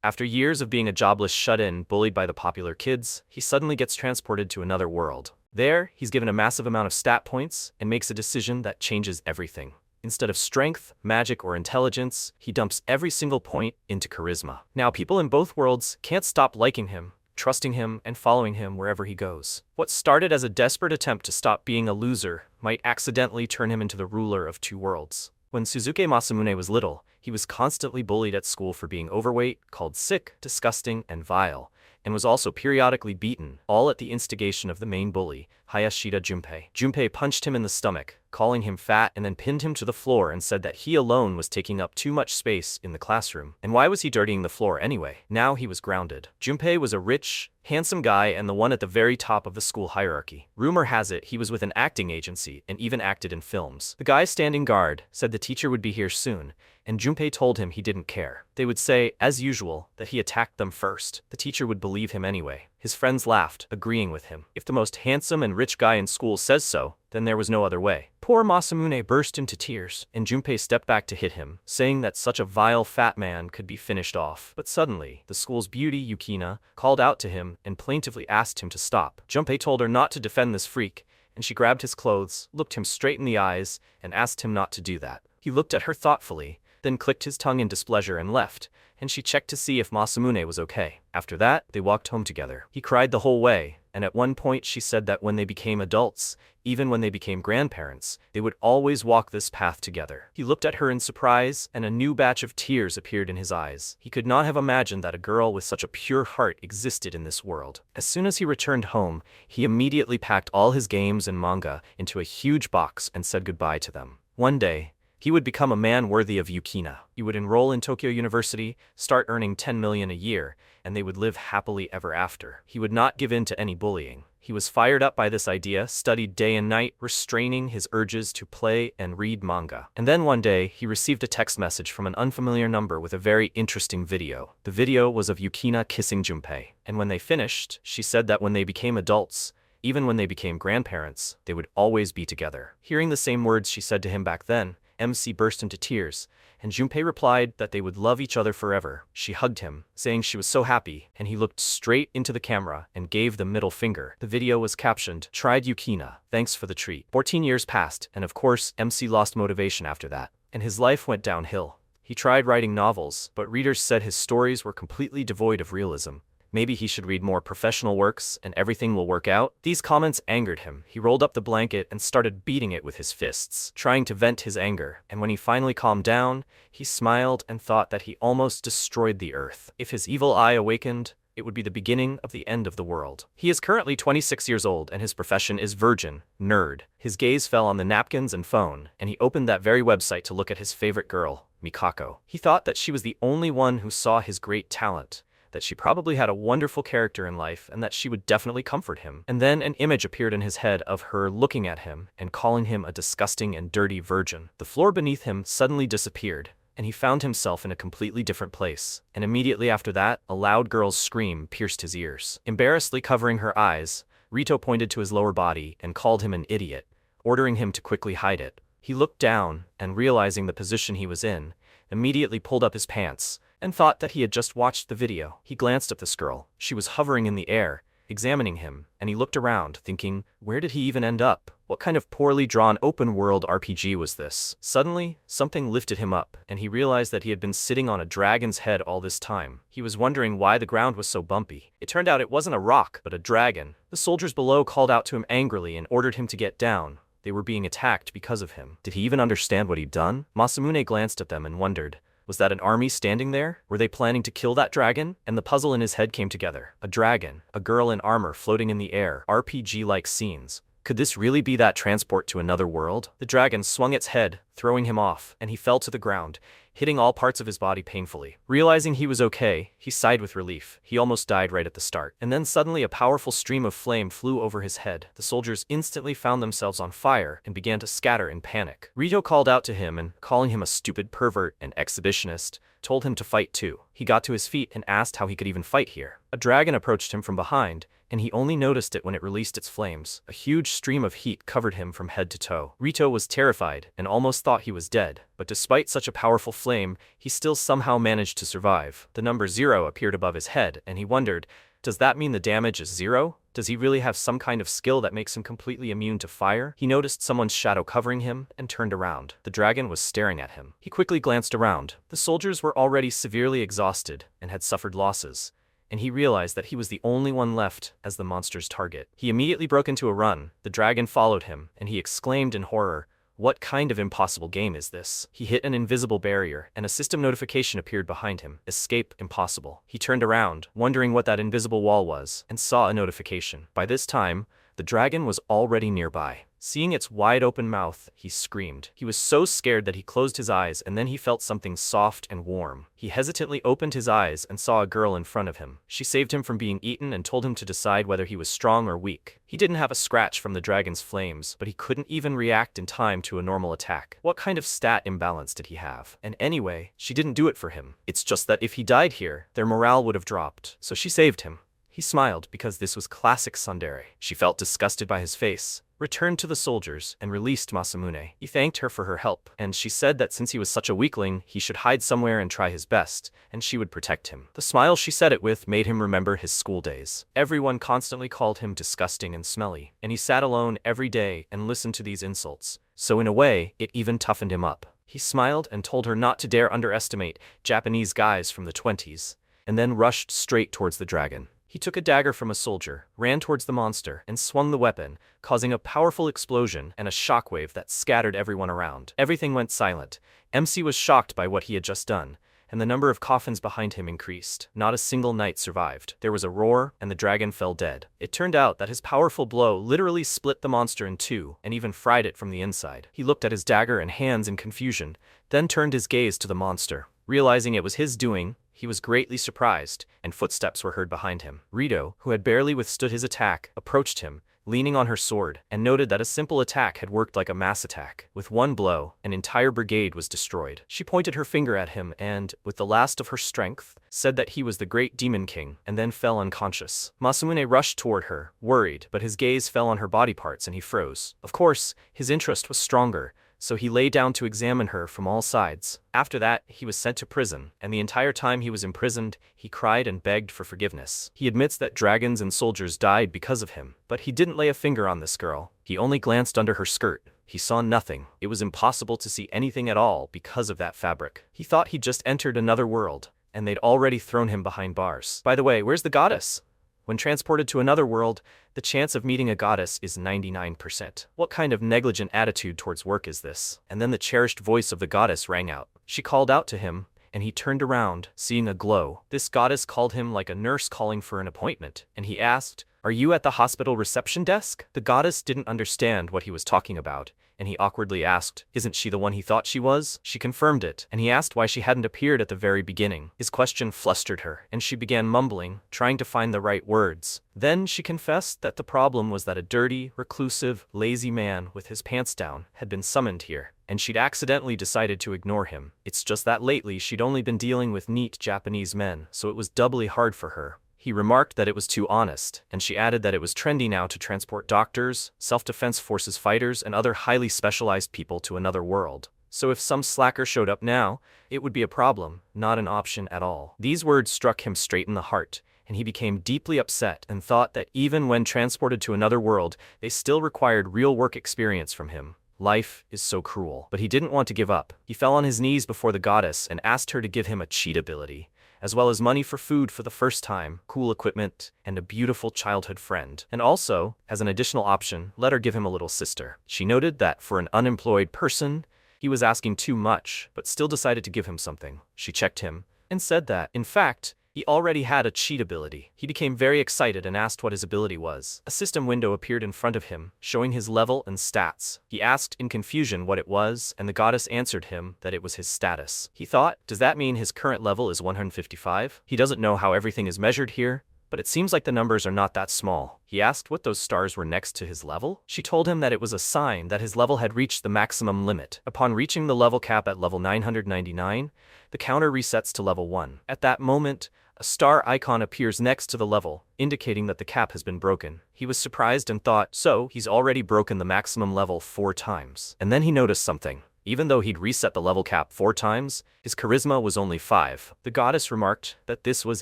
After years of being a jobless shut-in bullied by the popular kids, he suddenly gets transported to another world. There, he's given a massive amount of stat points and makes a decision that changes everything. Instead of strength, magic, or intelligence, he dumps every single point into charisma. Now people in both worlds can't stop liking him, trusting him, and following him wherever he goes. What started as a desperate attempt to stop being a loser might accidentally turn him into the ruler of two worlds. When Suzuki Masamune was little, he was constantly bullied at school for being overweight, called sick, disgusting, and vile, and was also periodically beaten, all at the instigation of the main bully, Hayashida Junpei. Junpei punched him in the stomach, calling him fat, and then pinned him to the floor and said that he alone was taking up too much space in the classroom. And why was he dirtying the floor anyway? Now he was grounded. Junpei was a rich, handsome guy and the one at the very top of the school hierarchy. Rumor has it he was with an acting agency and even acted in films. The guy standing guard said the teacher would be here soon, and Junpei told him he didn't care. They would say, as usual, that he attacked them first. The teacher would believe him anyway. His friends laughed, agreeing with him. If the most handsome and rich guy in school says so, then there was no other way. Poor Masamune burst into tears, and Junpei stepped back to hit him, saying that such a vile fat man could be finished off. But suddenly, the school's beauty, Yukina, called out to him and plaintively asked him to stop. Junpei told her not to defend this freak, and she grabbed his clothes, looked him straight in the eyes, and asked him not to do that. He looked at her thoughtfully, then clicked his tongue in displeasure and left, and she checked to see if Masamune was okay. After that, they walked home together. He cried the whole way, and at one point she said that when they became adults, even when they became grandparents, they would always walk this path together. He looked at her in surprise, and a new batch of tears appeared in his eyes. He could not have imagined that a girl with such a pure heart existed in this world. As soon as he returned home, he immediately packed all his games and manga into a huge box and said goodbye to them. One day, he would become a man worthy of Yukina. He would enroll in Tokyo University, start earning 10 million a year, and they would live happily ever after. He would not give in to any bullying. He was fired up by this idea, studied day and night, restraining his urges to play and read manga. And then one day, he received a text message from an unfamiliar number with a very interesting video. The video was of Yukina kissing Junpei. And when they finished, she said that when they became adults, even when they became grandparents, they would always be together. Hearing the same words she said to him back then, MC burst into tears, and Junpei replied that they would love each other forever. She hugged him, saying she was so happy, and he looked straight into the camera and gave the middle finger. The video was captioned, "Tried Yukina, thanks for the treat." 14 years passed, and of course, MC lost motivation after that, and his life went downhill. He tried writing novels, but readers said his stories were completely devoid of realism. Maybe he should read more professional works and everything will work out. These comments angered him. He rolled up the blanket and started beating it with his fists, trying to vent his anger. And when he finally calmed down, he smiled and thought that he almost destroyed the earth. If his evil eye awakened, it would be the beginning of the end of the world. He is currently 26 years old and his profession is virgin, nerd. His gaze fell on the napkins and phone, and he opened that very website to look at his favorite girl, Mikako. He thought that she was the only one who saw his great talent, that she probably had a wonderful character in life and that she would definitely comfort him. And then an image appeared in his head of her looking at him and calling him a disgusting and dirty virgin. The floor beneath him suddenly disappeared, and he found himself in a completely different place. And immediately after that, a loud girl's scream pierced his ears. Embarrassedly covering her eyes, Rito pointed to his lower body and called him an idiot, ordering him to quickly hide it. He looked down and, realizing the position he was in, immediately pulled up his pants and thought that he had just watched the video. He glanced at this girl. She was hovering in the air, examining him, and he looked around, thinking, where did he even end up? What kind of poorly drawn open-world RPG was this? Suddenly, something lifted him up, and he realized that he had been sitting on a dragon's head all this time. He was wondering why the ground was so bumpy. It turned out it wasn't a rock, but a dragon. The soldiers below called out to him angrily and ordered him to get down. They were being attacked because of him. Did he even understand what he'd done? Masamune glanced at them and wondered, was that an army standing there? Were they planning to kill that dragon? And the puzzle in his head came together. A dragon, a girl in armor floating in the air, RPG-like scenes. Could this really be that transport to another world? The dragon swung its head, throwing him off, and he fell to the ground, hitting all parts of his body painfully. Realizing he was okay, he sighed with relief. He almost died right at the start. And then suddenly a powerful stream of flame flew over his head. The soldiers instantly found themselves on fire and began to scatter in panic. Rito called out to him and, calling him a stupid pervert and exhibitionist, told him to fight too. He got to his feet and asked how he could even fight here. A dragon approached him from behind, and he only noticed it when it released its flames. A huge stream of heat covered him from head to toe. Rito was terrified and almost thought he was dead, but despite such a powerful flame, he still somehow managed to survive. The number 0 appeared above his head, and he wondered, does that mean the damage is 0? Does he really have some kind of skill that makes him completely immune to fire? He noticed someone's shadow covering him and turned around. The dragon was staring at him. He quickly glanced around. The soldiers were already severely exhausted and had suffered losses, and he realized that he was the only one left as the monster's target. He immediately broke into a run. The dragon followed him, and he exclaimed in horror, "What kind of impossible game is this?" He hit an invisible barrier, and a system notification appeared behind him. Escape impossible. He turned around, wondering what that invisible wall was, and saw a notification. By this time, the dragon was already nearby. Seeing its wide-open mouth, he screamed. He was so scared that he closed his eyes, and then he felt something soft and warm. He hesitantly opened his eyes and saw a girl in front of him. She saved him from being eaten and told him to decide whether he was strong or weak. He didn't have a scratch from the dragon's flames, but he couldn't even react in time to a normal attack. What kind of stat imbalance did he have? And anyway, she didn't do it for him. It's just that if he died here, their morale would have dropped. So she saved him. He smiled because this was classic tsundere. She felt disgusted by his face, returned to the soldiers, and released Masamune. He thanked her for her help, and she said that since he was such a weakling, he should hide somewhere and try his best, and she would protect him. The smile she said it with made him remember his school days. Everyone constantly called him disgusting and smelly, and he sat alone every day and listened to these insults. So in a way, it even toughened him up. He smiled and told her not to dare underestimate Japanese guys from the 20s, and then rushed straight towards the dragon. He took a dagger from a soldier, ran towards the monster, and swung the weapon, causing a powerful explosion and a shockwave that scattered everyone around. Everything went silent. MC was shocked by what he had just done, and the number of coffins behind him increased. Not a single knight survived. There was a roar, and the dragon fell dead. It turned out that his powerful blow literally split the monster in two, and even fried it from the inside. He looked at his dagger and hands in confusion, then turned his gaze to the monster. Realizing it was his doing, he was greatly surprised, and footsteps were heard behind him. Rito, who had barely withstood his attack, approached him, leaning on her sword, and noted that a simple attack had worked like a mass attack. With one blow, an entire brigade was destroyed. She pointed her finger at him and, with the last of her strength, said that he was the great demon king, and then fell unconscious. Masamune rushed toward her, worried, but his gaze fell on her body parts and he froze. Of course, his interest was stronger, so he lay down to examine her from all sides. After that, he was sent to prison, and the entire time he was imprisoned, he cried and begged for forgiveness. He admits that dragons and soldiers died because of him, but he didn't lay a finger on this girl. He only glanced under her skirt. He saw nothing. It was impossible to see anything at all because of that fabric. He thought he'd just entered another world, and they'd already thrown him behind bars. By the way, where's the goddess? When transported to another world, the chance of meeting a goddess is 99%. What kind of negligent attitude towards work is this? And then the cherished voice of the goddess rang out. She called out to him, and he turned around, seeing a glow. This goddess called him like a nurse calling for an appointment, and he asked, "Are you at the hospital reception desk?" The goddess didn't understand what he was talking about, and he awkwardly asked, "Isn't she the one he thought she was?" She confirmed it, and he asked why she hadn't appeared at the very beginning. His question flustered her, and she began mumbling, trying to find the right words. Then she confessed that the problem was that a dirty, reclusive, lazy man with his pants down had been summoned here, and she'd accidentally decided to ignore him. It's just that lately she'd only been dealing with neat Japanese men, so it was doubly hard for her. He remarked that it was too honest, and she added that it was trendy now to transport doctors, self-defense forces fighters, and other highly specialized people to another world. So if some slacker showed up now, it would be a problem, not an option at all. These words struck him straight in the heart, and he became deeply upset and thought that even when transported to another world, they still required real work experience from him. Life is so cruel. But he didn't want to give up. He fell on his knees before the goddess and asked her to give him a cheat ability, as well as money for food for the first time, cool equipment, and a beautiful childhood friend. And also, as an additional option, let her give him a little sister. She noted that for an unemployed person, he was asking too much, but still decided to give him something. She checked him, and said that, in fact, he already had a cheat ability. He became very excited and asked what his ability was. A system window appeared in front of him, showing his level and stats. He asked in confusion what it was, and the goddess answered him that it was his status. He thought, does that mean his current level is 155? He doesn't know how everything is measured here, but it seems like the numbers are not that small. He asked what those stars were next to his level. She told him that it was a sign that his level had reached the maximum limit. Upon reaching the level cap at level 999, the counter resets to level 1. At that moment, A star icon appears next to the level, indicating that the cap has been broken. He was surprised and thought, so, he's already broken the maximum level 4 times. And then he noticed something. Even though he'd reset the level cap 4 times, his charisma was only 5. The goddess remarked that this was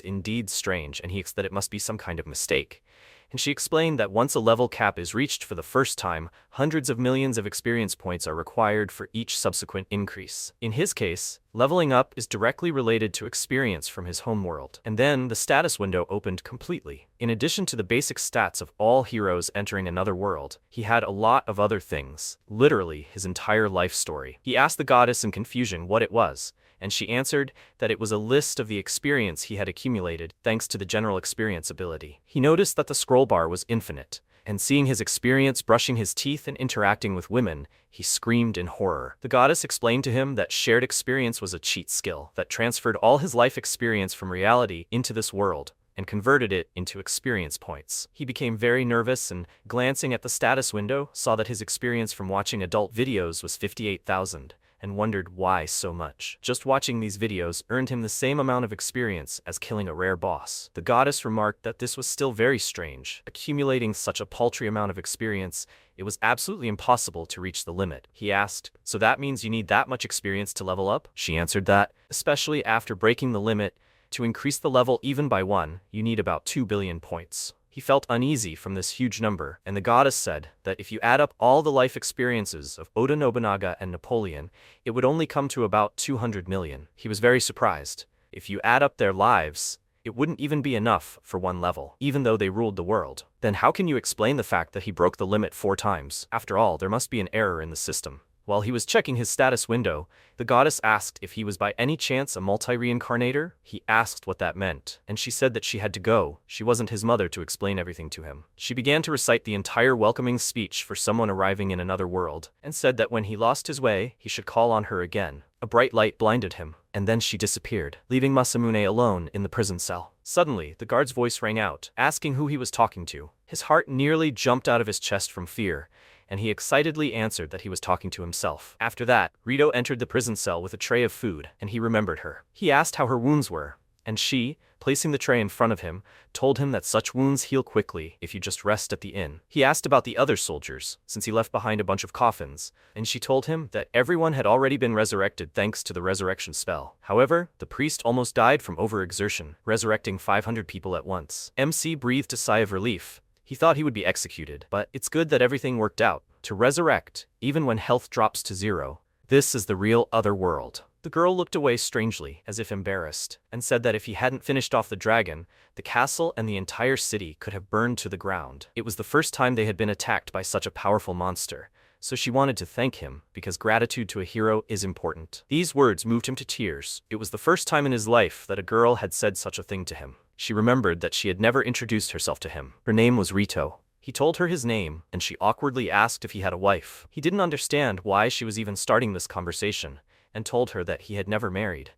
indeed strange, and he explained that it must be some kind of mistake. And she explained that once a level cap is reached for the first time, hundreds of millions of experience points are required for each subsequent increase. In his case, leveling up is directly related to experience from his homeworld. And then the status window opened completely. In addition to the basic stats of all heroes entering another world, he had a lot of other things, literally his entire life story. He asked the goddess in confusion what it was, and she answered that it was a list of the experience he had accumulated thanks to the general experience ability. He noticed that the scroll bar was infinite, and seeing his experience brushing his teeth and interacting with women, he screamed in horror. The goddess explained to him that shared experience was a cheat skill that transferred all his life experience from reality into this world and converted it into experience points. He became very nervous and, glancing at the status window, saw that his experience from watching adult videos was 58,000. And wondered why so much. Just watching these videos earned him the same amount of experience as killing a rare boss. The goddess remarked that this was still very strange. Accumulating such a paltry amount of experience, it was absolutely impossible to reach the limit. He asked, so that means you need that much experience to level up? She answered that, especially after breaking the limit, to increase the level even by 1, you need about 2 billion points. He felt uneasy from this huge number, and the goddess said that if you add up all the life experiences of Oda Nobunaga and Napoleon, it would only come to about 200 million. He was very surprised. If you add up their lives, it wouldn't even be enough for 1 level, even though they ruled the world. Then how can you explain the fact that he broke the limit 4 times? After all, there must be an error in the system. While he was checking his status window, the goddess asked if he was by any chance a multi-reincarnator. He asked what that meant, and she said that she had to go. She wasn't his mother to explain everything to him. She began to recite the entire welcoming speech for someone arriving in another world, and said that when he lost his way, he should call on her again. A bright light blinded him, and then she disappeared, leaving Masamune alone in the prison cell. Suddenly, the guard's voice rang out, asking who he was talking to. His heart nearly jumped out of his chest from fear, and he excitedly answered that he was talking to himself. After that, Rito entered the prison cell with a tray of food, and he remembered her. He asked how her wounds were, and she, placing the tray in front of him, told him that such wounds heal quickly if you just rest at the inn. He asked about the other soldiers, since he left behind a bunch of coffins, and she told him that everyone had already been resurrected thanks to the resurrection spell. However, the priest almost died from overexertion, resurrecting 500 people at once. MC breathed a sigh of relief. He thought he would be executed, but it's good that everything worked out. To resurrect, even when health drops to 0, this is the real other world. The girl looked away strangely, as if embarrassed, and said that if he hadn't finished off the dragon, the castle and the entire city could have burned to the ground. It was the first time they had been attacked by such a powerful monster, so she wanted to thank him, because gratitude to a hero is important. These words moved him to tears. It was the first time in his life that a girl had said such a thing to him. She remembered that she had never introduced herself to him. Her name was Rito. He told her his name, and she awkwardly asked if he had a wife. He didn't understand why she was even starting this conversation, and told her that he had never married.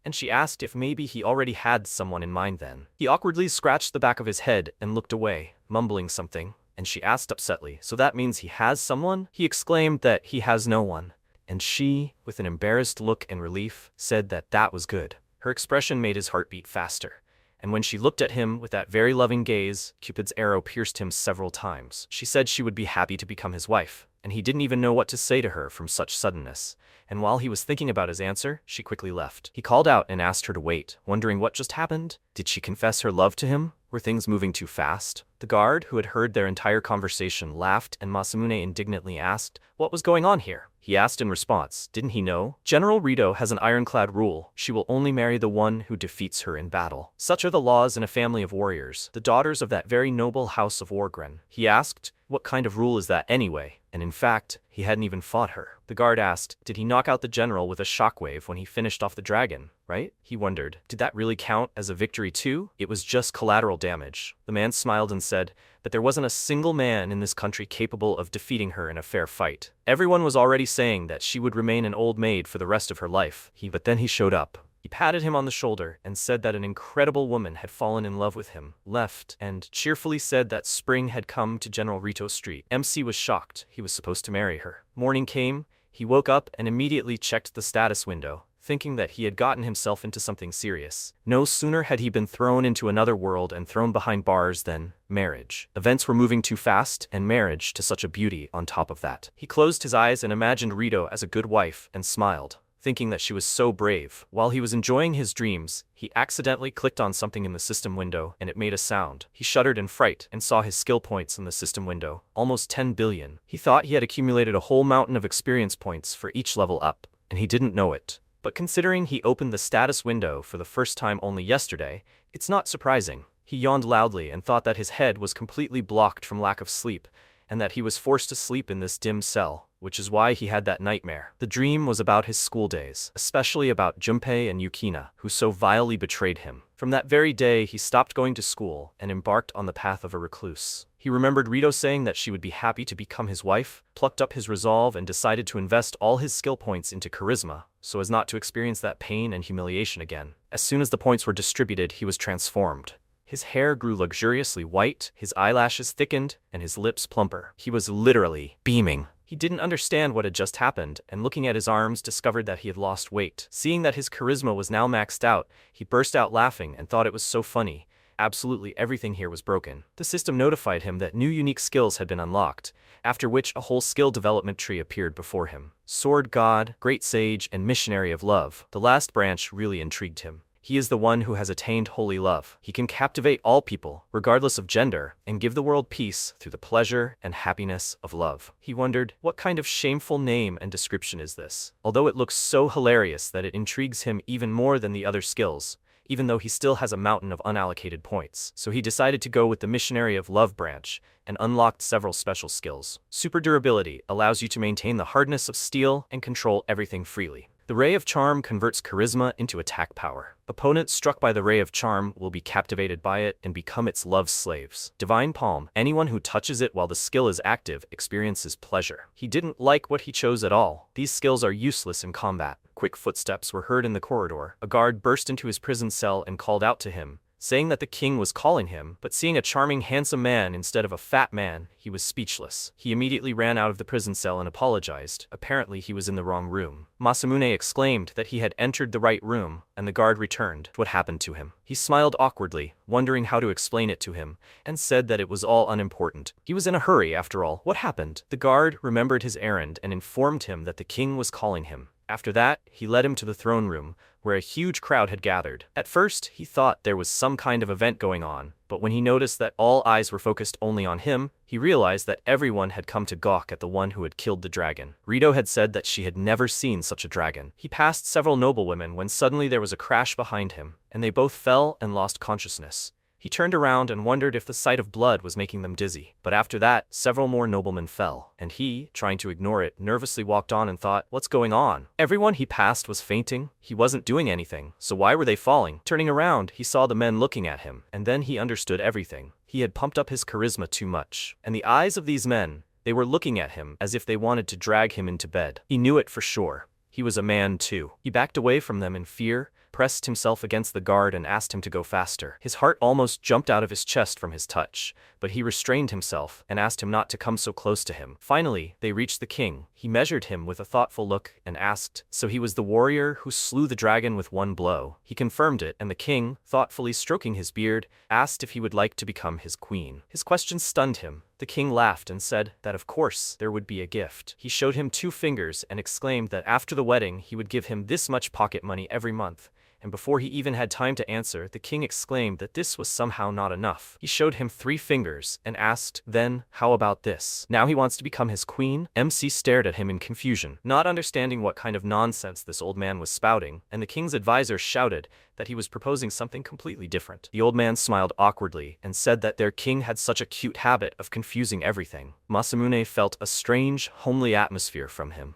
And she asked if maybe he already had someone in mind then. He awkwardly scratched the back of his head and looked away, mumbling something, and she asked upsetly, so that means he has someone? He exclaimed that he has no one, and she, with an embarrassed look and relief, said that that was good. Her expression made his heart beat faster. And when she looked at him with that very loving gaze, Cupid's arrow pierced him several times. She said she would be happy to become his wife, and he didn't even know what to say to her from such suddenness. And while he was thinking about his answer, she quickly left. He called out and asked her to wait, wondering what just happened. Did she confess her love to him? Were things moving too fast? The guard, who had heard their entire conversation, laughed, and Masamune indignantly asked, what was going on here? He asked in response, didn't he know? General Rito has an ironclad rule. She will only marry the one who defeats her in battle. Such are the laws in a family of warriors, the daughters of that very noble house of Wargren. He asked, what kind of rule is that anyway? And in fact, he hadn't even fought her. The guard asked, did he knock out the general with a shockwave when he finished off the dragon, right? He wondered, did that really count as a victory too? It was just collateral damage. The man smiled and said, but there wasn't a single man in this country capable of defeating her in a fair fight. Everyone was already saying that she would remain an old maid for the rest of her life. But then he showed up. He patted him on the shoulder and said that an incredible woman had fallen in love with him, left, and cheerfully said that spring had come to General Rito Street. MC was shocked. He was supposed to marry her. Morning came. He woke up and immediately checked the status window, thinking that he had gotten himself into something serious. No sooner had he been thrown into another world and thrown behind bars than marriage. Events were moving too fast, and marriage to such a beauty on top of that. He closed his eyes and imagined Rito as a good wife and smiled, thinking that she was so brave. While he was enjoying his dreams, he accidentally clicked on something in the system window and it made a sound. He shuddered in fright and saw his skill points in the system window, almost 10 billion. He thought he had accumulated a whole mountain of experience points for each level up, and he didn't know it. But considering he opened the status window for the first time only yesterday, it's not surprising. He yawned loudly and thought that his head was completely blocked from lack of sleep, and that he was forced to sleep in this dim cell, which is why he had that nightmare. The dream was about his school days, especially about Junpei and Yukina, who so vilely betrayed him. From that very day, he stopped going to school and embarked on the path of a recluse. He remembered Rito saying that she would be happy to become his wife, plucked up his resolve and decided to invest all his skill points into charisma, so as not to experience that pain and humiliation again. As soon as the points were distributed, he was transformed. His hair grew luxuriously white, his eyelashes thickened, and his lips plumper. He was literally beaming. He didn't understand what had just happened, and looking at his arms discovered that he had lost weight. Seeing that his charisma was now maxed out, he burst out laughing and thought it was so funny. Absolutely everything here was broken. The system notified him that new unique skills had been unlocked, after which a whole skill development tree appeared before him. Sword God, Great Sage, and Missionary of Love. The last branch really intrigued him. He is the one who has attained holy love. He can captivate all people, regardless of gender, and give the world peace through the pleasure and happiness of love. He wondered, what kind of shameful name and description is this? Although it looks so hilarious that it intrigues him even more than the other skills, even though he still has a mountain of unallocated points. So he decided to go with the Missionary of Love branch, and unlocked several special skills. Super Durability allows you to maintain the hardness of steel and control everything freely. The Ray of Charm converts charisma into attack power. Opponents struck by the Ray of Charm will be captivated by it and become its love slaves. Divine Palm. Anyone who touches it while the skill is active experiences pleasure. He didn't like what he chose at all. These skills are useless in combat. Quick footsteps were heard in the corridor. A guard burst into his prison cell and called out to him, saying that the king was calling him, but seeing a charming, handsome man instead of a fat man, he was speechless. He immediately ran out of the prison cell and apologized. Apparently he was in the wrong room. Masamune exclaimed that he had entered the right room, and the guard returned. What happened to him? He smiled awkwardly, wondering how to explain it to him, and said that it was all unimportant. He was in a hurry after all. What happened? The guard remembered his errand and informed him that the king was calling him. After that, he led him to the throne room, where a huge crowd had gathered. At first, he thought there was some kind of event going on, but when he noticed that all eyes were focused only on him, he realized that everyone had come to gawk at the one who had killed the dragon. Rito had said that she had never seen such a dragon. He passed several noblewomen when suddenly there was a crash behind him, and they both fell and lost consciousness. He turned around and wondered if the sight of blood was making them dizzy. But after that, several more noblemen fell, and he, trying to ignore it, nervously walked on and thought, what's going on? Everyone he passed was fainting. He wasn't doing anything, so why were they falling? Turning around, he saw the men looking at him, and then he understood everything. He had pumped up his charisma too much, and the eyes of these men, they were looking at him as if they wanted to drag him into bed. He knew it for sure. He was a man too. He backed away from them in fear, pressed himself against the guard and asked him to go faster. His heart almost jumped out of his chest from his touch, but he restrained himself and asked him not to come so close to him. Finally, they reached the king. He measured him with a thoughtful look and asked, so he was the warrior who slew the dragon with one blow? He confirmed it, and the king, thoughtfully stroking his beard, asked if he would like to become his queen. His question stunned him. The king laughed and said that of course there would be a gift. He showed him 2 fingers and exclaimed that after the wedding he would give him this much pocket money every month. And before he even had time to answer, the king exclaimed that this was somehow not enough. He showed him 3 fingers and asked, then, how about this? Now he wants to become his queen? MC stared at him in confusion, not understanding what kind of nonsense this old man was spouting, and the king's advisor shouted that he was proposing something completely different. The old man smiled awkwardly and said that their king had such a cute habit of confusing everything. Masamune felt a strange, homely atmosphere from him,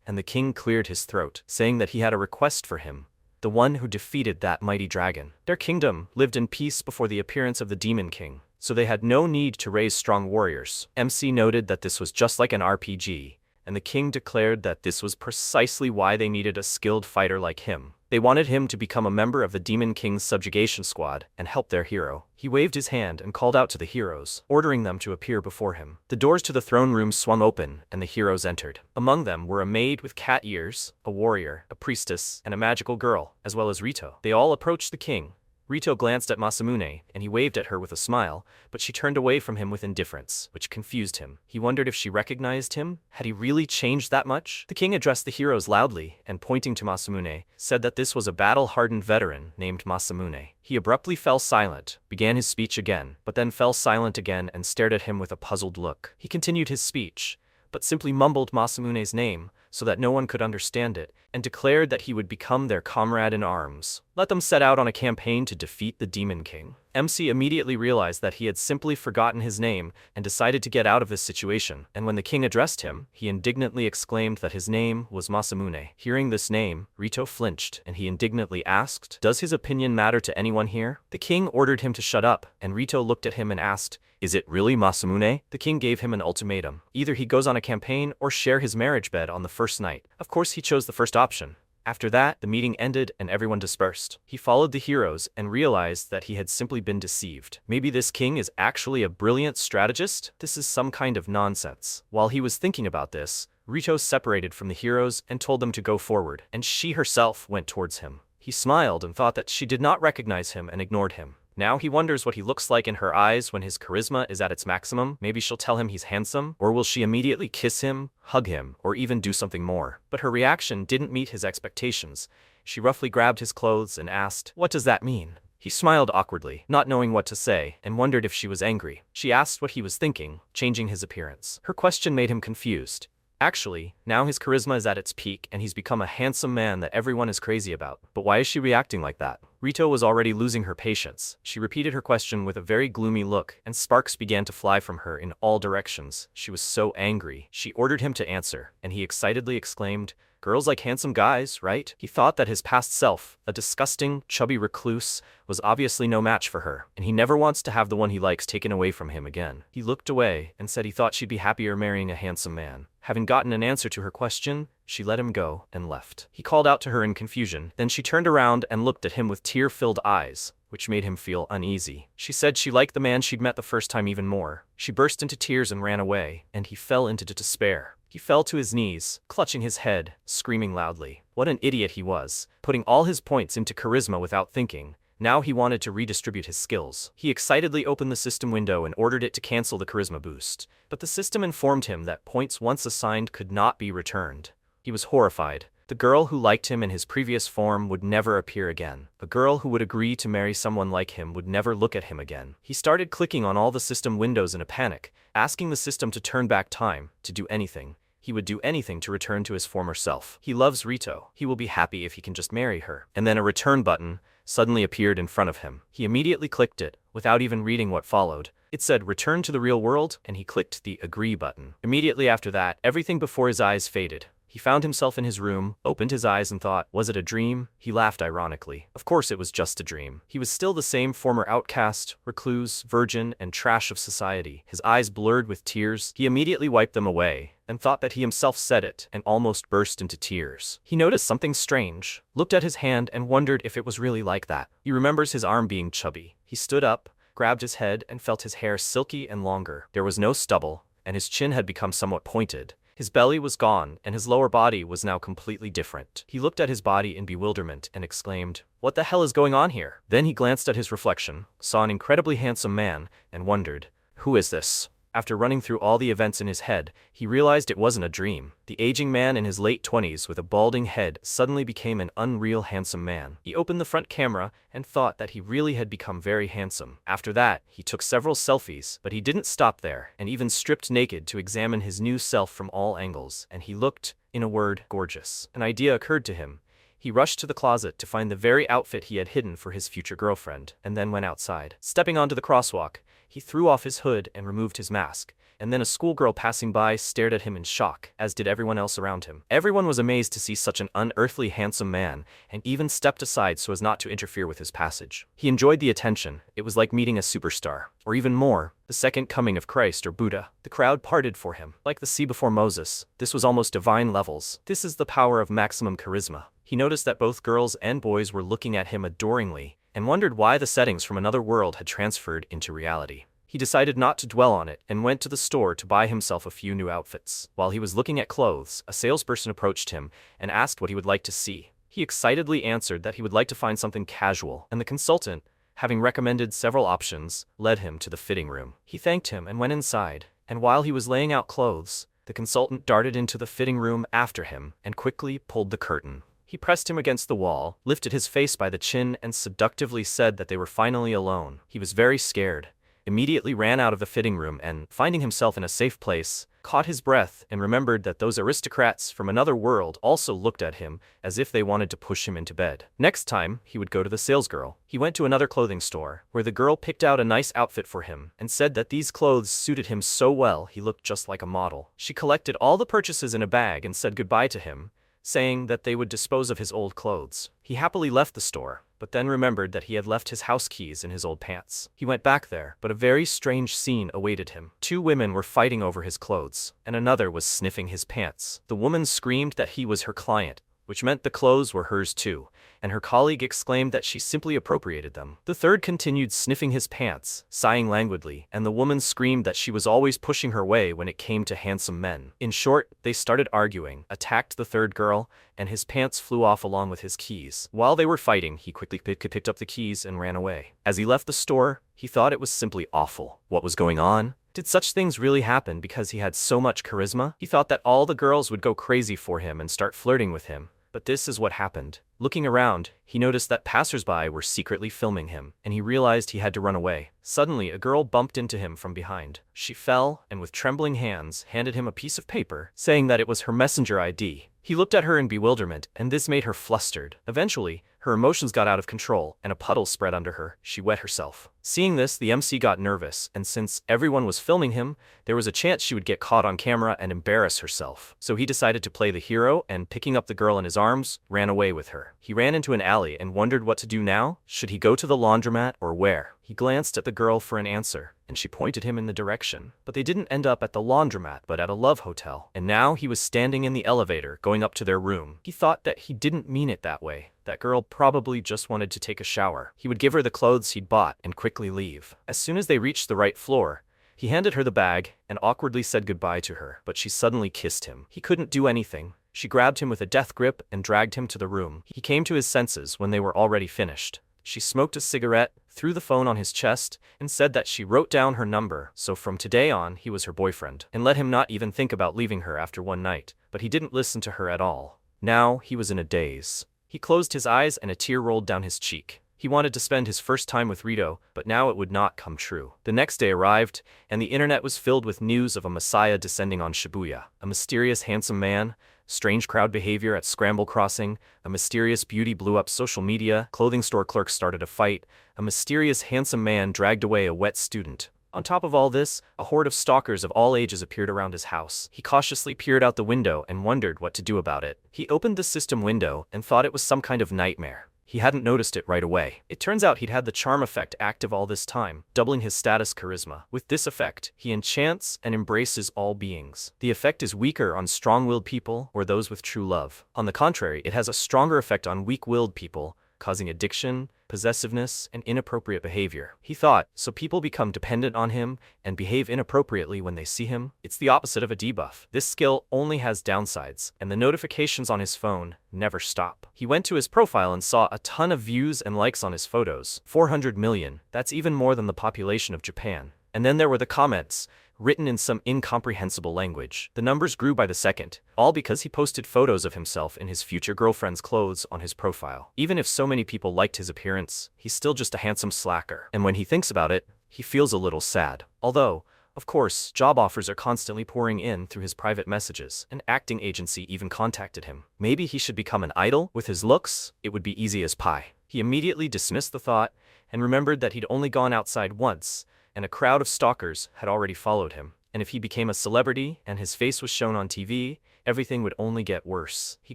and the king cleared his throat, saying that he had a request for him. The one who defeated that mighty dragon. Their kingdom lived in peace before the appearance of the Demon King, so they had no need to raise strong warriors. MC noted that this was just like an RPG, and the king declared that this was precisely why they needed a skilled fighter like him. They wanted him to become a member of the Demon King's subjugation squad and help their hero. He waved his hand and called out to the heroes, ordering them to appear before him. The doors to the throne room swung open, and the heroes entered. Among them were a maid with cat ears, a warrior, a priestess, and a magical girl, as well as Rito. They all approached the king. Rito glanced at Masamune, and he waved at her with a smile, but she turned away from him with indifference, which confused him. He wondered if she recognized him. Had he really changed that much? The king addressed the heroes loudly, and pointing to Masamune, said that this was a battle-hardened veteran named Masamune. He abruptly fell silent, began his speech again, but then fell silent again and stared at him with a puzzled look. He continued his speech, but simply mumbled Masamune's name so that no one could understand it, and declared that he would become their comrade in arms. Let them set out on a campaign to defeat the Demon King. MC immediately realized that he had simply forgotten his name and decided to get out of this situation, and when the king addressed him, he indignantly exclaimed that his name was Masamune. Hearing this name, Rito flinched, and he indignantly asked, "Does his opinion matter to anyone here?" The king ordered him to shut up, and Rito looked at him and asked, "Is it really Masamune?" The king gave him an ultimatum. Either he goes on a campaign or share his marriage bed on the first night. Of course he chose the first option. After that, the meeting ended and everyone dispersed. He followed the heroes and realized that he had simply been deceived. Maybe this king is actually a brilliant strategist? This is some kind of nonsense. While he was thinking about this, Rito separated from the heroes and told them to go forward, and she herself went towards him. He smiled and thought that she did not recognize him and ignored him. Now he wonders what he looks like in her eyes when his charisma is at its maximum. Maybe she'll tell him he's handsome, or will she immediately kiss him, hug him, or even do something more? But her reaction didn't meet his expectations. She roughly grabbed his clothes and asked, "What does that mean?" He smiled awkwardly, not knowing what to say, and wondered if she was angry. She asked what he was thinking, changing his appearance. Her question made him confused. Actually, now his charisma is at its peak and he's become a handsome man that everyone is crazy about. But why is she reacting like that? Rito was already losing her patience. She repeated her question with a very gloomy look, and sparks began to fly from her in all directions. She was so angry. She ordered him to answer, and he excitedly exclaimed, "Girls like handsome guys, right?" He thought that his past self, a disgusting, chubby recluse, was obviously no match for her, and he never wants to have the one he likes taken away from him again. He looked away and said he thought she'd be happier marrying a handsome man. Having gotten an answer to her question, she let him go and left. He called out to her in confusion, then she turned around and looked at him with tear-filled eyes, which made him feel uneasy. She said she liked the man she'd met the first time even more. She burst into tears and ran away, and he fell into despair. He fell to his knees, clutching his head, screaming loudly. What an idiot he was, putting all his points into charisma without thinking. Now he wanted to redistribute his skills. He excitedly opened the system window and ordered it to cancel the charisma boost. But the system informed him that points once assigned could not be returned. He was horrified. The girl who liked him in his previous form would never appear again. A girl who would agree to marry someone like him would never look at him again. He started clicking on all the system windows in a panic, asking the system to turn back time, to do anything. He would do anything to return to his former self. He loves Rito. He will be happy if he can just marry her. And then a return button suddenly appeared in front of him. He immediately clicked it, without even reading what followed. It said, "Return to the real world," and he clicked the agree button. Immediately after that, everything before his eyes faded. He found himself in his room, opened his eyes and thought, was it a dream? He laughed ironically. Of course it was just a dream. He was still the same former outcast, recluse, virgin, and trash of society. His eyes blurred with tears. He immediately wiped them away, and thought that he himself said it, and almost burst into tears. He noticed something strange, looked at his hand and wondered if it was really like that. He remembers his arm being chubby. He stood up, grabbed his head, and felt his hair silky and longer. There was no stubble, and his chin had become somewhat pointed. His belly was gone, and his lower body was now completely different. He looked at his body in bewilderment and exclaimed, "What the hell is going on here?" Then he glanced at his reflection, saw an incredibly handsome man, and wondered, who is this? After running through all the events in his head, he realized it wasn't a dream. The aging man in his late 20s with a balding head suddenly became an unreal handsome man. He opened the front camera and thought that he really had become very handsome. After that, he took several selfies, but he didn't stop there, and even stripped naked to examine his new self from all angles, and he looked, in a word, gorgeous. An idea occurred to him. He rushed to the closet to find the very outfit he had hidden for his future girlfriend, and then went outside. Stepping onto the crosswalk, he threw off his hood and removed his mask, and then a schoolgirl passing by stared at him in shock, as did everyone else around him. Everyone was amazed to see such an unearthly handsome man, and even stepped aside so as not to interfere with his passage. He enjoyed the attention. It was like meeting a superstar, or even more, the second coming of Christ or Buddha. The crowd parted for him, like the sea before Moses. This was almost divine levels. This is the power of maximum charisma. He noticed that both girls and boys were looking at him adoringly, and wondered why the settings from another world had transferred into reality. He decided not to dwell on it and went to the store to buy himself a few new outfits. While he was looking at clothes, a salesperson approached him and asked what he would like to see. He excitedly answered that he would like to find something casual, and the consultant, having recommended several options, led him to the fitting room. He thanked him and went inside, and while he was laying out clothes, the consultant darted into the fitting room after him and quickly pulled the curtain. He pressed him against the wall, lifted his face by the chin, and seductively said that they were finally alone. He was very scared, immediately ran out of the fitting room and, finding himself in a safe place, caught his breath and remembered that those aristocrats from another world also looked at him as if they wanted to push him into bed. Next time, he would go to the salesgirl. He went to another clothing store, where the girl picked out a nice outfit for him and said that these clothes suited him so well he looked just like a model. She collected all the purchases in a bag and said goodbye to him, saying that they would dispose of his old clothes. He happily left the store, but then remembered that he had left his house keys in his old pants. He went back there, but a very strange scene awaited him. Two women were fighting over his clothes, and another was sniffing his pants. The woman screamed that he was her client, which meant the clothes were hers too, and her colleague exclaimed that she simply appropriated them. The third continued sniffing his pants, sighing languidly, and the woman screamed that she was always pushing her way when it came to handsome men. In short, they started arguing, attacked the third girl, and his pants flew off along with his keys. While they were fighting, he quickly picked up the keys and ran away. As he left the store, he thought it was simply awful. What was going on? Did such things really happen because he had so much charisma? He thought that all the girls would go crazy for him and start flirting with him. But this is what happened. Looking around, he noticed that passersby were secretly filming him, and he realized he had to run away. Suddenly, a girl bumped into him from behind. She fell, and with trembling hands, handed him a piece of paper, saying that it was her messenger ID. He looked at her in bewilderment, and this made her flustered. Eventually, her emotions got out of control, and a puddle spread under her. She wet herself. Seeing this, the MC got nervous, and since everyone was filming him, there was a chance she would get caught on camera and embarrass herself. So he decided to play the hero, and picking up the girl in his arms, ran away with her. He ran into an alley and wondered what to do now. Should he go to the laundromat or where? He glanced at the girl for an answer, and she pointed him in the direction. But they didn't end up at the laundromat, but at a love hotel. And now he was standing in the elevator, going up to their room. He thought that he didn't mean it that way. That girl probably just wanted to take a shower. He would give her the clothes he'd bought and quickly leave. As soon as they reached the right floor, he handed her the bag and awkwardly said goodbye to her, but she suddenly kissed him. He couldn't do anything. She grabbed him with a death grip and dragged him to the room. He came to his senses when they were already finished. She smoked a cigarette, threw the phone on his chest, and said that she wrote down her number, so from today on he was her boyfriend, and let him not even think about leaving her after one night. But he didn't listen to her at all. Now he was in a daze. He closed his eyes and a tear rolled down his cheek. He wanted to spend his first time with Rito, but now it would not come true. The next day arrived, and the internet was filled with news of a messiah descending on Shibuya. A mysterious handsome man, strange crowd behavior at Scramble Crossing, a mysterious beauty blew up social media, clothing store clerks started a fight, a mysterious handsome man dragged away a wet student. On top of all this, a horde of stalkers of all ages appeared around his house. He cautiously peered out the window and wondered what to do about it. He opened the system window and thought it was some kind of nightmare. He hadn't noticed it right away. It turns out he'd had the charm effect active all this time, doubling his status charisma. With this effect, he enchants and embraces all beings. The effect is weaker on strong-willed people or those with true love. On the contrary, it has a stronger effect on weak-willed people, causing addiction, possessiveness, and inappropriate behavior. He thought, so people become dependent on him and behave inappropriately when they see him? It's the opposite of a debuff. This skill only has downsides, and the notifications on his phone never stop. He went to his profile and saw a ton of views and likes on his photos. 400 million. That's even more than the population of Japan. And then there were the comments, written in some incomprehensible language. The numbers grew by the second, all because he posted photos of himself in his future girlfriend's clothes on his profile. Even if so many people liked his appearance, he's still just a handsome slacker. And when he thinks about it, he feels a little sad. Although, of course, job offers are constantly pouring in through his private messages. An acting agency even contacted him. Maybe he should become an idol? With his looks, it would be easy as pie. He immediately dismissed the thought and remembered that he'd only gone outside once, and a crowd of stalkers had already followed him. And if he became a celebrity and his face was shown on TV, everything would only get worse. He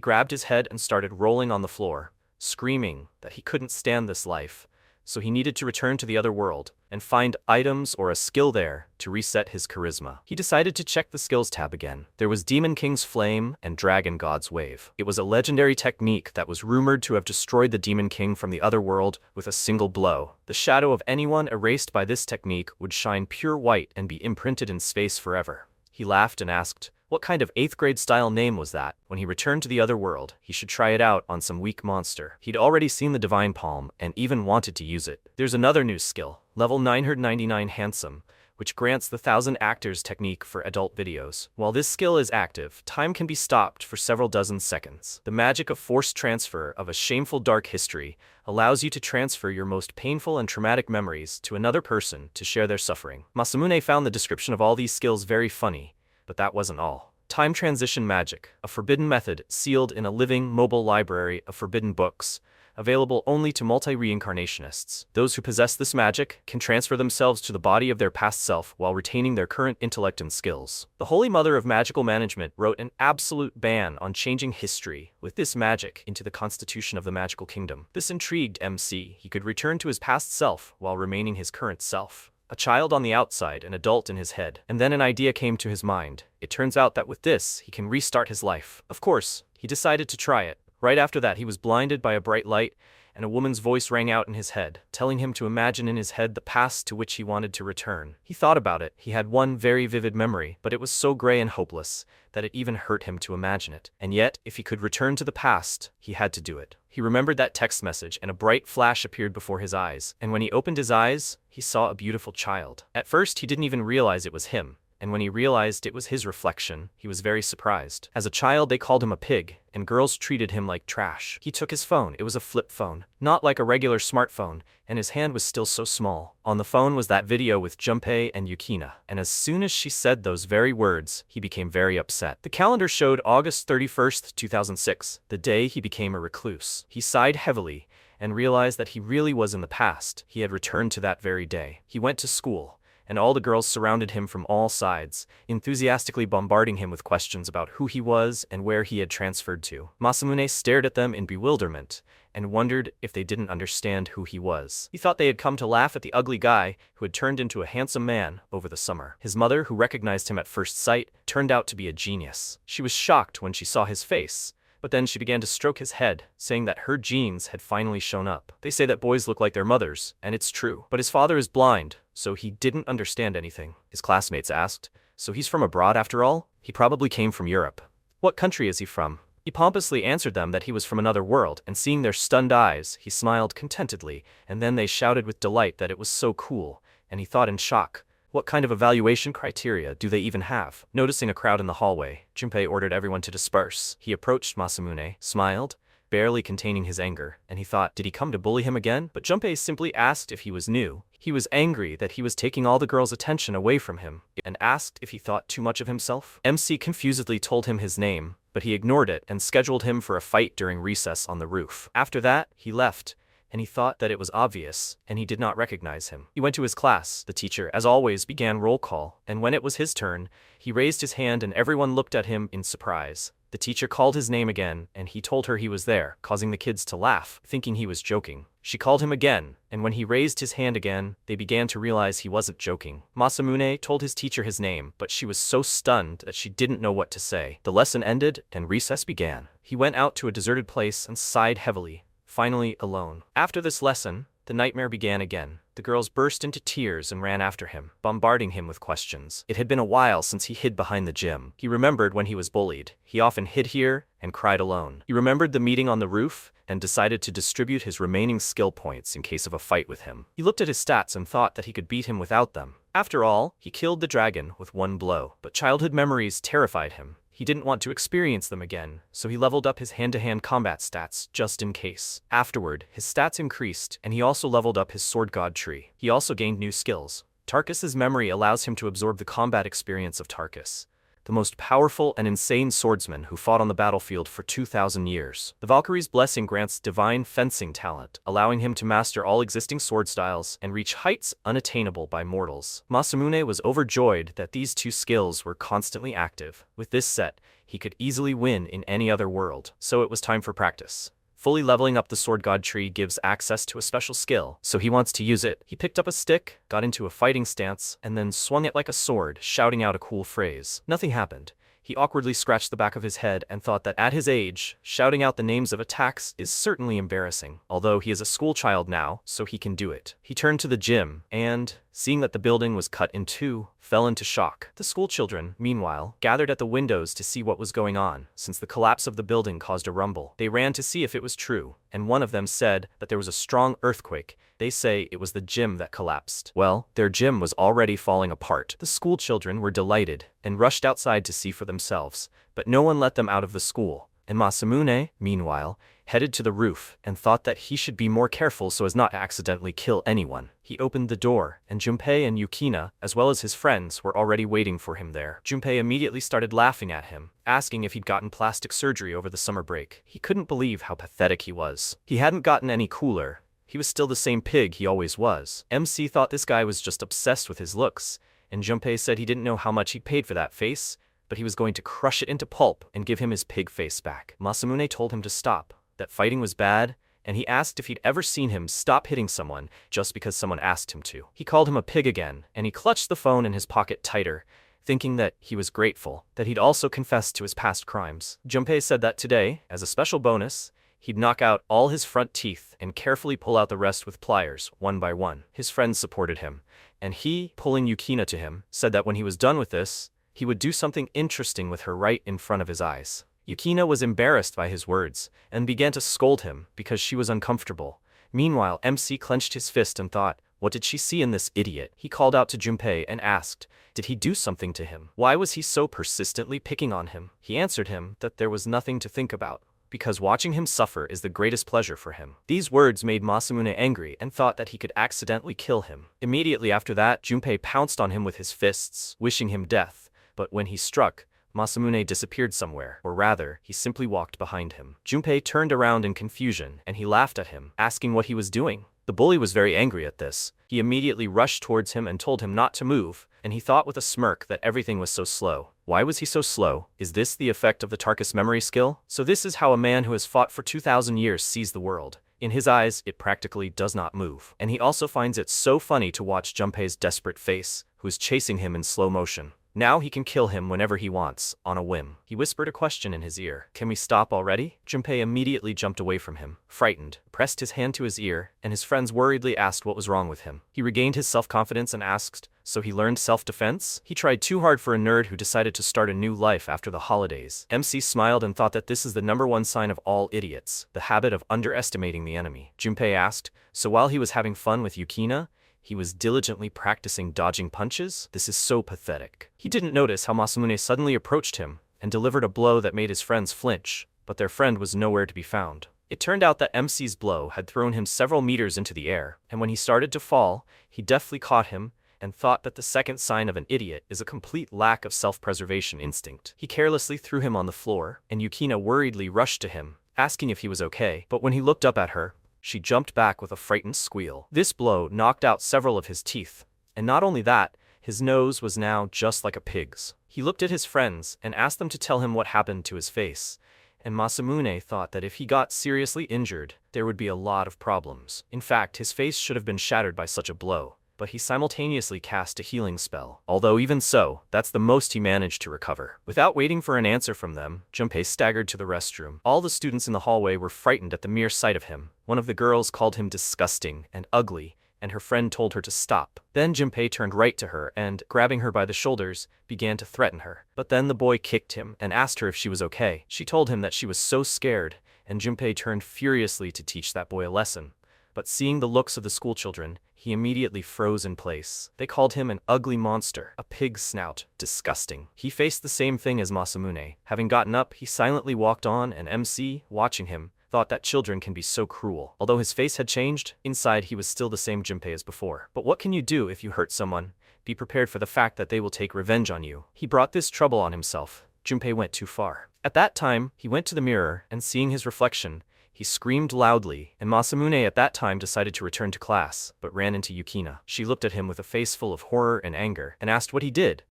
grabbed his head and started rolling on the floor, screaming that he couldn't stand this life, so he needed to return to the other world and find items or a skill there to reset his charisma. He decided to check the skills tab again. There was Demon King's Flame and Dragon God's Wave. It was a legendary technique that was rumored to have destroyed the Demon King from the other world with a single blow. The shadow of anyone erased by this technique would shine pure white and be imprinted in space forever. He laughed and asked, what kind of 8th grade style name was that? When he returned to the other world, he should try it out on some weak monster. He'd already seen the Divine Palm and even wanted to use it. There's another new skill, level 999 Handsome, which grants the 1000 actors technique for adult videos. While this skill is active, time can be stopped for several dozen seconds. The magic of forced transfer of a shameful dark history allows you to transfer your most painful and traumatic memories to another person to share their suffering. Masamune found the description of all these skills very funny, but that wasn't all. Time transition magic, a forbidden method sealed in a living, mobile library of forbidden books, available only to multi-reincarnationists. Those who possess this magic can transfer themselves to the body of their past self while retaining their current intellect and skills. The Holy Mother of Magical Management wrote an absolute ban on changing history with this magic into the constitution of the magical kingdom. This intrigued MC. He could return to his past self while remaining his current self. A child on the outside, an adult in his head. And then an idea came to his mind. It turns out that with this, he can restart his life. Of course, he decided to try it. Right after that, he was blinded by a bright light, and a woman's voice rang out in his head, telling him to imagine in his head the past to which he wanted to return. He thought about it. He had one very vivid memory, but it was so gray and hopeless that it even hurt him to imagine it. And yet, if he could return to the past, he had to do it. He remembered that text message, and a bright flash appeared before his eyes. And when he opened his eyes, he saw a beautiful child. At first, he didn't even realize it was him. And when he realized it was his reflection, he was very surprised. As a child, they called him a pig, and girls treated him like trash. He took his phone. It was a flip phone, not like a regular smartphone, and his hand was still so small. On the phone was that video with Junpei and Yukina, and as soon as she said those very words, he became very upset. The calendar showed August 31st, 2006, the day he became a recluse. He sighed heavily and realized that he really was in the past. He had returned to that very day. He went to school, and all the girls surrounded him from all sides, enthusiastically bombarding him with questions about who he was and where he had transferred to. Masamune stared at them in bewilderment and wondered if they didn't understand who he was. He thought they had come to laugh at the ugly guy who had turned into a handsome man over the summer. His mother, who recognized him at first sight, turned out to be a genius. She was shocked when she saw his face, but then she began to stroke his head, saying that her genes had finally shown up. They say that boys look like their mothers, and it's true. But his father is blind, so he didn't understand anything. His classmates asked, so he's from abroad after all? He probably came from Europe. What country is he from? He pompously answered them that he was from another world, and seeing their stunned eyes, he smiled contentedly, and then they shouted with delight that it was so cool, and he thought in shock, what kind of evaluation criteria do they even have? Noticing a crowd in the hallway, Junpei ordered everyone to disperse. He approached Masamune, smiled, barely containing his anger, and he thought, did he come to bully him again? But Junpei simply asked if he was new. He was angry that he was taking all the girls' attention away from him, and asked if he thought too much of himself. MC confusedly told him his name, but he ignored it and scheduled him for a fight during recess on the roof. After that, he left, and he thought that it was obvious, and he did not recognize him. He went to his class. The teacher, as always, began roll call, and when it was his turn, he raised his hand and everyone looked at him in surprise. The teacher called his name again, and he told her he was there, causing the kids to laugh, thinking he was joking. She called him again, and when he raised his hand again, they began to realize he wasn't joking. Masamune told his teacher his name, but she was so stunned that she didn't know what to say. The lesson ended, and recess began. He went out to a deserted place and sighed heavily, finally alone. After this lesson, the nightmare began again. The girls burst into tears and ran after him, bombarding him with questions. It had been a while since he hid behind the gym. He remembered when he was bullied. He often hid here and cried alone. He remembered the meeting on the roof and decided to distribute his remaining skill points in case of a fight with him. He looked at his stats and thought that he could beat him without them. After all, he killed the dragon with one blow. But childhood memories terrified him. He didn't want to experience them again, so he leveled up his hand-to-hand combat stats just in case. Afterward, his stats increased, and he also leveled up his sword god tree. He also gained new skills. Tarkus's memory allows him to absorb the combat experience of Tarkus, the most powerful and insane swordsman who fought on the battlefield for 2,000 years. The Valkyrie's blessing grants divine fencing talent, allowing him to master all existing sword styles and reach heights unattainable by mortals. Masamune was overjoyed that these two skills were constantly active. With this set, he could easily win in any other world, so it was time for practice. Fully leveling up the sword god tree gives access to a special skill, so he wants to use it. He picked up a stick, got into a fighting stance, and then swung it like a sword, shouting out a cool phrase. Nothing happened. He awkwardly scratched the back of his head and thought that at his age, shouting out the names of attacks is certainly embarrassing, although he is a school child now, so he can do it. He turned to the gym and, seeing that the building was cut in two, fell into shock. The school children, meanwhile, gathered at the windows to see what was going on, since the collapse of the building caused a rumble. They ran to see if it was true, and one of them said that there was a strong earthquake. They say it was the gym that collapsed. Well, their gym was already falling apart. The school children were delighted and rushed outside to see for themselves, but no one let them out of the school. And Masamune, meanwhile, headed to the roof and thought that he should be more careful so as not to accidentally kill anyone. He opened the door, and Junpei and Yukina, as well as his friends, were already waiting for him there. Junpei immediately started laughing at him, asking if he'd gotten plastic surgery over the summer break. He couldn't believe how pathetic he was. He hadn't gotten any cooler. He was still the same pig he always was. MC thought this guy was just obsessed with his looks, and Junpei said he didn't know how much he paid for that face, but he was going to crush it into pulp and give him his pig face back. Masamune told him to stop, that fighting was bad, and he asked if he'd ever seen him stop hitting someone just because someone asked him to. He called him a pig again, and he clutched the phone in his pocket tighter, thinking that he was grateful that he'd also confessed to his past crimes. Junpei said that today, as a special bonus, he'd knock out all his front teeth and carefully pull out the rest with pliers, one by one. His friends supported him, and he, pulling Yukina to him, said that when he was done with this, he would do something interesting with her right in front of his eyes. Yukina was embarrassed by his words, and began to scold him because she was uncomfortable. Meanwhile, MC clenched his fist and thought, what did she see in this idiot? He called out to Junpei and asked, did he do something to him? Why was he so persistently picking on him? He answered him that there was nothing to think about, because watching him suffer is the greatest pleasure for him. These words made Masamune angry and thought that he could accidentally kill him. Immediately after that, Junpei pounced on him with his fists, wishing him death, but when he struck, Masamune disappeared somewhere, or rather, he simply walked behind him. Junpei turned around in confusion, and he laughed at him, asking what he was doing. The bully was very angry at this. He immediately rushed towards him and told him not to move, and he thought with a smirk that everything was so slow. Why was he so slow? Is this the effect of the Tarkus memory skill? So this is how a man who has fought for 2,000 years sees the world. In his eyes, it practically does not move. And he also finds it so funny to watch Junpei's desperate face, who is chasing him in slow motion. Now he can kill him whenever he wants, on a whim. He whispered a question in his ear. Can we stop already? Junpei immediately jumped away from him, frightened, pressed his hand to his ear, and his friends worriedly asked what was wrong with him. He regained his self-confidence and asked, so he learned self-defense? He tried too hard for a nerd who decided to start a new life after the holidays. MC smiled and thought that this is the #1 sign of all idiots, the habit of underestimating the enemy. Junpei asked, so while he was having fun with Yukina, he was diligently practicing dodging punches? This is so pathetic. He didn't notice how Masamune suddenly approached him and delivered a blow that made his friends flinch, but their friend was nowhere to be found. It turned out that MC's blow had thrown him several meters into the air, and when he started to fall, he deftly caught him and thought that the second sign of an idiot is a complete lack of self-preservation instinct. He carelessly threw him on the floor, and Yukina worriedly rushed to him, asking if he was okay, but when he looked up at her, she jumped back with a frightened squeal. This blow knocked out several of his teeth, and not only that, his nose was now just like a pig's. He looked at his friends and asked them to tell him what happened to his face, and Masamune thought that if he got seriously injured, there would be a lot of problems. In fact, his face should have been shattered by such a blow, but he simultaneously cast a healing spell. Although even so, that's the most he managed to recover. Without waiting for an answer from them, Junpei staggered to the restroom. All the students in the hallway were frightened at the mere sight of him. One of the girls called him disgusting and ugly, and her friend told her to stop. Then Junpei turned right to her and, grabbing her by the shoulders, began to threaten her. But then the boy kicked him and asked her if she was okay. She told him that she was so scared, and Junpei turned furiously to teach that boy a lesson. But seeing the looks of the schoolchildren, he immediately froze in place. They called him an ugly monster, a pig's snout, disgusting. He faced the same thing as Masamune. Having gotten up, he silently walked on, and MC, watching him, thought that children can be so cruel. Although his face had changed, inside he was still the same Junpei as before. But what can you do if you hurt someone? be prepared for the fact that they will take revenge on you. He brought this trouble on himself. Junpei went too far. At that time, he went to the mirror, and seeing his reflection, he screamed loudly, and Masamune at that time decided to return to class, but ran into Yukina. She looked at him with a face full of horror and anger, and asked what he did.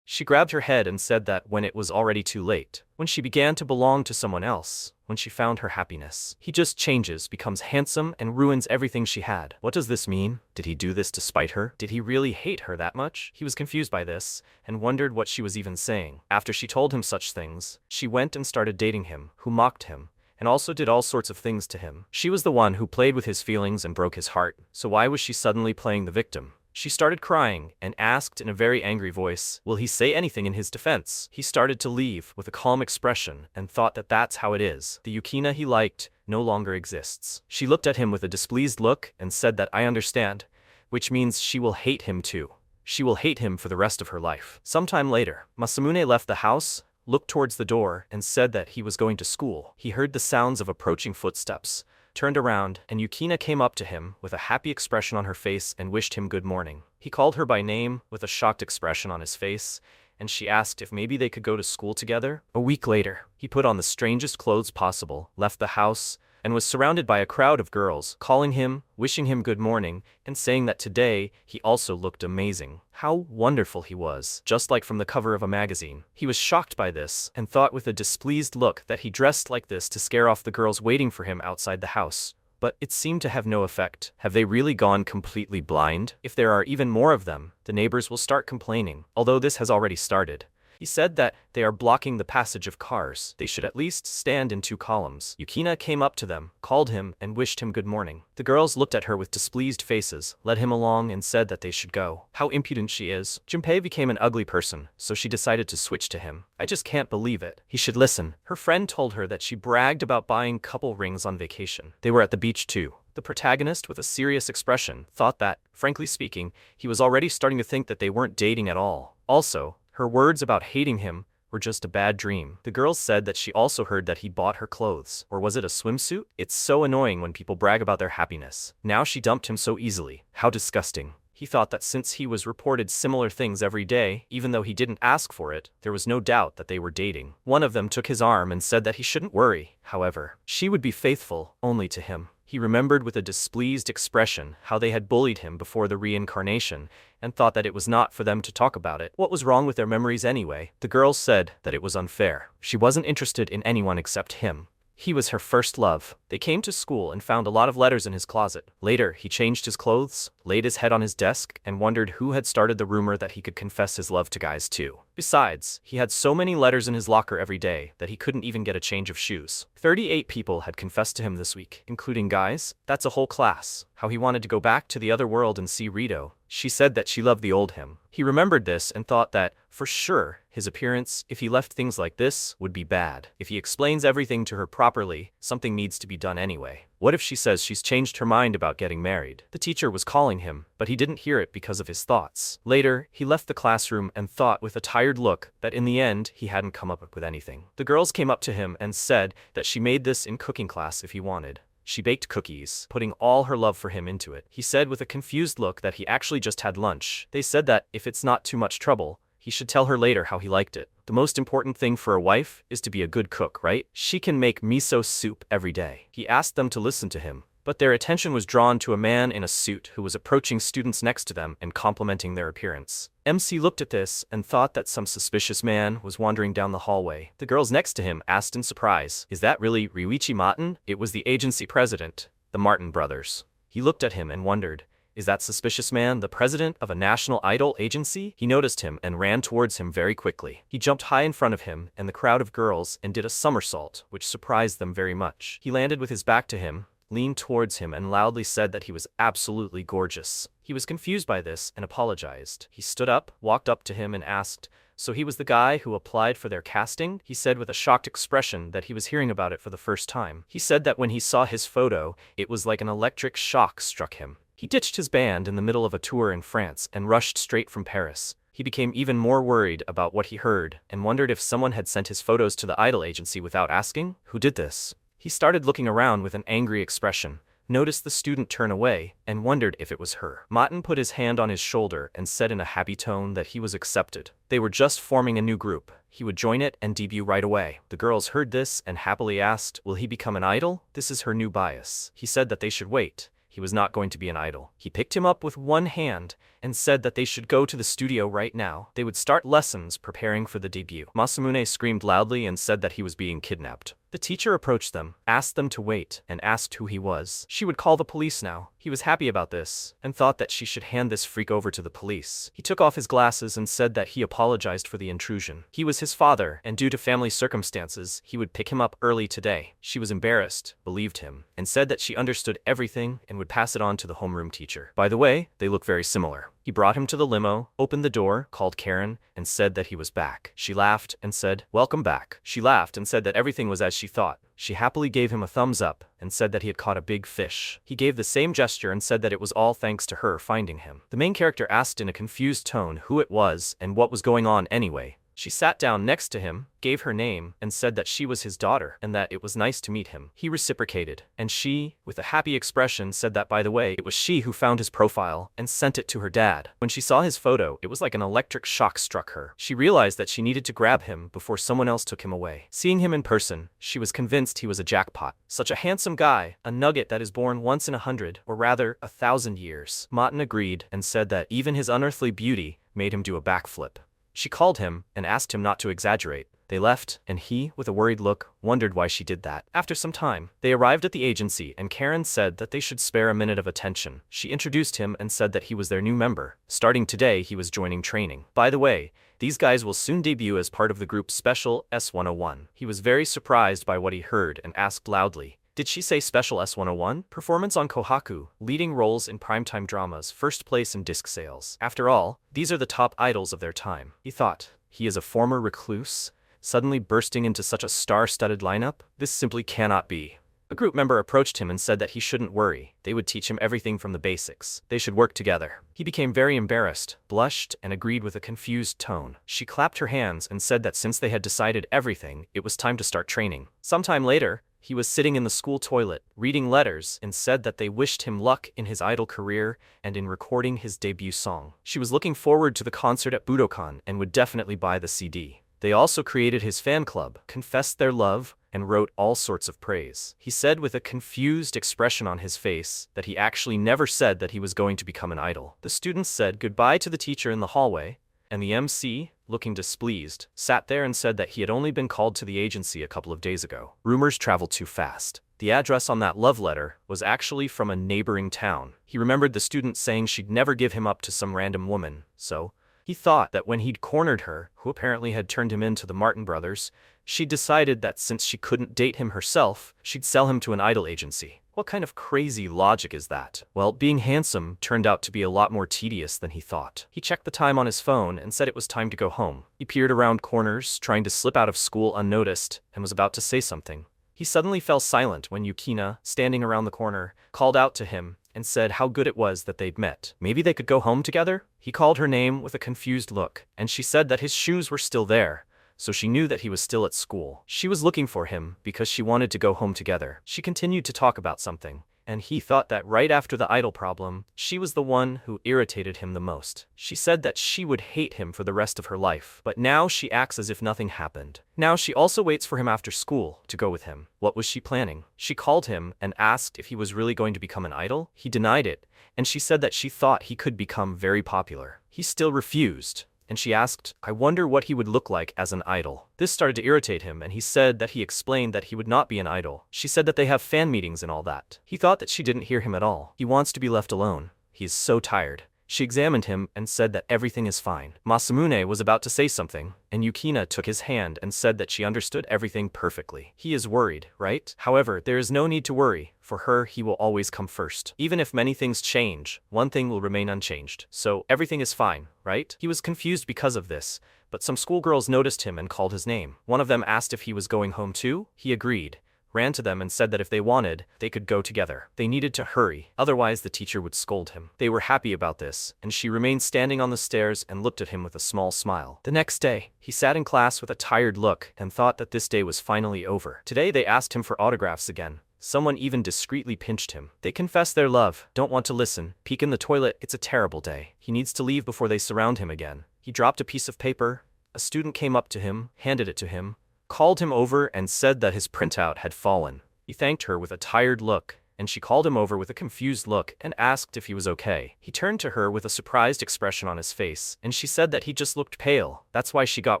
She grabbed her head and said that when it was already too late, when she began to belong to someone else, when she found her happiness, he just changes, becomes handsome, and ruins everything she had. What does this mean? Did he do this to spite her? Did he really hate her that much? He was confused by this, and wondered what she was even saying. After she told him such things, she went and started dating him, who mocked him, and also did all sorts of things to him. She was the one who played with his feelings and broke his heart, so why was she suddenly playing the victim? She started crying, and asked in a very angry voice, will he say anything in his defense? He started to leave with a calm expression, and thought that that's how it is. The Yukina he liked no longer exists. She looked at him with a displeased look, and said that I understand, which means she will hate him too. She will hate him for the rest of her life. Sometime later, Masamune left the house, looked towards the door, and said that he was going to school. He heard the sounds of approaching footsteps, turned around, and Yukina came up to him with a happy expression on her face and wished him good morning. He called her by name with a shocked expression on his face, and she asked if maybe they could go to school together. A week later, he put on the strangest clothes possible, left the house, and was surrounded by a crowd of girls, calling him, wishing him good morning, and saying that today he also looked amazing. How wonderful he was, just like from the cover of a magazine. He was shocked by this, and thought with a displeased look that he dressed like this to scare off the girls waiting for him outside the house. But it seemed to have no effect. Have they really gone completely blind? If there are even more of them, the neighbors will start complaining, although this has already started. He said that they are blocking the passage of cars. They should at least stand in 2 columns. Yukina came up to them, called him, and wished him good morning. The girls looked at her with displeased faces, led him along, and said that they should go. How impudent she is. Junpei became an ugly person, so she decided to switch to him. I just can't believe it. He should listen. Her friend told her that she bragged about buying couple rings on vacation. They were at the beach too. The protagonist, with a serious expression, thought that, frankly speaking, he was already starting to think that they weren't dating at all. Also, her words about hating him were just a bad dream. The girls said that she also heard that he bought her clothes. Or was it a swimsuit? It's so annoying when people brag about their happiness. Now she dumped him so easily. How disgusting. He thought that since he was reported similar things every day, even though he didn't ask for it, there was no doubt that they were dating. One of them took his arm and said that he shouldn't worry. However, she would be faithful only to him. He remembered with a displeased expression how they had bullied him before the reincarnation, and thought that it was not for them to talk about it. What was wrong with their memories anyway? The girls said that it was unfair. She wasn't interested in anyone except him. He was her first love. They came to school and found a lot of letters in his closet. Later, he changed his clothes, laid his head on his desk, and wondered who had started the rumor that he could confess his love to guys too. Besides, he had so many letters in his locker every day that he couldn't even get a change of shoes. 38 people had confessed to him this week, including guys. That's a whole class. How he wanted to go back to the other world and see Rito. She said that she loved the old him. He remembered this and thought that, for sure, his appearance, if he left things like this, would be bad. If he explains everything to her properly, something needs to be done anyway. What if she says she's changed her mind about getting married? The teacher was calling him, but he didn't hear it because of his thoughts. Later, he left the classroom and thought with a tired look that in the end, he hadn't come up with anything. The girls came up to him and said that she made this in cooking class if he wanted. She baked cookies, putting all her love for him into it. He said with a confused look that he actually just had lunch. They said that if it's not too much trouble, he should tell her later how he liked it. The most important thing for a wife is to be a good cook, right? She can make miso soup every day. He asked them to listen to him, but their attention was drawn to a man in a suit who was approaching students next to them and complimenting their appearance. MC looked at this and thought that some suspicious man was wandering down the hallway. The girls next to him asked in surprise, "Is that really Ryuichi Martin?" It was the agency president, the Martin brothers. He looked at him and wondered, is that suspicious man the president of a national idol agency? He noticed him and ran towards him very quickly. He jumped high in front of him and the crowd of girls and did a somersault, which surprised them very much. He landed with his back to him, leaned towards him and loudly said that he was absolutely gorgeous. He was confused by this and apologized. He stood up, walked up to him and asked, "So he was the guy who applied for their casting?" He said with a shocked expression that he was hearing about it for the first time. He said that when he saw his photo, it was like an electric shock struck him. He ditched his band in the middle of a tour in France and rushed straight from Paris. He became even more worried about what he heard and wondered if someone had sent his photos to the idol agency without asking. Who did this? He started looking around with an angry expression, noticed the student turn away, and wondered if it was her. Maten put his hand on his shoulder and said in a happy tone that he was accepted. They were just forming a new group. He would join it and debut right away. The girls heard this and happily asked, will he become an idol? This is her new bias. He said that they should wait. He was not going to be an idol. He picked him up with one hand and said that they should go to the studio right now. They would start lessons preparing for the debut. Masamune screamed loudly and said that he was being kidnapped. The teacher approached them, asked them to wait, and asked who he was. She would call the police now. He was happy about this, and thought that she should hand this freak over to the police. He took off his glasses and said that he apologized for the intrusion. He was his father, and due to family circumstances, he would pick him up early today. She was embarrassed, believed him, and said that she understood everything and would pass it on to the homeroom teacher. By the way, they look very similar. He brought him to the limo, opened the door, called Karen, and said that he was back. She laughed and said, welcome back. She laughed and said that everything was as she thought. She happily gave him a thumbs up and said that he had caught a big fish. He gave the same gesture and said that it was all thanks to her finding him. The main character asked in a confused tone who it was and what was going on anyway. She sat down next to him, gave her name, and said that she was his daughter and that it was nice to meet him. He reciprocated, and she, with a happy expression, said that by the way, it was she who found his profile and sent it to her dad. When she saw his photo, it was like an electric shock struck her. She realized that she needed to grab him before someone else took him away. Seeing him in person, she was convinced he was a jackpot. Such a handsome guy, a nugget that is born once in 100, or rather 1,000 years. Maten agreed and said that even his unearthly beauty made him do a backflip. She called him and asked him not to exaggerate. They left, and he, with a worried look, wondered why she did that. After some time, they arrived at the agency and Karen said that they should spare a minute of attention. She introduced him and said that he was their new member. Starting today, he was joining training. By the way, these guys will soon debut as part of the group's Special S101. He was very surprised by what he heard and asked loudly, did she say Special S101? Performance on Kohaku, leading roles in primetime dramas, first place in disc sales. After all, these are the top idols of their time. He thought, he is a former recluse, suddenly bursting into such a star-studded lineup? This simply cannot be. A group member approached him and said that he shouldn't worry. They would teach him everything from the basics. They should work together. He became very embarrassed, blushed, and agreed with a confused tone. She clapped her hands and said that since they had decided everything, it was time to start training. Sometime later, he was sitting in the school toilet, reading letters, and said that they wished him luck in his idol career and in recording his debut song. She was looking forward to the concert at Budokan and would definitely buy the CD. They also created his fan club, confessed their love, and wrote all sorts of praise. He said with a confused expression on his face that he actually never said that he was going to become an idol. The students said goodbye to the teacher in the hallway, and the MC, looking displeased, sat there and said that he had only been called to the agency a couple of days ago. Rumors traveled too fast. The address on that love letter was actually from a neighboring town. He remembered the student saying she'd never give him up to some random woman, so he thought that when he'd cornered her, who apparently had turned him in to the Martin brothers, she'd decided that since she couldn't date him herself, she'd sell him to an idol agency. What kind of crazy logic is that? Well, being handsome turned out to be a lot more tedious than he thought. He checked the time on his phone and said it was time to go home. He peered around corners, trying to slip out of school unnoticed, and was about to say something. He suddenly fell silent when Yukina, standing around the corner, called out to him and said how good it was that they'd met. Maybe they could go home together? He called her name with a confused look, and she said that his shoes were still there, so she knew that he was still at school. She was looking for him because she wanted to go home together. She continued to talk about something, and he thought that right after the idol problem, she was the one who irritated him the most. She said that she would hate him for the rest of her life, but now she acts as if nothing happened. Now she also waits for him after school to go with him. What was she planning? She called him and asked if he was really going to become an idol. He denied it, and she said that she thought he could become very popular. He still refused. And she asked, I wonder what he would look like as an idol. This started to irritate him, and he said that he explained that he would not be an idol. She said that they have fan meetings and all that. He thought that she didn't hear him at all. He wants to be left alone. He is so tired. She examined him and said that everything is fine. Masamune was about to say something, and Yukina took his hand and said that she understood everything perfectly. He is worried, right? However, there is no need to worry. For her, he will always come first. Even if many things change, one thing will remain unchanged. So, everything is fine, right? He was confused because of this, but some schoolgirls noticed him and called his name. One of them asked if he was going home too. He agreed, ran to them and said that if they wanted, they could go together. They needed to hurry, otherwise the teacher would scold him. They were happy about this, and she remained standing on the stairs and looked at him with a small smile. The next day, he sat in class with a tired look and thought that this day was finally over. Today they asked him for autographs again, Someone even discreetly pinched him. They confess their love, don't want to listen, peek in the toilet, it's a terrible day. He needs to leave before they surround him again. He dropped a piece of paper. A student came up to him, handed it to him, called him over and said that his printout had fallen. He thanked her with a tired look, and she called him over with a confused look and asked if he was okay. He turned to her with a surprised expression on his face, and she said that he just looked pale. That's why she got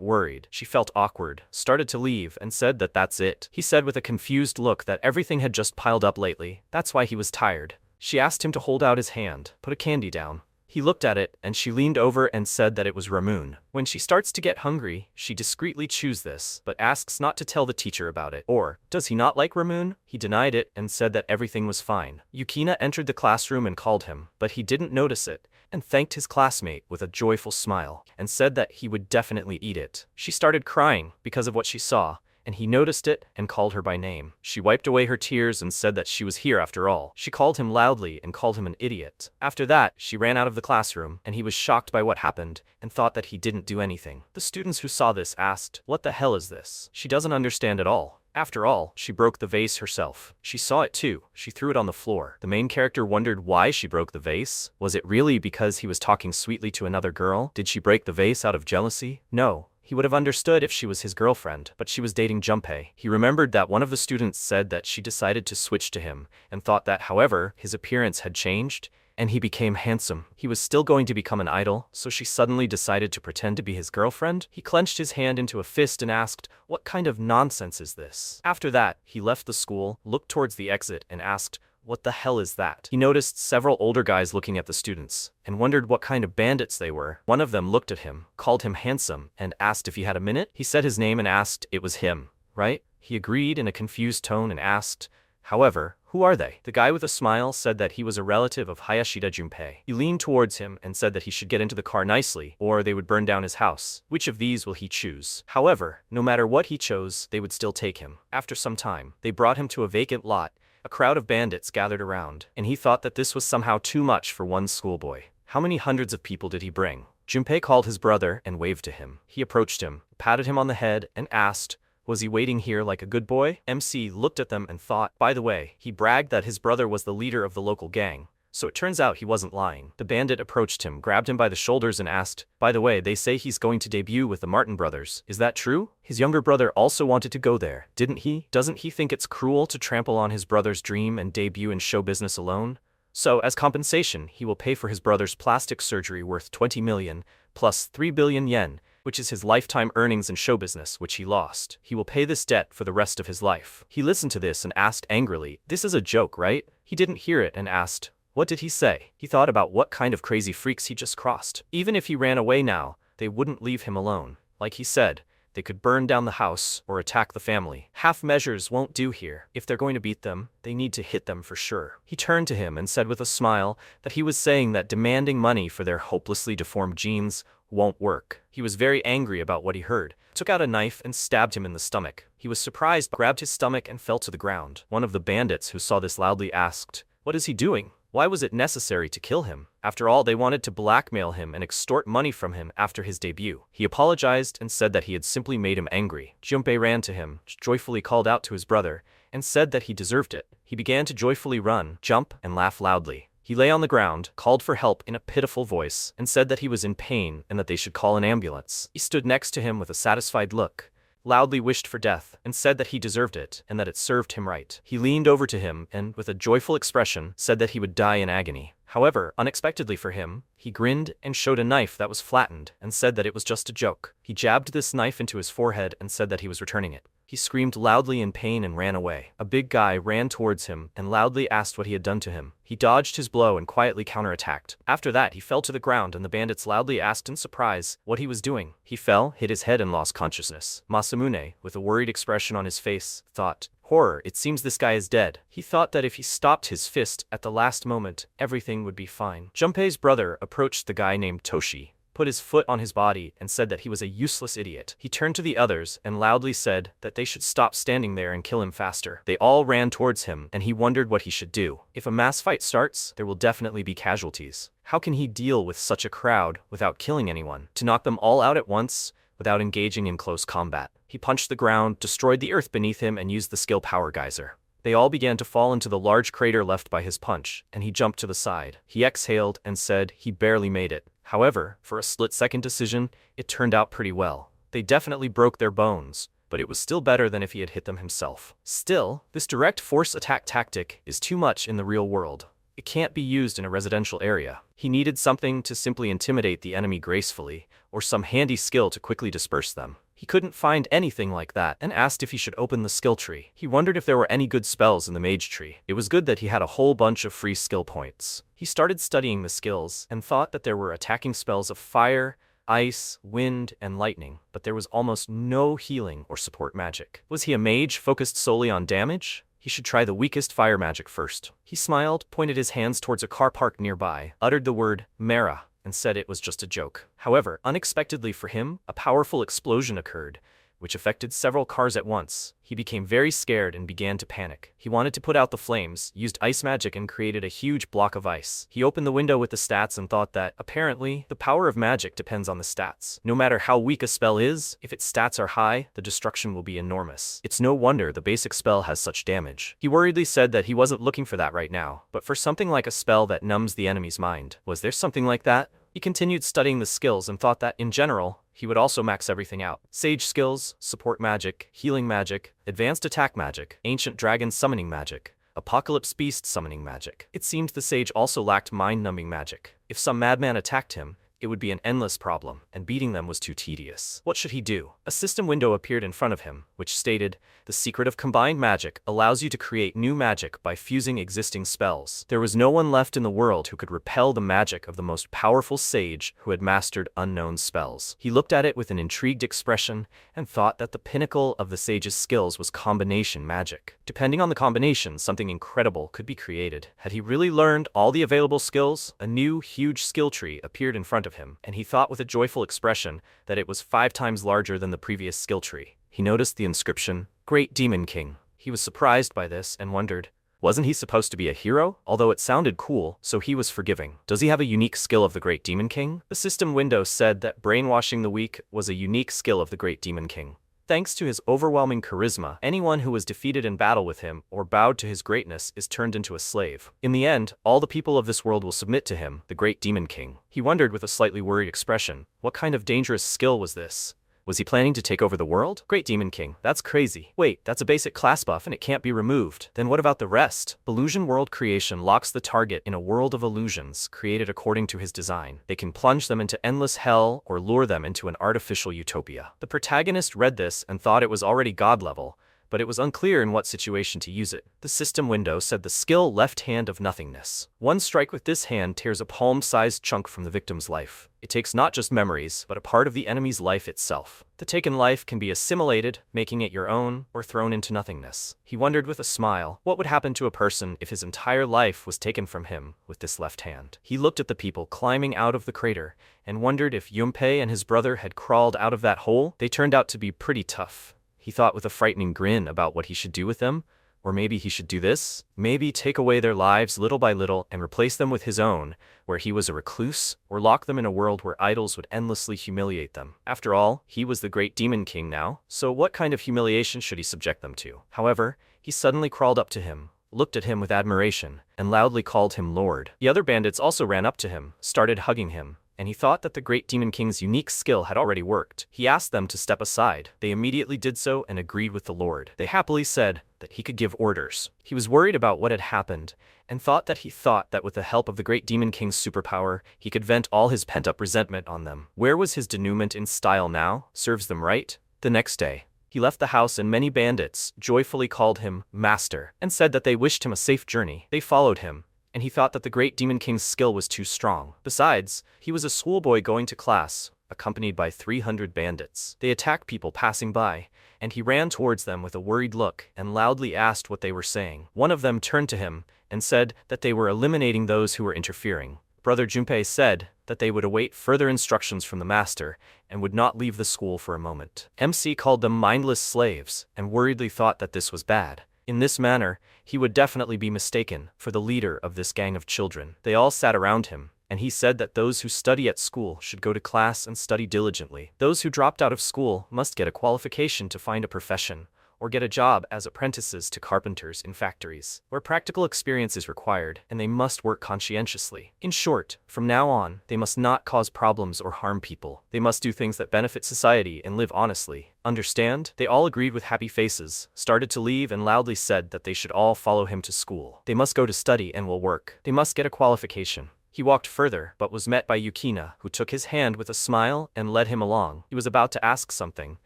worried. She felt awkward, started to leave, and said that that's it. He said with a confused look that everything had just piled up lately. That's why he was tired. She asked him to hold out his hand, put a candy down. He looked at it, and she leaned over and said that it was Ramoon. When she starts to get hungry, she discreetly chews this, but asks not to tell the teacher about it. Or, does he not like Ramoon? He denied it and said that everything was fine. Yukina entered the classroom and called him, but he didn't notice it, and thanked his classmate with a joyful smile, and said that he would definitely eat it. She started crying because of what she saw, and he noticed it and called her by name. She wiped away her tears and said that she was here after all. She called him loudly and called him an idiot. After that, she ran out of the classroom, and he was shocked by what happened and thought that he didn't do anything. The students who saw this asked, "What the hell is this?" She doesn't understand at all. After all, she broke the vase herself. She saw it too. She threw it on the floor. The main character wondered why she broke the vase. Was it really because he was talking sweetly to another girl? Did she break the vase out of jealousy? No. He would have understood if she was his girlfriend, but she was dating Junpei. He remembered that one of the students said that she decided to switch to him, and thought that, however, his appearance had changed, and he became handsome. He was still going to become an idol, so she suddenly decided to pretend to be his girlfriend. He clenched his hand into a fist and asked, "What kind of nonsense is this?" After that, he left the school, looked towards the exit, and asked, "What the hell is that?" He noticed several older guys looking at the students, and wondered what kind of bandits they were. One of them looked at him, called him handsome, and asked if he had a minute. He said his name and asked, "It was him, right?" He agreed in a confused tone and asked, "However, who are they?" The guy with a smile said that he was a relative of Hayashida Junpei. He leaned towards him and said that he should get into the car nicely, or they would burn down his house. Which of these will he choose? However, no matter what he chose, they would still take him. After some time, they brought him to a vacant lot. A crowd of bandits gathered around, and he thought that this was somehow too much for one schoolboy. How many hundreds of people did he bring? Junpei called his brother and waved to him. He approached him, patted him on the head, and asked, was he waiting here like a good boy? MC looked at them and thought, by the way, he bragged that his brother was the leader of the local gang. So it turns out he wasn't lying. The bandit approached him, grabbed him by the shoulders and asked, "By the way, they say he's going to debut with the Martin brothers. Is that true?" His younger brother also wanted to go there, didn't he? Doesn't he think it's cruel to trample on his brother's dream and debut in show business alone? So, as compensation, he will pay for his brother's plastic surgery worth 20 million, plus 3 billion yen, which is his lifetime earnings in show business, which he lost. He will pay this debt for the rest of his life. He listened to this and asked angrily, "This is a joke, right?" He didn't hear it and asked, "What did he say?" He thought about what kind of crazy freaks he just crossed. Even if he ran away now, they wouldn't leave him alone. Like he said, they could burn down the house or attack the family. Half measures won't do here. If they're going to beat them, they need to hit them for sure. He turned to him and said with a smile that he was saying that demanding money for their hopelessly deformed genes won't work. He was very angry about what he heard, took out a knife and stabbed him in the stomach. He was surprised, grabbed his stomach and fell to the ground. One of the bandits who saw this loudly asked, "What is he doing? Why was it necessary to kill him?" After all, they wanted to blackmail him and extort money from him after his debut. He apologized and said that he had simply made him angry. Junpei ran to him, joyfully called out to his brother, and said that he deserved it. He began to joyfully run, jump, and laugh loudly. He lay on the ground, called for help in a pitiful voice, and said that he was in pain and that they should call an ambulance. He stood next to him with a satisfied look, loudly wished for death, and said that he deserved it and that it served him right. He leaned over to him and, with a joyful expression, said that he would die in agony. However, unexpectedly for him, he grinned and showed a knife that was flattened and said that it was just a joke. He jabbed this knife into his forehead and said that he was returning it. He screamed loudly in pain and ran away. A big guy ran towards him and loudly asked what he had done to him. He dodged his blow and quietly counterattacked. After that, he fell to the ground and the bandits loudly asked in surprise what he was doing. He fell, hit his head and lost consciousness. Masamune, with a worried expression on his face, thought, "Horror, it seems this guy is dead." He thought that if he stopped his fist at the last moment, everything would be fine. Junpei's brother approached the guy named Toshi, put his foot on his body and said that he was a useless idiot. He turned to the others and loudly said that they should stop standing there and kill him faster. They all ran towards him and he wondered what he should do. If a mass fight starts, there will definitely be casualties. How can he deal with such a crowd without killing anyone? To knock them all out at once without engaging in close combat. He punched the ground, destroyed the earth beneath him and used the skill Power Geyser. They all began to fall into the large crater left by his punch, and he jumped to the side. He exhaled and said he barely made it. However, for a split-second decision, it turned out pretty well. They definitely broke their bones, but it was still better than if he had hit them himself. Still, this direct force attack tactic is too much in the real world. It can't be used in a residential area. He needed something to simply intimidate the enemy gracefully, or some handy skill to quickly disperse them. He couldn't find anything like that and asked if he should open the skill tree. He wondered if there were any good spells in the mage tree. It was good that he had a whole bunch of free skill points. He started studying the skills and thought that there were attacking spells of fire, ice, wind, and lightning, but there was almost no healing or support magic. Was he a mage focused solely on damage? He should try the weakest fire magic first. He smiled, pointed his hands towards a car parked nearby, uttered the word Mara, and said it was just a joke. However, unexpectedly for him, a powerful explosion occurred, which affected several cars at once. He became very scared and began to panic. He wanted to put out the flames, used ice magic and created a huge block of ice. He opened the window with the stats and thought that, apparently, the power of magic depends on the stats. No matter how weak a spell is, if its stats are high, the destruction will be enormous. It's no wonder the basic spell has such damage. He worriedly said that he wasn't looking for that right now, but for something like a spell that numbs the enemy's mind. Was there something like that? He continued studying the skills and thought that, in general, he would also max everything out. Sage skills, support magic, healing magic, advanced attack magic, ancient dragon summoning magic, apocalypse beast summoning magic. It seemed the sage also lacked mind-numbing magic. If some madman attacked him, it would be an endless problem, and beating them was too tedious. What should he do? A system window appeared in front of him, which stated, "The secret of combined magic allows you to create new magic by fusing existing spells." There was no one left in the world who could repel the magic of the most powerful sage who had mastered unknown spells. He looked at it with an intrigued expression and thought that the pinnacle of the sage's skills was combination magic. Depending on the combination, something incredible could be created. Had he really learned all the available skills? A new, huge skill tree appeared in front of him, and he thought with a joyful expression that it was 5 times larger than the previous skill tree. He noticed the inscription, Great Demon King. He was surprised by this and wondered, wasn't he supposed to be a hero? Although it sounded cool, so he was forgiving. Does he have a unique skill of the Great Demon King? The system window said that brainwashing the weak was a unique skill of the Great Demon King. Thanks to his overwhelming charisma, anyone who was defeated in battle with him or bowed to his greatness is turned into a slave. In the end, all the people of this world will submit to him, the Great Demon King. He wondered with a slightly worried expression, what kind of dangerous skill was this? Was he planning to take over the world? Great Demon King, that's crazy. Wait, that's a basic class buff and it can't be removed. Then what about the rest? Illusion world creation locks the target in a world of illusions created according to his design. They can plunge them into endless hell or lure them into an artificial utopia. The protagonist read this and thought it was already god level, but it was unclear in what situation to use it. The system window said the skill Left Hand of Nothingness. One strike with this hand tears a palm-sized chunk from the victim's life. It takes not just memories, but a part of the enemy's life itself. The taken life can be assimilated, making it your own, or thrown into nothingness. He wondered with a smile, what would happen to a person if his entire life was taken from him with this left hand? He looked at the people climbing out of the crater, and wondered if Yunpei and his brother had crawled out of that hole. They turned out to be pretty tough. He thought with a frightening grin about what he should do with them. Or maybe he should do this? Maybe take away their lives little by little and replace them with his own, where he was a recluse, or lock them in a world where idols would endlessly humiliate them. After all, he was the Great Demon King now, so what kind of humiliation should he subject them to? However, he suddenly crawled up to him, looked at him with admiration, and loudly called him Lord. The other bandits also ran up to him, started hugging him, and he thought that the Great Demon King's unique skill had already worked. He asked them to step aside. They immediately did so and agreed with the Lord. They happily said that he could give orders. He was worried about what had happened, and thought that with the help of the Great Demon King's superpower, he could vent all his pent-up resentment on them. Where was his denouement in style now? Serves them right? The next day, he left the house and many bandits joyfully called him Master, and said that they wished him a safe journey. They followed him, and he thought that the Great Demon King's skill was too strong. Besides, he was a schoolboy going to class, accompanied by 300 bandits. They attacked people passing by, and he ran towards them with a worried look and loudly asked what they were saying. One of them turned to him and said that they were eliminating those who were interfering. Brother Junpei said that they would await further instructions from the master and would not leave the school for a moment. MC called them mindless slaves and worriedly thought that this was bad. In this manner, he would definitely be mistaken for the leader of this gang of children. They all sat around him, and he said that those who study at school should go to class and study diligently. Those who dropped out of school must get a qualification to find a profession, or get a job as apprentices to carpenters in factories, where practical experience is required, and they must work conscientiously. In short, from now on, they must not cause problems or harm people. They must do things that benefit society and live honestly. Understand? They all agreed with happy faces, started to leave, and loudly said that they should all follow him to school. They must go to study and will work. They must get a qualification. He walked further, but was met by Yukina, who took his hand with a smile and led him along. He was about to ask something,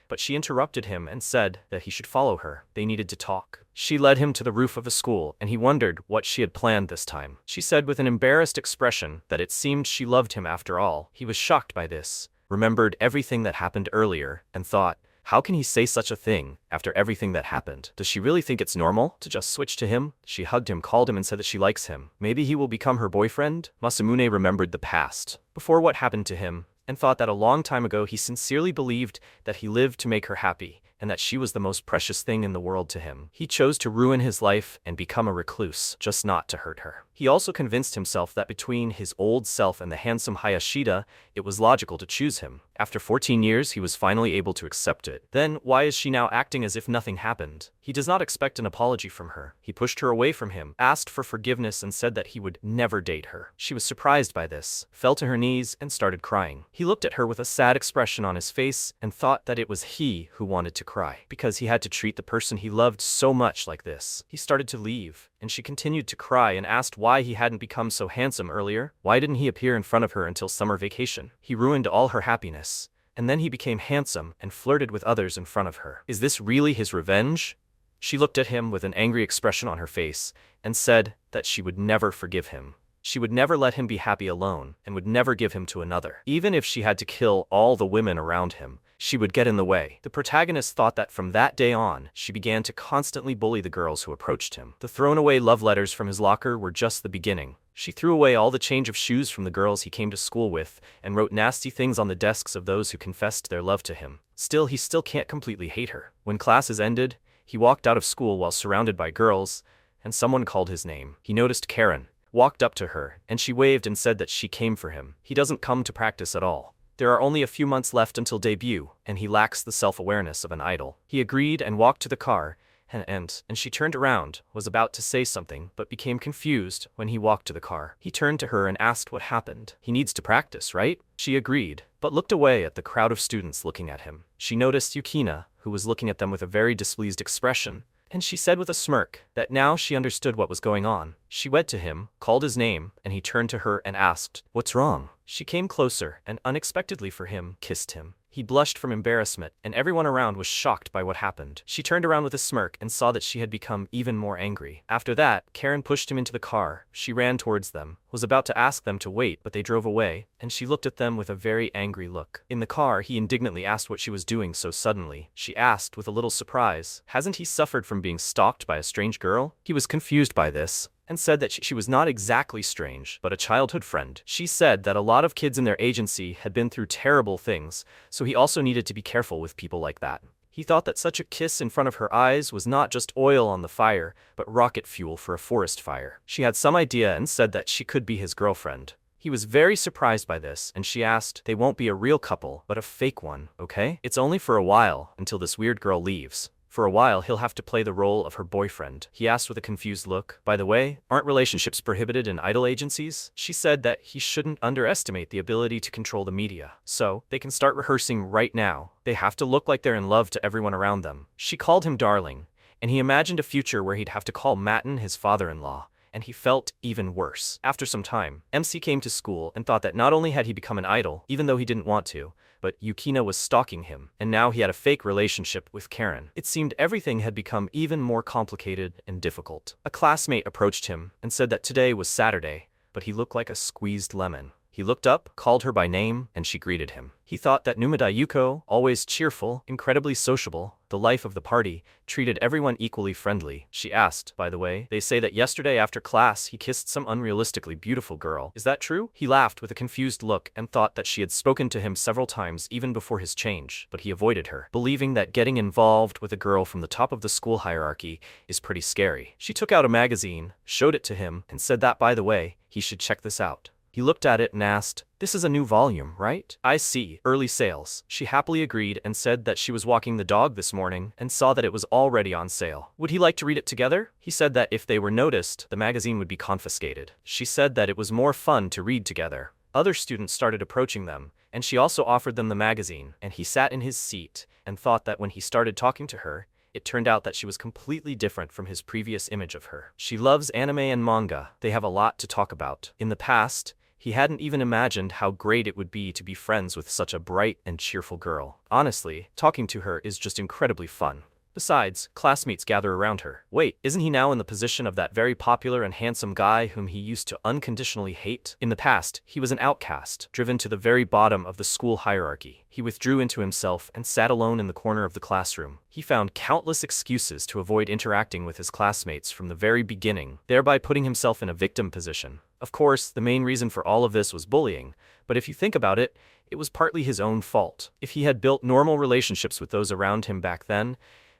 but she interrupted him and said that he should follow her. They needed to talk. She led him to the roof of a school, and he wondered what she had planned this time. She said with an embarrassed expression that it seemed she loved him after all. He was shocked by this, remembered everything that happened earlier, and thought, how can he say such a thing after everything that happened? Does she really think it's normal to just switch to him? She hugged him, called him, and said that she likes him. Maybe he will become her boyfriend? Masamune remembered the past, before what happened to him, and thought that a long time ago he sincerely believed that he lived to make her happy, and that she was the most precious thing in the world to him. He chose to ruin his life and become a recluse, just not to hurt her. He also convinced himself that between his old self and the handsome Hayashida, it was logical to choose him. After 14 years, he was finally able to accept it. Then, why is she now acting as if nothing happened? He does not expect an apology from her. He pushed her away from him, asked for forgiveness, and said that he would never date her. She was surprised by this, fell to her knees, and started crying. He looked at her with a sad expression on his face and thought that it was he who wanted to cry, because he had to treat the person he loved so much like this. He started to leave, and she continued to cry and asked why he hadn't become so handsome earlier. Why didn't he appear in front of her until summer vacation? He ruined all her happiness, and then he became handsome and flirted with others in front of her. Is this really his revenge? She looked at him with an angry expression on her face and said that she would never forgive him. She would never let him be happy alone and would never give him to another. Even if she had to kill all the women around him, she would get in the way. The protagonist thought that from that day on, she began to constantly bully the girls who approached him. The thrown-away love letters from his locker were just the beginning. She threw away all the change of shoes from the girls he came to school with and wrote nasty things on the desks of those who confessed their love to him. Still, he can't completely hate her. When classes ended, he walked out of school while surrounded by girls, and someone called his name. He noticed Karen, walked up to her, and she waved and said that she came for him. He doesn't come to practice at all. There are only a few months left until debut, and he lacks the self-awareness of an idol. He agreed and walked to the car, and she turned around, was about to say something, but became confused when he walked to the car. He turned to her and asked what happened. He needs to practice, right? She agreed, but looked away at the crowd of students looking at him. She noticed Yukina, who was looking at them with a very displeased expression, and she said with a smirk that now she understood what was going on. She went to him, called his name, and he turned to her and asked, "What's wrong?" She came closer and, unexpectedly for him, kissed him. He blushed from embarrassment, and everyone around was shocked by what happened. She turned around with a smirk and saw that she had become even more angry. After that, Karen pushed him into the car. She ran towards them, was about to ask them to wait, but they drove away, and she looked at them with a very angry look. In the car, he indignantly asked what she was doing so suddenly. She asked with a little surprise, hasn't he suffered from being stalked by a strange girl? He was confused by this, and said that she was not exactly strange, but a childhood friend. She said that a lot of kids in their agency had been through terrible things, so he also needed to be careful with people like that. He thought that such a kiss in front of her eyes was not just oil on the fire, but rocket fuel for a forest fire. She had some idea and said that she could be his girlfriend. He was very surprised by this, and she asked, they won't be a real couple, but a fake one, okay? It's only for a while, until this weird girl leaves. For a while, he'll have to play the role of her boyfriend. He asked with a confused look. By the way, aren't relationships prohibited in idol agencies? She said that he shouldn't underestimate the ability to control the media. So, they can start rehearsing right now. They have to look like they're in love to everyone around them. She called him darling, and he imagined a future where he'd have to call Matin his father-in-law. And he felt even worse. After some time, MC came to school and thought that not only had he become an idol, even though he didn't want to, but Yukina was stalking him, and now he had a fake relationship with Karen. It seemed everything had become even more complicated and difficult. A classmate approached him and said that today was Saturday, but he looked like a squeezed lemon. He looked up, called her by name, and she greeted him. He thought that Numida Yuko, always cheerful, incredibly sociable, the life of the party, treated everyone equally friendly. She asked, by the way, they say that yesterday after class he kissed some unrealistically beautiful girl. Is that true? He laughed with a confused look and thought that she had spoken to him several times even before his change, but he avoided her, believing that getting involved with a girl from the top of the school hierarchy is pretty scary. She took out a magazine, showed it to him, and said that, by the way, he should check this out. He looked at it and asked, "This is a new volume, right?" "I see, early sales." She happily agreed and said that she was walking the dog this morning and saw that it was already on sale. Would he like to read it together? He said that if they were noticed, the magazine would be confiscated. She said that it was more fun to read together. Other students started approaching them, and she also offered them the magazine, and he sat in his seat and thought that when he started talking to her, it turned out that she was completely different from his previous image of her. She loves anime and manga. They have a lot to talk about. In the past, he hadn't even imagined how great it would be to be friends with such a bright and cheerful girl. Honestly, talking to her is just incredibly fun. Besides, classmates gather around her. Wait, isn't he now in the position of that very popular and handsome guy whom he used to unconditionally hate? In the past, he was an outcast, driven to the very bottom of the school hierarchy. He withdrew into himself and sat alone in the corner of the classroom. He found countless excuses to avoid interacting with his classmates from the very beginning, thereby putting himself in a victim position. Of course, the main reason for all of this was bullying, but if you think about it, it was partly his own fault. If he had built normal relationships with those around him back then,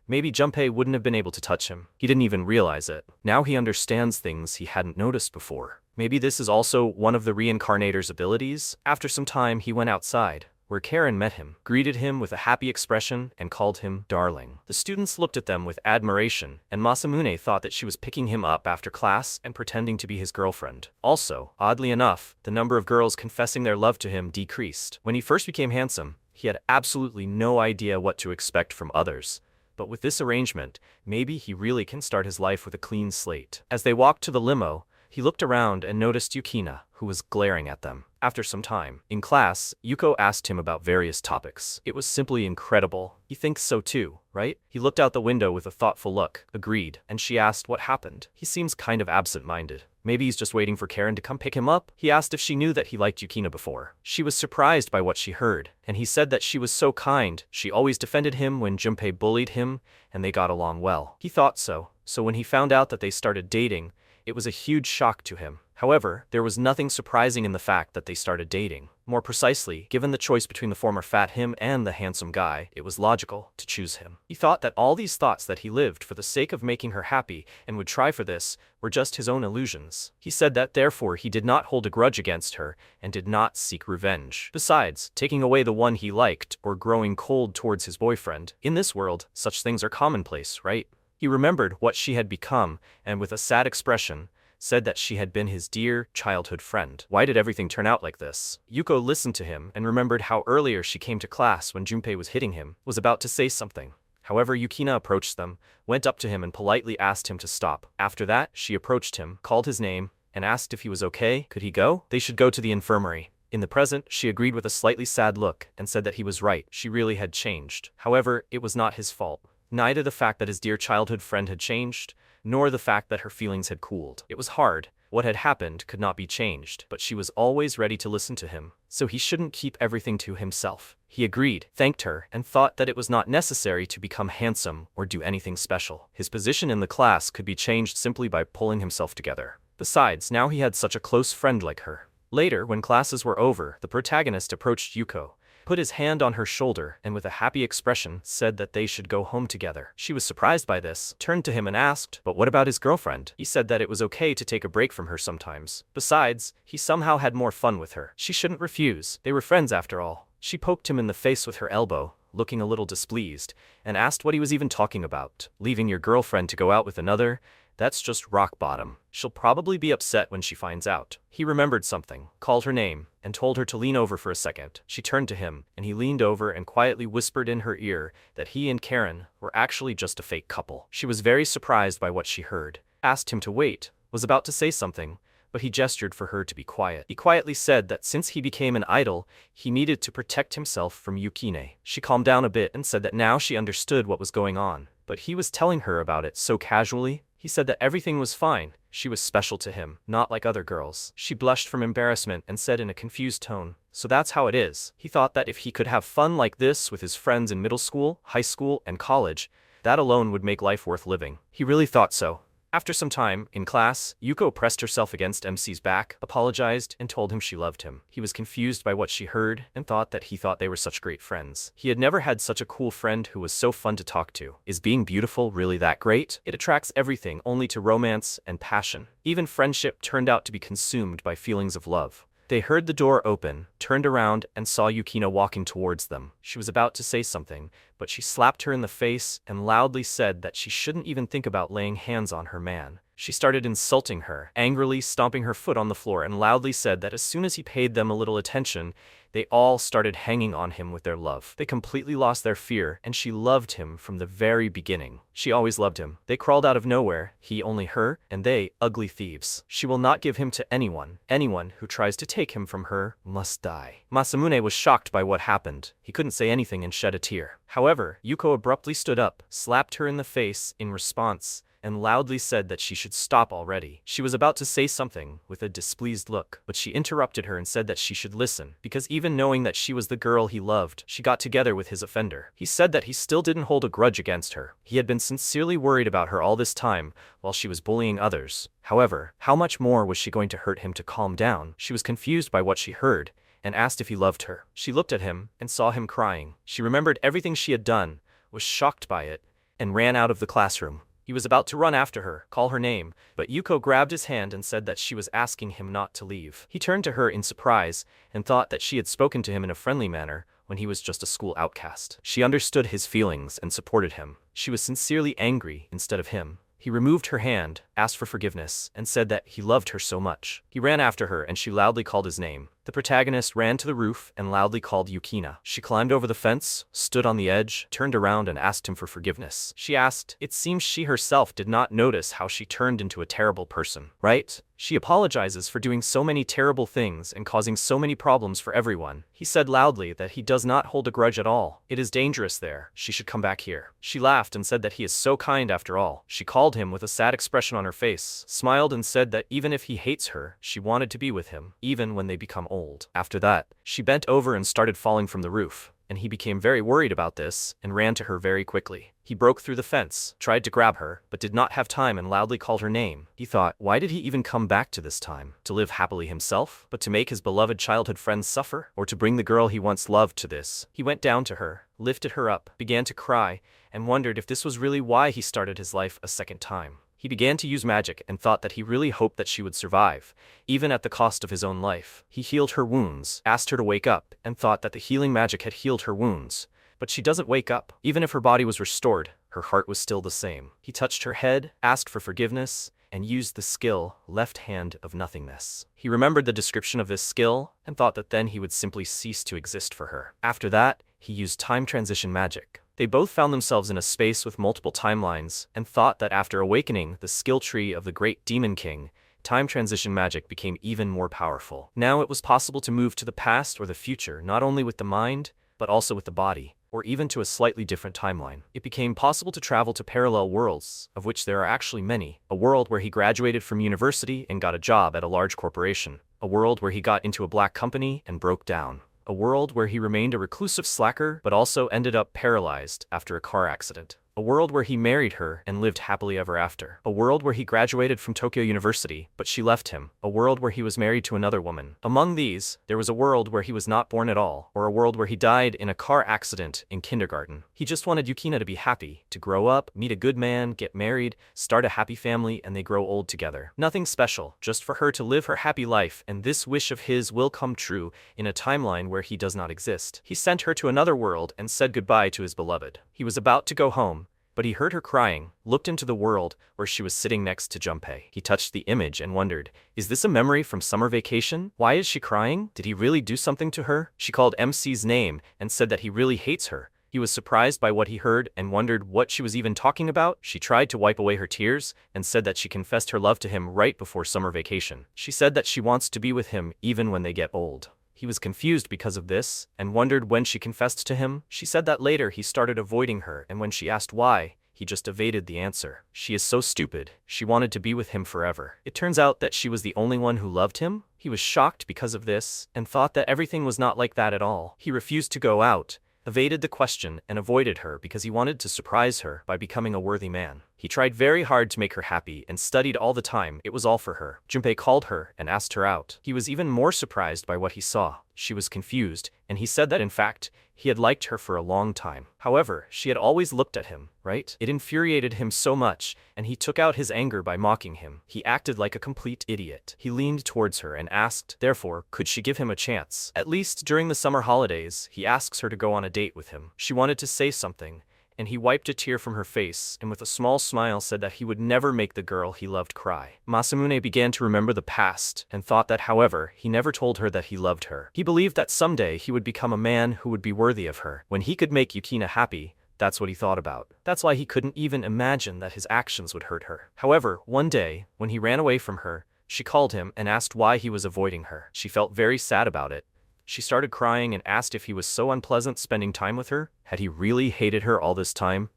maybe Junpei wouldn't have been able to touch him. He didn't even realize it. Now he understands things he hadn't noticed before. Maybe this is also one of the reincarnator's abilities. After some time, he went outside, where Karen met him, greeted him with a happy expression, and called him darling. The students looked at them with admiration, and Masamune thought that she was picking him up after class and pretending to be his girlfriend. Also, oddly enough, the number of girls confessing their love to him decreased. When he first became handsome, he had absolutely no idea what to expect from others. But with this arrangement, maybe he really can start his life with a clean slate. As they walked to the limo, he looked around and noticed Yukina, who was glaring at them. After some time, in class, Yuko asked him about various topics. It was simply incredible. He thinks so too, right? He looked out the window with a thoughtful look, agreed, and she asked what happened. He seems kind of absent-minded. Maybe he's just waiting for Karen to come pick him up? He asked if she knew that he liked Yukina before. She was surprised by what she heard, and he said that she was so kind. She always defended him when Junpei bullied him, and they got along well. He thought so. So when he found out that they started dating, it was a huge shock to him. However, there was nothing surprising in the fact that they started dating. More precisely, given the choice between the former fat him and the handsome guy, it was logical to choose him. He thought that all these thoughts that he lived for the sake of making her happy and would try for this were just his own illusions. He said that therefore he did not hold a grudge against her and did not seek revenge. Besides, taking away the one he liked or growing cold towards his boyfriend, in this world, such things are commonplace, right? He remembered what she had become and with a sad expression, said that she had been his dear childhood friend. Why did everything turn out like this? Yuko listened to him and remembered how earlier she came to class when Junpei was hitting him, was about to say something. However, Yukina approached them, went up to him and politely asked him to stop. After that, she approached him, called his name, and asked if he was okay. Could he go? They should go to the infirmary. In the present, she agreed with a slightly sad look and said that he was right. She really had changed. However, it was not his fault. Neither the fact that his dear childhood friend had changed, nor the fact that her feelings had cooled. It was hard. What had happened could not be changed, but she was always ready to listen to him, so he shouldn't keep everything to himself. He agreed, thanked her, and thought that it was not necessary to become handsome or do anything special. His position in the class could be changed simply by pulling himself together. Besides, now he had such a close friend like her. Later, when classes were over, the protagonist approached Yuko, put his hand on her shoulder, and with a happy expression said that they should go home together. She was surprised by this, turned to him and asked, but what about his girlfriend? He said that it was okay to take a break from her sometimes. Besides, he somehow had more fun with her. She shouldn't refuse. They were friends after all. She poked him in the face with her elbow, looking a little displeased, and asked what he was even talking about. Leaving your girlfriend to go out with another? That's just rock bottom. She'll probably be upset when she finds out. He remembered something, called her name, and told her to lean over for a second. She turned to him, and he leaned over and quietly whispered in her ear that he and Karen were actually just a fake couple. She was very surprised by what she heard, asked him to wait, was about to say something, but he gestured for her to be quiet. He quietly said that since he became an idol, he needed to protect himself from Yukine. She calmed down a bit and said that now she understood what was going on, but he was telling her about it so casually. He said that everything was fine. She was special to him, not like other girls. She blushed from embarrassment and said in a confused tone, so that's how it is. He thought that if he could have fun like this with his friends in middle school, high school, and college, that alone would make life worth living. He really thought so. After some time, in class, Yuko pressed herself against MC's back, apologized, and told him she loved him. He was confused by what she heard and thought that he thought they were such great friends. He had never had such a cool friend who was so fun to talk to. Is being beautiful really that great? It attracts everything only to romance and passion. Even friendship turned out to be consumed by feelings of love. They heard the door open, turned around, and saw Yukina walking towards them. She was about to say something, but she slapped her in the face and loudly said that she shouldn't even think about laying hands on her man. She started insulting her, angrily stomping her foot on the floor, and loudly said that as soon as he paid them a little attention, they all started hanging on him with their love. They completely lost their fear, and she loved him from the very beginning. She always loved him. They crawled out of nowhere, he only her, and they, ugly thieves. She will not give him to anyone. Anyone who tries to take him from her must die. Masamune was shocked by what happened. He couldn't say anything and shed a tear. However, Yuko abruptly stood up, slapped her in the face in response, and loudly said that she should stop already. She was about to say something with a displeased look, but she interrupted her and said that she should listen, because even knowing that she was the girl he loved, she got together with his offender. He said that he still didn't hold a grudge against her. He had been sincerely worried about her all this time, while she was bullying others. However, how much more was she going to hurt him to calm down? She was confused by what she heard, and asked if he loved her. She looked at him, and saw him crying. She remembered everything she had done, was shocked by it, and ran out of the classroom. He was about to run after her, call her name, but Yuko grabbed his hand and said that she was asking him not to leave. He turned to her in surprise, and thought that she had spoken to him in a friendly manner, when he was just a school outcast. She understood his feelings and supported him. She was sincerely angry instead of him. He removed her hand, asked for forgiveness, and said that he loved her so much. He ran after her and she loudly called his name. The protagonist ran to the roof and loudly called Yukina. She climbed over the fence, stood on the edge, turned around and asked him for forgiveness. She asked, it seems she herself did not notice how she turned into a terrible person, right? She apologizes for doing so many terrible things and causing so many problems for everyone. He said loudly that he does not hold a grudge at all. It is dangerous there. She should come back here. She laughed and said that he is so kind after all. She called him with a sad expression on her face, smiled and said that even if he hates her, she wanted to be with him, even when they become old. After that, she bent over and started falling from the roof, and he became very worried about this and ran to her very quickly. He broke through the fence, tried to grab her, but did not have time and loudly called her name. He thought, why did he even come back to this time? To live happily himself? But to make his beloved childhood friends suffer? Or to bring the girl he once loved to this? He went down to her, lifted her up, began to cry, and wondered if this was really why he started his life a second time. He began to use magic and thought that he really hoped that she would survive, even at the cost of his own life. He healed her wounds, asked her to wake up, and thought that the healing magic had healed her wounds. But she doesn't wake up. Even if her body was restored, her heart was still the same. He touched her head, asked for forgiveness, and used the skill, left hand of nothingness. He remembered the description of this skill, and thought that then he would simply cease to exist for her. After that, he used time transition magic. They both found themselves in a space with multiple timelines, and thought that after awakening the skill tree of the great demon king, time transition magic became even more powerful. Now it was possible to move to the past or the future, not only with the mind, but also with the body, or even to a slightly different timeline. It became possible to travel to parallel worlds, of which there are actually many. A world where he graduated from university and got a job at a large corporation. A world where he got into a black company and broke down. A world where he remained a reclusive slacker but also ended up paralyzed after a car accident. A world where he married her and lived happily ever after. A world where he graduated from Tokyo University, but she left him. A world where he was married to another woman. Among these, there was a world where he was not born at all, or a world where he died in a car accident in kindergarten. He just wanted Yukina to be happy, to grow up, meet a good man, get married, start a happy family, and they grow old together. Nothing special, just for her to live her happy life, and this wish of his will come true in a timeline where he does not exist. He sent her to another world and said goodbye to his beloved. He was about to go home, but he heard her crying, looked into the world where she was sitting next to Junpei. He touched the image and wondered, is this a memory from summer vacation? Why is she crying? Did he really do something to her? She called MC's name and said that he really hates her. He was surprised by what he heard and wondered what she was even talking about. She tried to wipe away her tears and said that she confessed her love to him right before summer vacation. She said that she wants to be with him even when they get old. He was confused because of this, and wondered when she confessed to him. She said that later he started avoiding her, and when she asked why, he just evaded the answer. She is so stupid. She wanted to be with him forever. It turns out that she was the only one who loved him. He was shocked because of this, and thought that everything was not like that at all. He refused to go out, evaded the question, and avoided her because he wanted to surprise her by becoming a worthy man. He tried very hard to make her happy and studied all the time. It was all for her. Junpei called her and asked her out. He was even more surprised by what he saw. She was confused, and he said that in fact, he had liked her for a long time. However, she had always looked at him, right? It infuriated him so much, and he took out his anger by mocking him. He acted like a complete idiot. He leaned towards her and asked, therefore, could she give him a chance? At least during the summer holidays, he asks her to go on a date with him. She wanted to say something, and he wiped a tear from her face and with a small smile said that he would never make the girl he loved cry. Masamune began to remember the past and thought that, however, he never told her that he loved her. He believed that someday he would become a man who would be worthy of her. When he could make Yukina happy, that's what he thought about. That's why he couldn't even imagine that his actions would hurt her. However, one day, when he ran away from her, she called him and asked why he was avoiding her. She felt very sad about it. She started crying and asked if he was so unpleasant spending time with her. Had he really hated her all this time?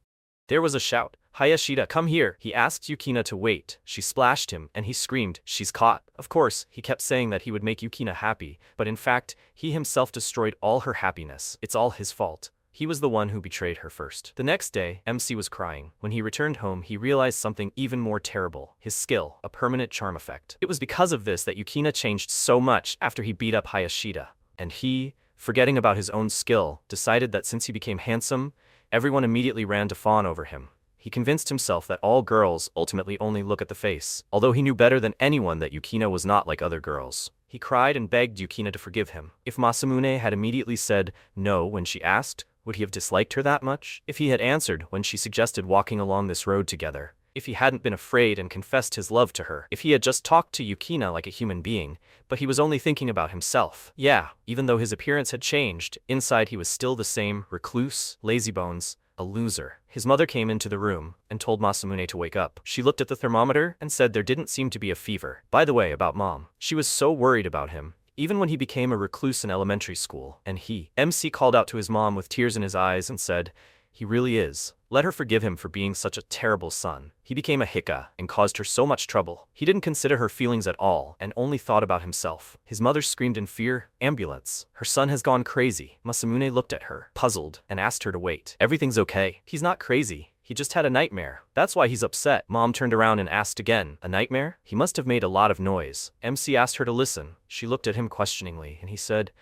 There was a shout. Hayashida, come here. He asked Yukina to wait. She splashed him, and he screamed, she's caught. Of course, he kept saying that he would make Yukina happy, but in fact, he himself destroyed all her happiness. It's all his fault. He was the one who betrayed her first. The next day, MC was crying. When he returned home, he realized something even more terrible. His skill, a permanent charm effect. It was because of this that Yukina changed so much after he beat up Hayashida. And he, forgetting about his own skill, decided that since he became handsome, everyone immediately ran to fawn over him. He convinced himself that all girls ultimately only look at the face, although he knew better than anyone that Yukina was not like other girls. He cried and begged Yukina to forgive him. If Masamune had immediately said no when she asked, would he have disliked her that much? If he had answered when she suggested walking along this road together, if he hadn't been afraid and confessed his love to her, if he had just talked to Yukina like a human being, but he was only thinking about himself. Yeah, even though his appearance had changed, inside he was still the same, recluse, lazybones, a loser. His mother came into the room and told Masamune to wake up. She looked at the thermometer and said there didn't seem to be a fever. By the way, about Mom. She was so worried about him, even when he became a recluse in elementary school, and MC called out to his mom with tears in his eyes and said, he really is. Let her forgive him for being such a terrible son. He became a hika and caused her so much trouble. He didn't consider her feelings at all and only thought about himself. His mother screamed in fear, ambulance. Her son has gone crazy. Masamune looked at her, puzzled, and asked her to wait. Everything's okay. He's not crazy. He just had a nightmare. That's why he's upset. Mom turned around and asked again, a nightmare? He must have made a lot of noise. MC asked her to listen. She looked at him questioningly and he said,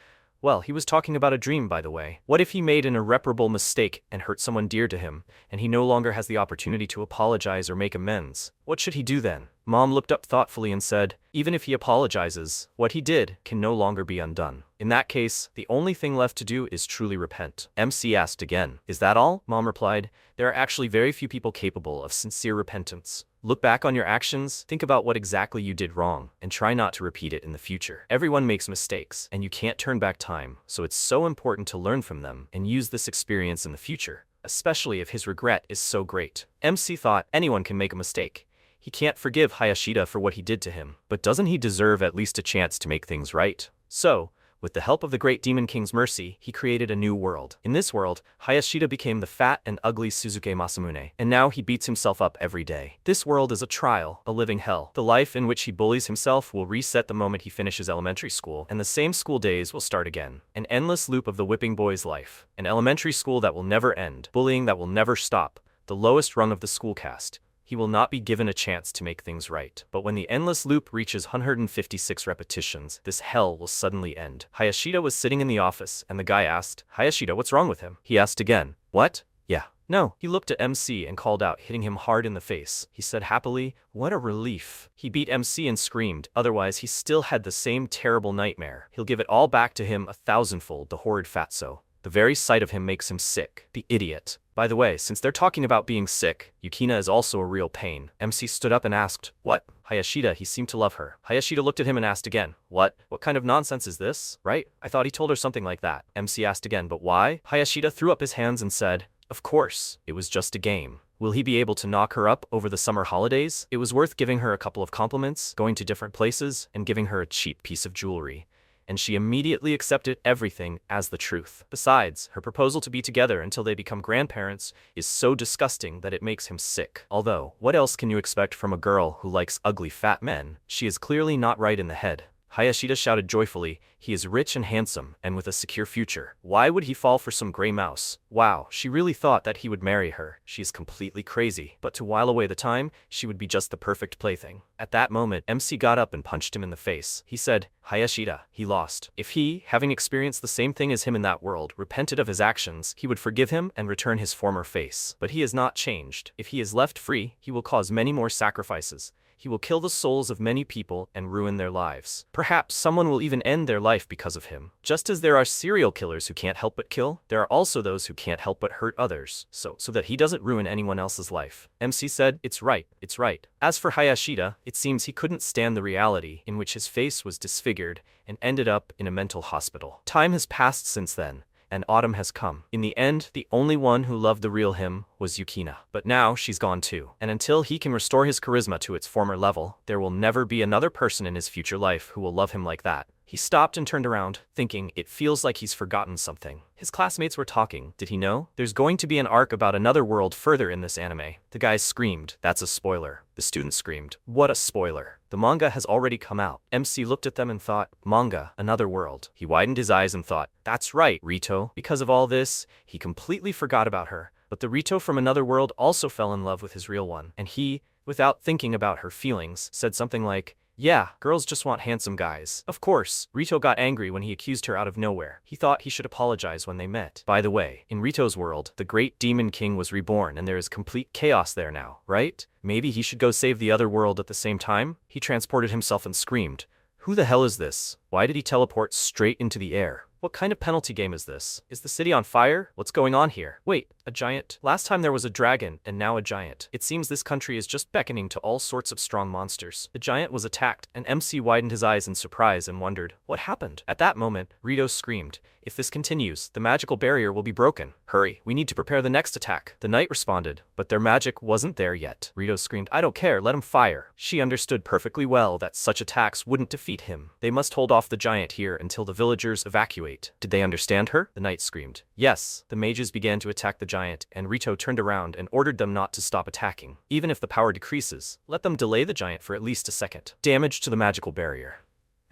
well, he was talking about a dream, by the way. What if he made an irreparable mistake and hurt someone dear to him, and he no longer has the opportunity to apologize or make amends? What should he do then? Mom looked up thoughtfully and said, even if he apologizes, what he did can no longer be undone. In that case, the only thing left to do is truly repent. MC asked again, is that all? Mom replied, there are actually very few people capable of sincere repentance. Look back on your actions, think about what exactly you did wrong, and try not to repeat it in the future. Everyone makes mistakes, and you can't turn back time, so it's so important to learn from them and use this experience in the future, especially if his regret is so great. MC thought anyone can make a mistake. He can't forgive Hayashida for what he did to him, but doesn't he deserve at least a chance to make things right? So, with the help of the Great Demon King's mercy, he created a new world. In this world, Hayashida became the fat and ugly Suzuki Masamune, and now he beats himself up every day. This world is a trial, a living hell. The life in which he bullies himself will reset the moment he finishes elementary school, and the same school days will start again. An endless loop of the whipping boy's life. An elementary school that will never end. Bullying that will never stop. The lowest rung of the school caste. He will not be given a chance to make things right. But when the endless loop reaches 156 repetitions, this hell will suddenly end. Hayashida was sitting in the office, and the guy asked, Hayashida, what's wrong with him? He asked again, what? Yeah. No. He looked at MC and called out, hitting him hard in the face. He said happily, what a relief. He beat MC and screamed, otherwise he still had the same terrible nightmare. He'll give it all back to him 1,000-fold, the horrid fatso. The very sight of him makes him sick. The idiot. By the way, since they're talking about being sick, Yukina is also a real pain. MC stood up and asked, what? Hayashida, he seemed to love her. Hayashida looked at him and asked again, what? What kind of nonsense is this? Right? I thought he told her something like that. MC asked again, but why? Hayashida threw up his hands and said, of course, it was just a game. Will he be able to knock her up over the summer holidays? It was worth giving her a couple of compliments, going to different places, and giving her a cheap piece of jewelry. And she immediately accepted everything as the truth. Besides, her proposal to be together until they become grandparents is so disgusting that it makes him sick. Although, what else can you expect from a girl who likes ugly fat men? She is clearly not right in the head. Hayashida shouted joyfully. He is rich and handsome, and with a secure future. Why would he fall for some gray mouse? Wow, she really thought that he would marry her. She is completely crazy. But to while away the time, she would be just the perfect plaything. At that moment, MC got up and punched him in the face. He said, Hayashida, he lost. If he, having experienced the same thing as him in that world, repented of his actions, he would forgive him and return his former face. But he has not changed. If he is left free, he will cause many more sacrifices. He will kill the souls of many people and ruin their lives. Perhaps someone will even end their life because of him. Just as there are serial killers who can't help but kill, there are also those who can't help but hurt others, so that he doesn't ruin anyone else's life. MC said, it's right, it's right. As for Hayashida, it seems he couldn't stand the reality in which his face was disfigured and ended up in a mental hospital. Time has passed since then, and autumn has come. In the end, the only one who loved the real him was Yukina. But now she's gone too. And until he can restore his charisma to its former level, there will never be another person in his future life who will love him like that. He stopped and turned around, thinking, it feels like he's forgotten something. His classmates were talking. Did he know? There's going to be an arc about another world further in this anime. The guys screamed, that's a spoiler. The students screamed, what a spoiler. The manga has already come out. MC looked at them and thought, manga, another world. He widened his eyes and thought, that's right, Rito. Because of all this, he completely forgot about her. But the Rito from another world also fell in love with his real one. And he, without thinking about her feelings, said something like, yeah, girls just want handsome guys. Of course, Rito got angry when he accused her out of nowhere. He thought he should apologize when they met. By the way, in Rito's world, the great demon king was reborn and there is complete chaos there now, right? Maybe he should go save the other world at the same time? He transported himself and screamed, who the hell is this? Why did he teleport straight into the air? What kind of penalty game is this? Is the city on fire? What's going on here? Wait, a giant? Last time there was a dragon, and now a giant. It seems this country is just beckoning to all sorts of strong monsters. The giant was attacked, and MC widened his eyes in surprise and wondered, what happened? At that moment, Rito screamed, if this continues, the magical barrier will be broken. Hurry, we need to prepare the next attack. The knight responded, but their magic wasn't there yet. Rito screamed, I don't care, let him fire. She understood perfectly well that such attacks wouldn't defeat him. They must hold off the giant here until the villagers evacuate. Did they understand her? The knight screamed. Yes. The mages began to attack the giant, and Rito turned around and ordered them not to stop attacking. Even if the power decreases, let them delay the giant for at least a second. Damage to the magical barrier.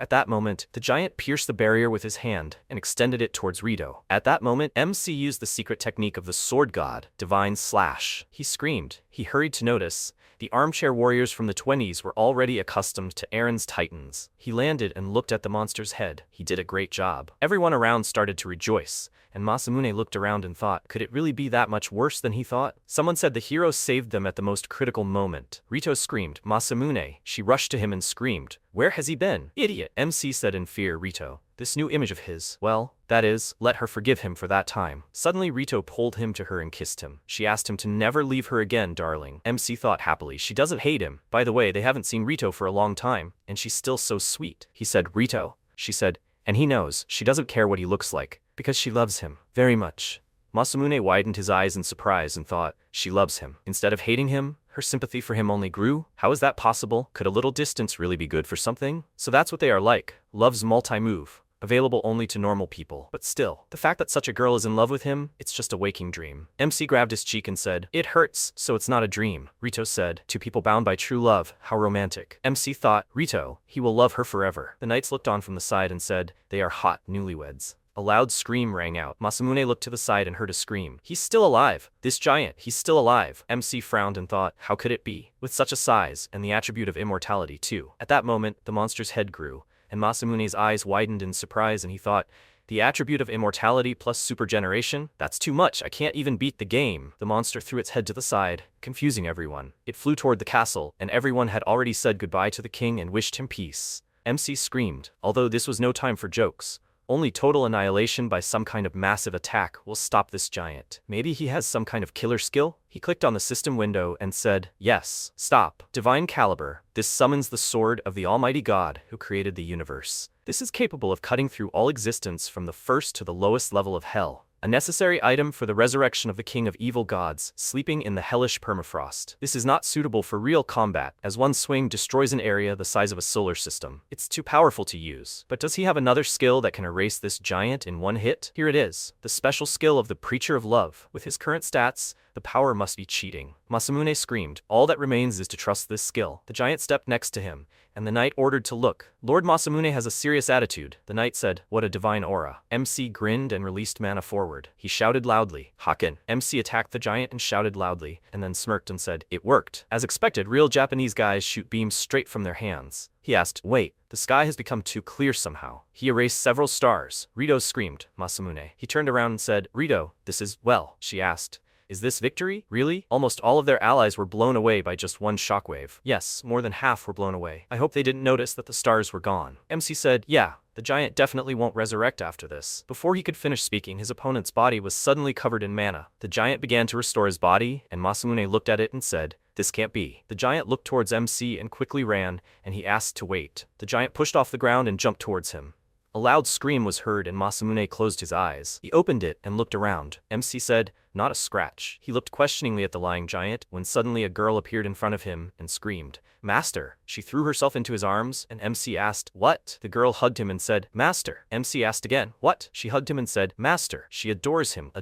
At that moment, the giant pierced the barrier with his hand and extended it towards Rito. At that moment, MC used the secret technique of the sword god, Divine Slash. He screamed. He hurried to notice. The armchair warriors from the 20s were already accustomed to Aaron's titans. He landed and looked at the monster's head. He did a great job. Everyone around started to rejoice, and Masamune looked around and thought, could it really be that much worse than he thought? Someone said the hero saved them at the most critical moment. Rito screamed, Masamune. She rushed to him and screamed, where has he been? Idiot, MC said in fear. Rito, this new image of his, well, that is, let her forgive him for that time. Suddenly Rito pulled him to her and kissed him. She asked him to never leave her again, darling. MC thought happily, she doesn't hate him. By the way, they haven't seen Rito for a long time, and she's still so sweet. He said, Rito. She said, and he knows, she doesn't care what he looks like, because she loves him very much. Masamune widened his eyes in surprise and thought, she loves him. Instead of hating him, her sympathy for him only grew. How is that possible? Could a little distance really be good for something? So that's what they are like. Love's multi-move. Available only to normal people. But still, the fact that such a girl is in love with him, it's just a waking dream. MC grabbed his cheek and said, it hurts, so it's not a dream. Rito said, two people bound by true love, how romantic. MC thought, Rito, he will love her forever. The knights looked on from the side and said, they are hot newlyweds. A loud scream rang out. Masamune looked to the side and heard a scream. He's still alive. This giant, he's still alive. MC frowned and thought, how could it be? With such a size, and the attribute of immortality too. At that moment, the monster's head grew, and Masamune's eyes widened in surprise and he thought, the attribute of immortality plus super generation? That's too much, I can't even beat the game. The monster threw its head to the side, confusing everyone. It flew toward the castle, and everyone had already said goodbye to the king and wished him peace. MC screamed, although this was no time for jokes. Only total annihilation by some kind of massive attack will stop this giant. Maybe he has some kind of killer skill? He clicked on the system window and said, yes, stop. Divine Caliber. This summons the sword of the Almighty God who created the universe. This is capable of cutting through all existence from the first to the lowest level of hell. A necessary item for the resurrection of the king of evil gods, sleeping in the hellish permafrost. This is not suitable for real combat, as one swing destroys an area the size of a solar system. It's too powerful to use. But does he have another skill that can erase this giant in one hit? Here it is, the special skill of the Preacher of Love. With his current stats, the The power must be cheating. Masamune screamed, all that remains is to trust this skill. The giant stepped next to him, and the knight ordered to look. Lord Masamune has a serious attitude. The knight said, what a divine aura. MC grinned and released mana forward. He shouted loudly, Haken. MC attacked the giant and shouted loudly, and then smirked and said, it worked. As expected, real Japanese guys shoot beams straight from their hands. He asked, wait, the sky has become too clear somehow. He erased several stars. Rito screamed, Masamune. He turned around and said, Rito, this is, well, she asked. Is this victory? Really? Almost all of their allies were blown away by just one shockwave. Yes, more than half were blown away. I hope they didn't notice that the stars were gone. MC said, yeah, the giant definitely won't resurrect after this. Before he could finish speaking, his opponent's body was suddenly covered in mana. The giant began to restore his body, and Masamune looked at it and said, this can't be. The giant looked towards MC and quickly ran, and he asked to wait. The giant pushed off the ground and jumped towards him. A loud scream was heard and Masamune closed his eyes. He opened it and looked around. MC said, not a scratch. He looked questioningly at the lying giant when suddenly a girl appeared in front of him and screamed, Master. She threw herself into his arms and MC asked, what? The girl hugged him and said, Master. MC asked again, what? She hugged him and said, Master. She adores him,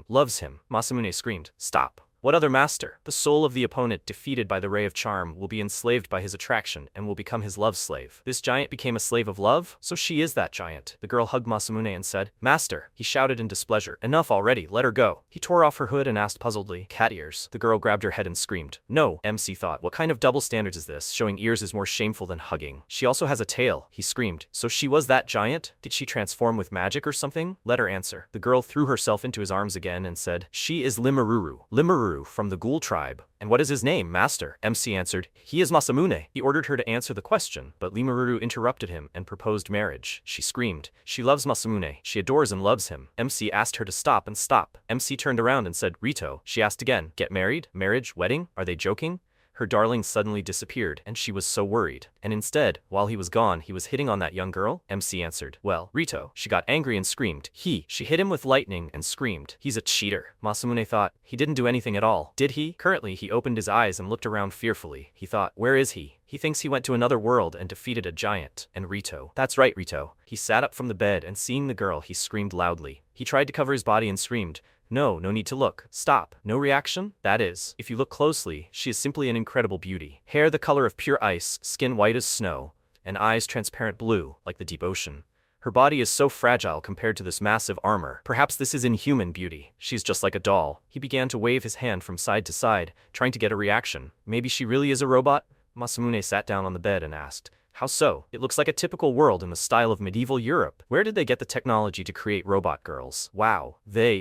loves him. Masamune screamed, stop. What other master? The soul of the opponent defeated by the ray of charm will be enslaved by his attraction and will become his love slave. This giant became a slave of love? So she is that giant. The girl hugged Masamune and said, Master. He shouted in displeasure, enough already, let her go. He tore off her hood and asked puzzledly, cat ears. The girl grabbed her head and screamed. No. MC thought, what kind of double standards is this? Showing ears is more shameful than hugging. She also has a tail. He screamed. So she was that giant? Did she transform with magic or something? Let her answer. The girl threw herself into his arms again and said, she is Limururu. Limururu from the Ghoul tribe. And what is his name, Master? MC answered, he is Masamune. He ordered her to answer the question, but Limururu interrupted him and proposed marriage. She screamed. She loves Masamune. She adores and loves him. MC asked her to stop and stop. MC turned around and said, Rito. She asked again, get married? Marriage? Wedding? Are they joking? Her darling suddenly disappeared, and she was so worried. And instead, while he was gone, he was hitting on that young girl? MC answered, well, Rito. She got angry and screamed. She hit him with lightning and screamed. He's a cheater. Masamune thought, he didn't do anything at all. Did he? Currently, he opened his eyes and looked around fearfully. He thought, where is he? He thinks he went to another world and defeated a giant. And Rito. That's right, Rito. He sat up from the bed and seeing the girl, he screamed loudly. He tried to cover his body and screamed, no need to look. Stop. No reaction? That is, if you look closely, she is simply an incredible beauty. Hair the color of pure ice, skin white as snow, and eyes transparent blue, like the deep ocean. Her body is so fragile compared to this massive armor. Perhaps this is inhuman beauty. She's just like a doll. He began to wave his hand from side to side, trying to get a reaction. Maybe she really is a robot? Masamune sat down on the bed and asked, how so? It looks like a typical world in the style of medieval Europe. Where did they get the technology to create robot girls? Wow.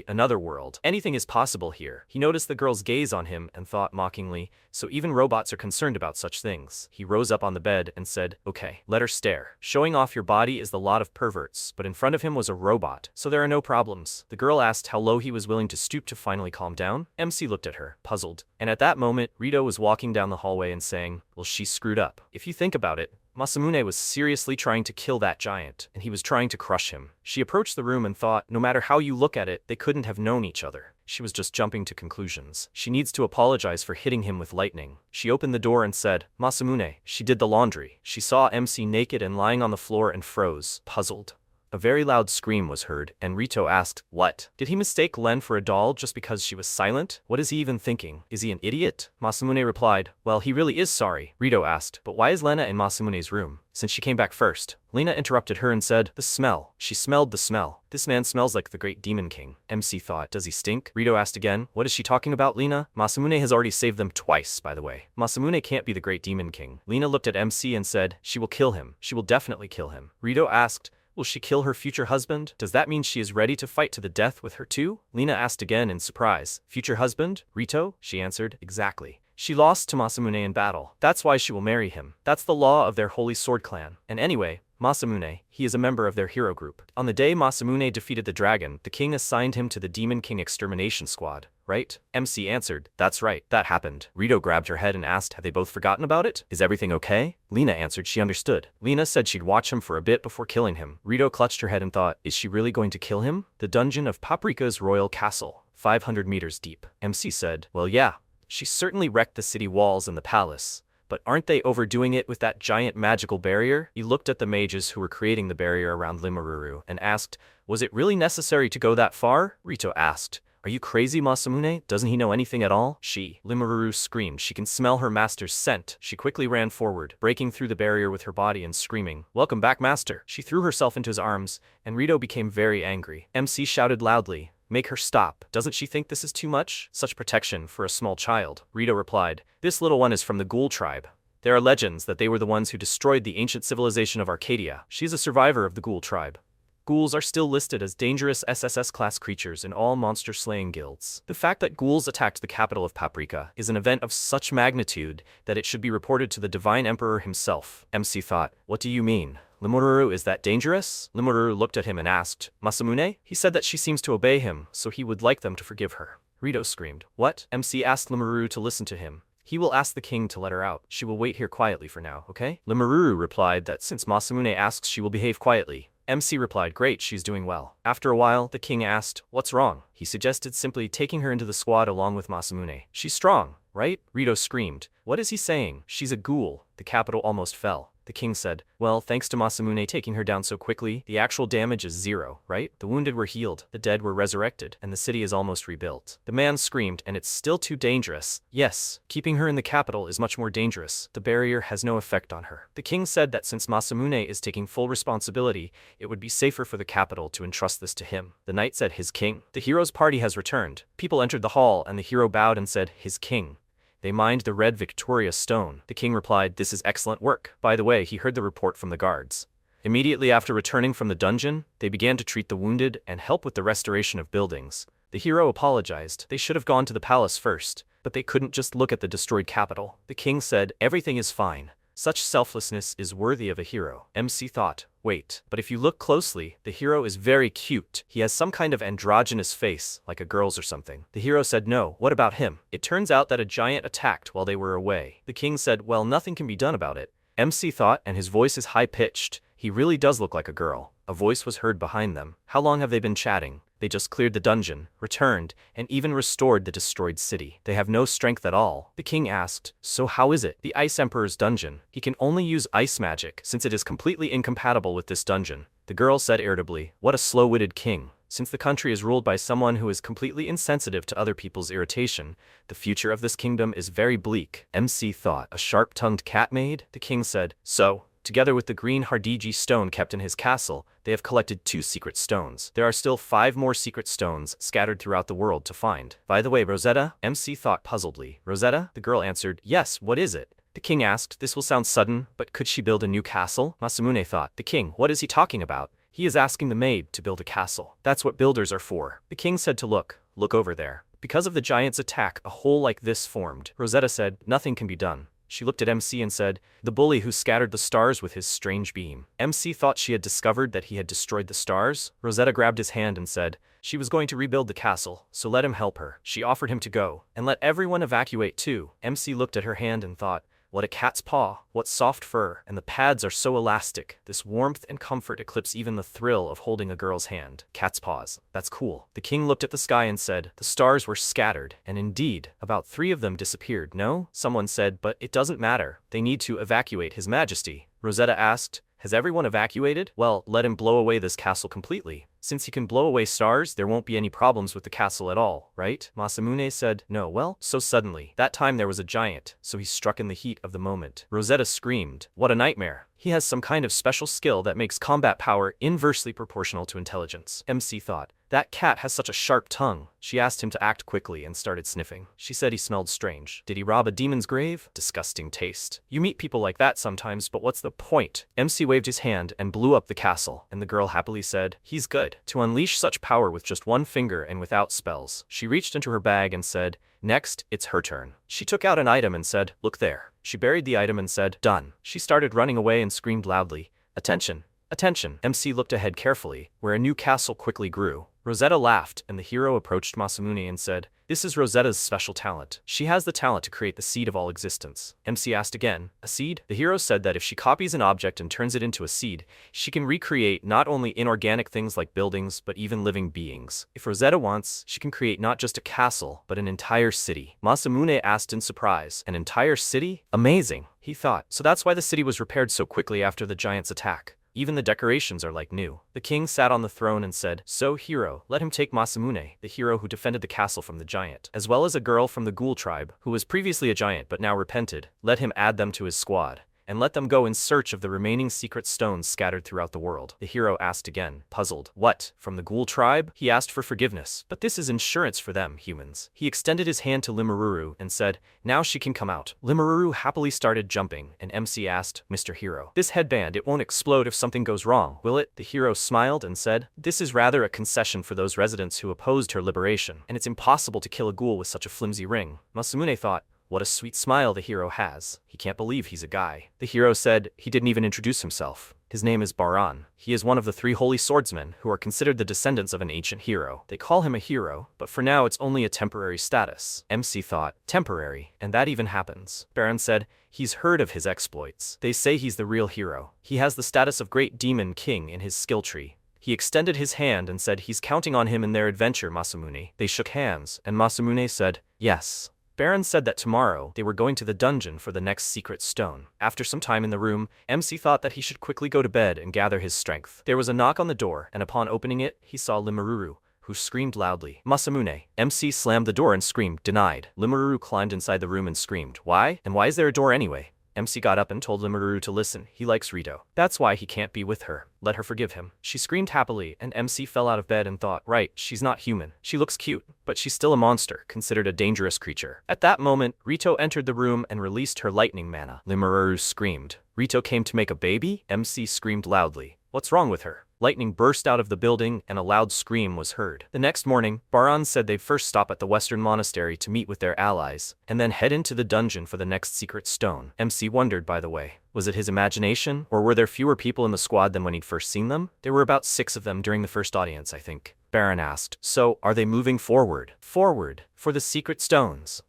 Another world. Anything is possible here. He noticed the girl's gaze on him and thought mockingly, so even robots are concerned about such things. He rose up on the bed and said, okay, let her stare. Showing off your body is the lot of perverts, but in front of him was a robot, so there are no problems. The girl asked how low he was willing to stoop to finally calm down. MC looked at her, puzzled. And at that moment, Rito was walking down the hallway and saying, well, she screwed up. If you think about it, Masamune was seriously trying to kill that giant, and he was trying to crush him. She approached the room and thought, no matter how you look at it, they couldn't have known each other. She was just jumping to conclusions. She needs to apologize for hitting him with lightning. She opened the door and said, Masamune. She did the laundry. She saw MC naked and lying on the floor and froze, puzzled. A very loud scream was heard, and Rito asked, what? Did he mistake Len for a doll just because she was silent? What is he even thinking? Is he an idiot? Masamune replied, well, he really is sorry. Rito asked, but why is Lena in Masamune's room? Since she came back first. Lena interrupted her and said, the smell. She smelled the smell. This man smells like the great demon king. MC thought, does he stink? Rito asked again, what is she talking about, Lena? Masamune has already saved them twice, by the way. Masamune can't be the great demon king. Lena looked at MC and said, she will kill him. She will definitely kill him. Rito asked, will she kill her future husband? Does that mean she is ready to fight to the death with her too? Lena asked again in surprise. Future husband? Rito? She answered, exactly. She lost to Masamune in battle. That's why she will marry him. That's the law of their holy sword clan. And anyway, Masamune, he is a member of their hero group. On the day Masamune defeated the dragon, the king assigned him to the Demon King Extermination Squad, right? MC answered, that's right, that happened. Rito grabbed her head and asked, have they both forgotten about it? Is everything okay? Lena answered she understood. Lena said she'd watch him for a bit before killing him. Rito clutched her head and thought, is she really going to kill him? The dungeon of Paprika's royal castle, 500 meters deep. MC said, well yeah, she certainly wrecked the city walls and the palace. But aren't they overdoing it with that giant magical barrier? He looked at the mages who were creating the barrier around Limururu and asked, was it really necessary to go that far? Rito asked, Are you crazy, Masamune? Doesn't he know anything at all? Limururu screamed. She can smell her master's scent. She quickly ran forward, breaking through the barrier with her body and screaming, "Welcome back, master." She threw herself into his arms, and Rito became very angry. MC shouted loudly, "Make her stop. Doesn't she think this is too much? Such protection for a small child." Rito replied, "This little one is from the Ghoul tribe. There are legends that they were the ones who destroyed the ancient civilization of Arcadia. She is a survivor of the Ghoul tribe. Ghouls are still listed as dangerous SSS-class creatures in all monster-slaying guilds. The fact that ghouls attacked the capital of Paprika is an event of such magnitude that it should be reported to the Divine Emperor himself." MC thought, "What do you mean? Limururu is that dangerous?" Limururu looked at him and asked, "Masamune?" He said that she seems to obey him, so he would like them to forgive her. Rito screamed, "What?" MC asked Limururu to listen to him. He will ask the king to let her out. She will wait here quietly for now, okay? Limururu replied that since Masamune asks, she will behave quietly. MC replied, "Great, she's doing well." After a while, the king asked, "What's wrong?" He suggested simply taking her into the squad along with Masamune. "She's strong, right?" Rito screamed. "What is he saying? She's a ghoul." The capital almost fell. The king said, "Well, thanks to Masamune taking her down so quickly, the actual damage is 0, right? The wounded were healed, the dead were resurrected, and the city is almost rebuilt." The man screamed, "And it's still too dangerous." "Yes, keeping her in the capital is much more dangerous. The barrier has no effect on her." The king said that since Masamune is taking full responsibility, it would be safer for the capital to entrust this to him. The knight said, "His king." The hero's party has returned. People entered the hall, and the hero bowed and said, "His king." They mined the red Victoria stone. The king replied, "This is excellent work." By the way, he heard the report from the guards. Immediately after returning from the dungeon, they began to treat the wounded and help with the restoration of buildings. The hero apologized. They should have gone to the palace first, but they couldn't just look at the destroyed capital. The king said, "Everything is fine. Such selflessness is worthy of a hero." MC thought, "Wait, but if you look closely, the hero is very cute. He has some kind of androgynous face, like a girl's or something." The hero said, "No, what about him?" It turns out that a giant attacked while they were away. The king said, "Well, nothing can be done about it." MC thought, and his voice is high-pitched, "He really does look like a girl." A voice was heard behind them. "How long have they been chatting?" They just cleared the dungeon, returned, and even restored the destroyed city. They have no strength at all. The king asked, "So how is it?" "The Ice Emperor's dungeon. He can only use ice magic, since it is completely incompatible with this dungeon." The girl said irritably, "What a slow-witted king. Since the country is ruled by someone who is completely insensitive to other people's irritation, the future of this kingdom is very bleak." MC thought, "A sharp-tongued cat maid?" The king said, "So, together with the green Hardiji stone kept in his castle, they have collected 2 secret stones. There are still 5 more secret stones scattered throughout the world to find." "By the way, Rosetta?" MC thought puzzledly. "Rosetta?" The girl answered, "Yes, what is it?" The king asked, "This will sound sudden, but could she build a new castle?" Masamune thought, "The king, what is he talking about? He is asking the maid to build a castle. That's what builders are for." The king said to look over there. Because of the giant's attack, a hole like this formed. Rosetta said, "Nothing can be done." She looked at MC and said, "The bully who scattered the stars with his strange beam." MC thought she had discovered that he had destroyed the stars. Rosetta grabbed his hand and said, she was going to rebuild the castle, so let him help her. She offered him to go, and let everyone evacuate too. MC looked at her hand and thought, "What a cat's paw, what soft fur, and the pads are so elastic. This warmth and comfort eclipse even the thrill of holding a girl's hand. Cat's paws, that's cool." The king looked at the sky and said, "The stars were scattered, and indeed, about 3 of them disappeared, no?" Someone said, "But it doesn't matter. They need to evacuate His Majesty." Rosetta asked, "Has everyone evacuated? Well, let him blow away this castle completely. Since he can blow away stars, there won't be any problems with the castle at all, right?" Masamune said, "No, well, so suddenly. That time there was a giant, so he struck in the heat of the moment." Rosetta screamed, "What a nightmare. He has some kind of special skill that makes combat power inversely proportional to intelligence." MC thought, "That cat has such a sharp tongue." She asked him to act quickly and started sniffing. She said he smelled strange. Did he rob a demon's grave? Disgusting taste. You meet people like that sometimes, but what's the point? MC waved his hand and blew up the castle, and the girl happily said, "He's good." To unleash such power with just one finger and without spells. She reached into her bag and said, "Next, it's her turn." She took out an item and said, "Look there." She buried the item and said, "Done." She started running away and screamed loudly, "Attention! Attention!" MC looked ahead carefully, where a new castle quickly grew. Rosetta laughed, and the hero approached Masamune and said, "This is Rosetta's special talent. She has the talent to create the seed of all existence." MC asked again, "A seed?" The hero said that if she copies an object and turns it into a seed, she can recreate not only inorganic things like buildings, but even living beings. If Rosetta wants, she can create not just a castle, but an entire city. Masamune asked in surprise, "An entire city? Amazing," he thought. So that's why the city was repaired so quickly after the giant's attack. Even the decorations are like new. The king sat on the throne and said, "So, hero, let him take Masamune, the hero who defended the castle from the giant, as well as a girl from the ghoul tribe, who was previously a giant but now repented. Let him add them to his squad, and let them go in search of the remaining secret stones scattered throughout the world." The hero asked again, puzzled. "What, from the ghoul tribe?" He asked for forgiveness, but this is insurance for them, humans. He extended his hand to Limururu and said, "Now she can come out." Limururu happily started jumping, and MC asked, "Mr. Hero, this headband, it won't explode if something goes wrong, will it?" The hero smiled and said, "This is rather a concession for those residents who opposed her liberation, and it's impossible to kill a ghoul with such a flimsy ring." Masamune thought, "What a sweet smile the hero has. He can't believe he's a guy." The hero said he didn't even introduce himself. His name is Baran. He is one of the 3 holy swordsmen who are considered the descendants of an ancient hero. They call him a hero, but for now it's only a temporary status. MC thought, temporary, and that even happens. Baran said, he's heard of his exploits. They say he's the real hero. He has the status of great demon king in his skill tree. He extended his hand and said he's counting on him in their adventure, Masamune. They shook hands, and Masamune said, yes. Baron said that tomorrow they were going to the dungeon for the next secret stone. After some time in the room, MC thought that he should quickly go to bed and gather his strength. There was a knock on the door, and upon opening it, he saw Limururu, who screamed loudly, "Masamune!" MC slammed the door and screamed, "Denied." Limururu climbed inside the room and screamed, "Why? And why is there a door anyway?" MC got up and told Limururu to listen. He likes Rito. That's why he can't be with her. Let her forgive him. She screamed happily, and MC fell out of bed and thought, right, she's not human. She looks cute, but she's still a monster, considered a dangerous creature. At that moment, Rito entered the room and released her lightning mana. Limururu screamed. Rito came to make a baby? MC screamed loudly. What's wrong with her? Lightning burst out of the building and a loud scream was heard. The next morning, Baran said they'd first stop at the Western Monastery to meet with their allies, and then head into the dungeon for the next secret stone. MC wondered, by the way, was it his imagination, or were there fewer people in the squad than when he'd first seen them? There were about 6 of them during the first audience, I think. Baran asked, so, are they moving forward? Forward, for the secret stones?